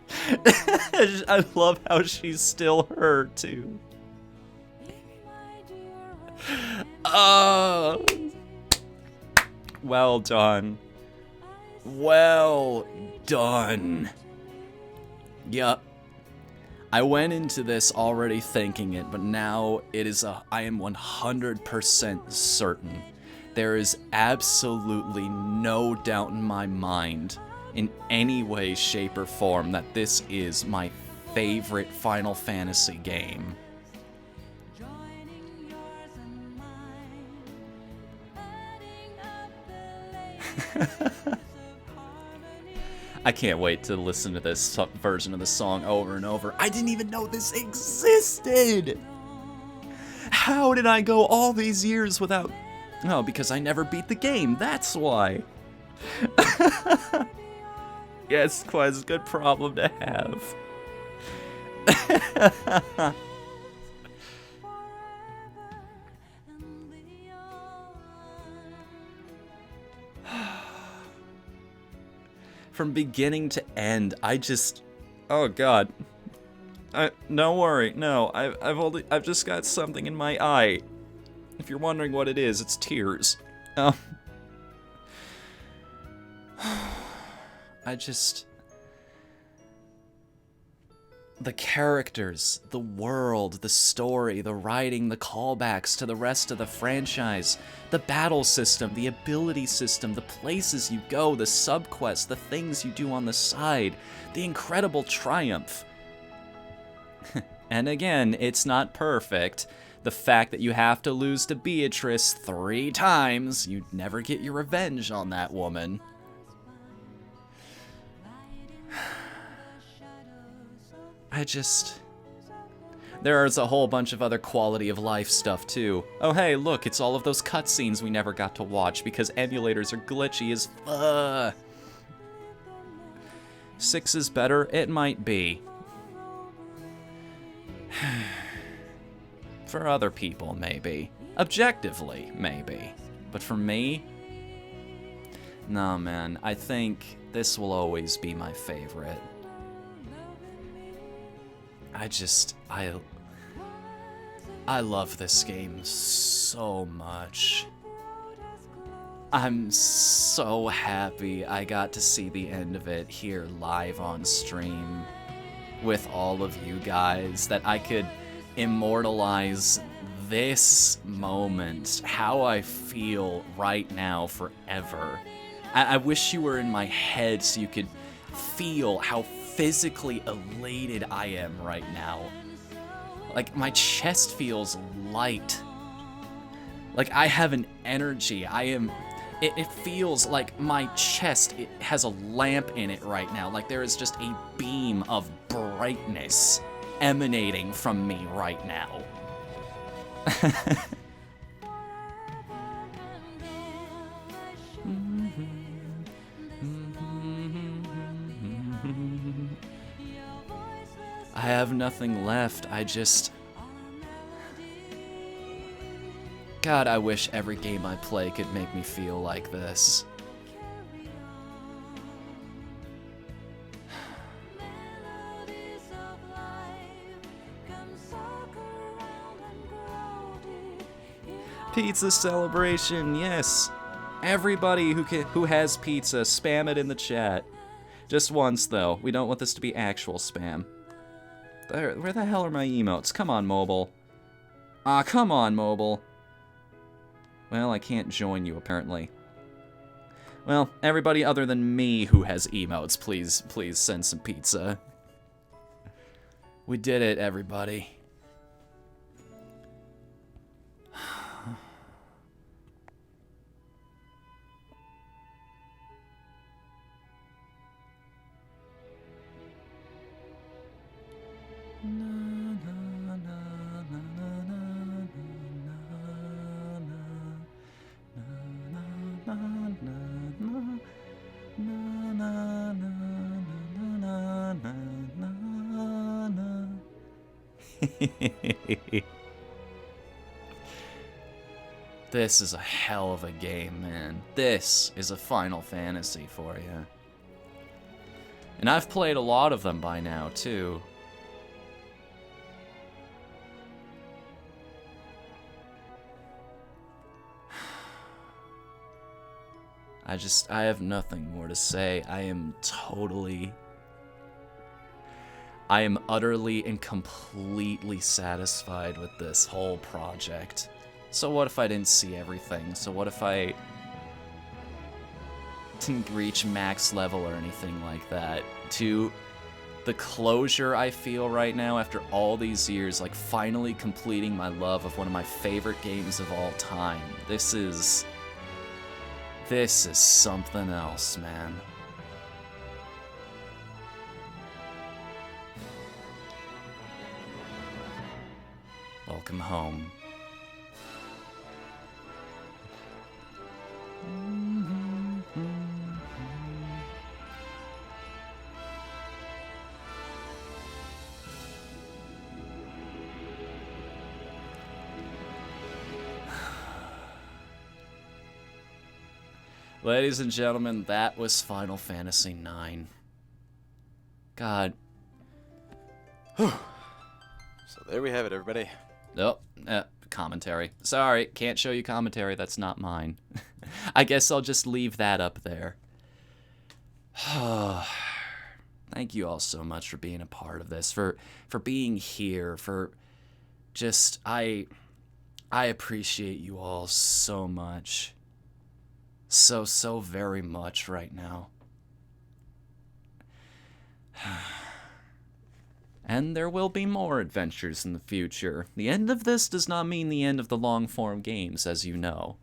Speaker 2: I love how she's still her too. Well done. Well done. Yup. I went into this already thinking it, but now I am 100% certain. There is absolutely no doubt in my mind, in any way, shape, or form, that this is my favorite Final Fantasy game. I can't wait to listen to this version of the song over and over. I didn't even know this existed! How did I go all these years without... Oh, because I never beat the game, that's why. Yes, quite a good problem to have.
Speaker 1: from beginning to end. I just, oh god. No worry, no, I've just got something in my eye. If you're wondering what it is, it's tears. The characters, the world, the story, the writing, the callbacks to the rest of the franchise, the battle system, the ability system, the places you go, the subquests, the things you do on the side, the incredible triumph. And again, it's not perfect. The fact that you have to lose to Beatrice 3 times, you'd never get your revenge on that woman. There's a whole bunch of other quality of life stuff too. Oh hey, look, it's all of those cutscenes we never got to watch because emulators are glitchy as fuck. 6 is better? It might be. For other people, maybe. Objectively, maybe. But for me? Nah, man, I think this will always be my favorite. I love this game so much. I'm so happy I got to see the end of it here live on stream with all of you guys, that I could immortalize this moment, how I feel right now, forever. I wish you were in my head so you could feel how physically elated I am right now. Like, my chest feels light. Like, I have an energy. It feels like my chest, it has a lamp in it right now. Like, there is just a beam of brightness emanating from me right now. I have nothing left. God, I wish every game I play could make me feel like this. Pizza celebration, yes. Everybody who has pizza, spam it in the chat. Just once, though. We don't want this to be actual spam. Where the hell are my emotes? Come on, mobile. Ah, come on, mobile. Well, I can't join you, apparently. Well, everybody other than me who has emotes, please send some pizza. We did it, everybody. This is a hell of a game, man. This is a Final Fantasy for you. And I've played a lot of them by now, too. I have nothing more to say. I am utterly and completely satisfied with this whole project. So what if I didn't see everything? So what if I didn't reach max level or anything like that? To the closure I feel right now after all these years, like finally completing my love of one of my favorite games of all time. This is something else, man. Welcome home.
Speaker 2: Ladies and gentlemen, that was Final Fantasy IX. God.
Speaker 1: So there we have it, everybody.
Speaker 2: Oh, commentary. Sorry, can't show you commentary. That's not mine. I guess I'll just leave that up there. Thank you all so much for being a part of this, for being here, for just I appreciate you all so much. So very much right now. And there will be more adventures in the future. The end of this does not mean the end of the long-form games, as you know.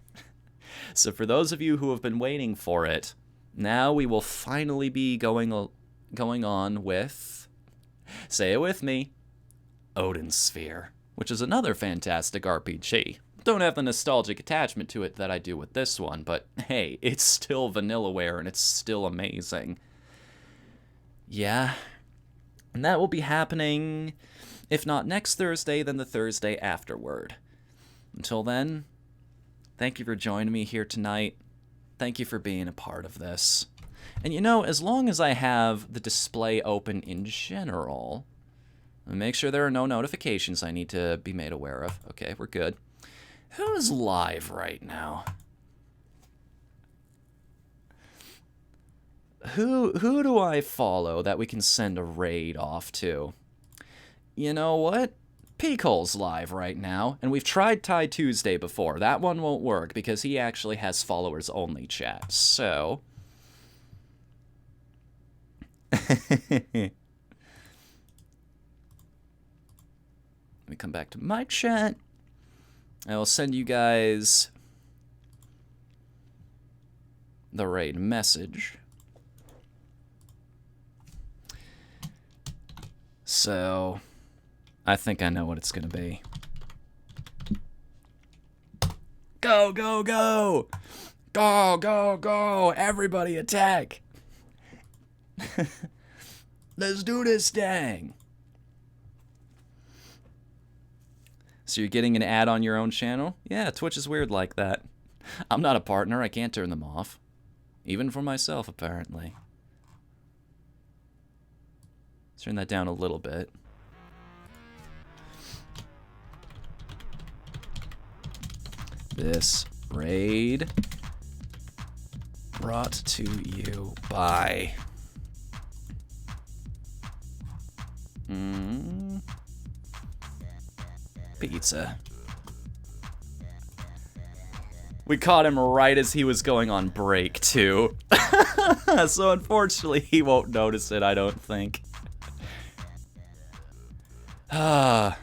Speaker 2: So for those of you who have been waiting for it, now we will finally be going on with, say it with me, Odin's Sphere, which is another fantastic RPG. Don't have the nostalgic attachment to it that I do with this one, but hey, it's still Vanillaware and it's still amazing. Yeah. And that will be happening, if not next Thursday, then the Thursday afterward. Until then, thank you for joining me here tonight. Thank you for being a part of this. And you know, as long as I have the display open in general, make sure there are no notifications I need to be made aware of. Okay, we're good. Who's live right now? Who do I follow that we can send a raid off to? You know what? Peacole's live right now, and we've tried Ty Tuesday before. That one won't work because he actually has followers-only chat, so... Let me come back to my chat. I will send you guys the raid message. So, I think I know what it's gonna be. Go, go, go! Go, go, go! Everybody attack! Let's do this thing! So you're getting an ad on your own channel? Yeah, Twitch is weird like that. I'm not a partner, I can't turn them off. Even for myself, apparently. Let's turn that down a little bit. This raid brought to you by... Pizza. We caught him right as he was going on break, too. So unfortunately, he won't notice it, I don't think. But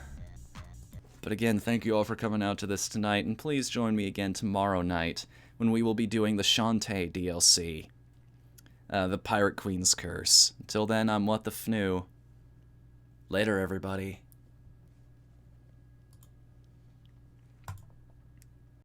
Speaker 2: again, thank you all for coming out to this tonight, and please join me again tomorrow night when we will be doing the Shantae DLC. The Pirate Queen's Curse. Until then, I'm Whatthefnu. Later, everybody.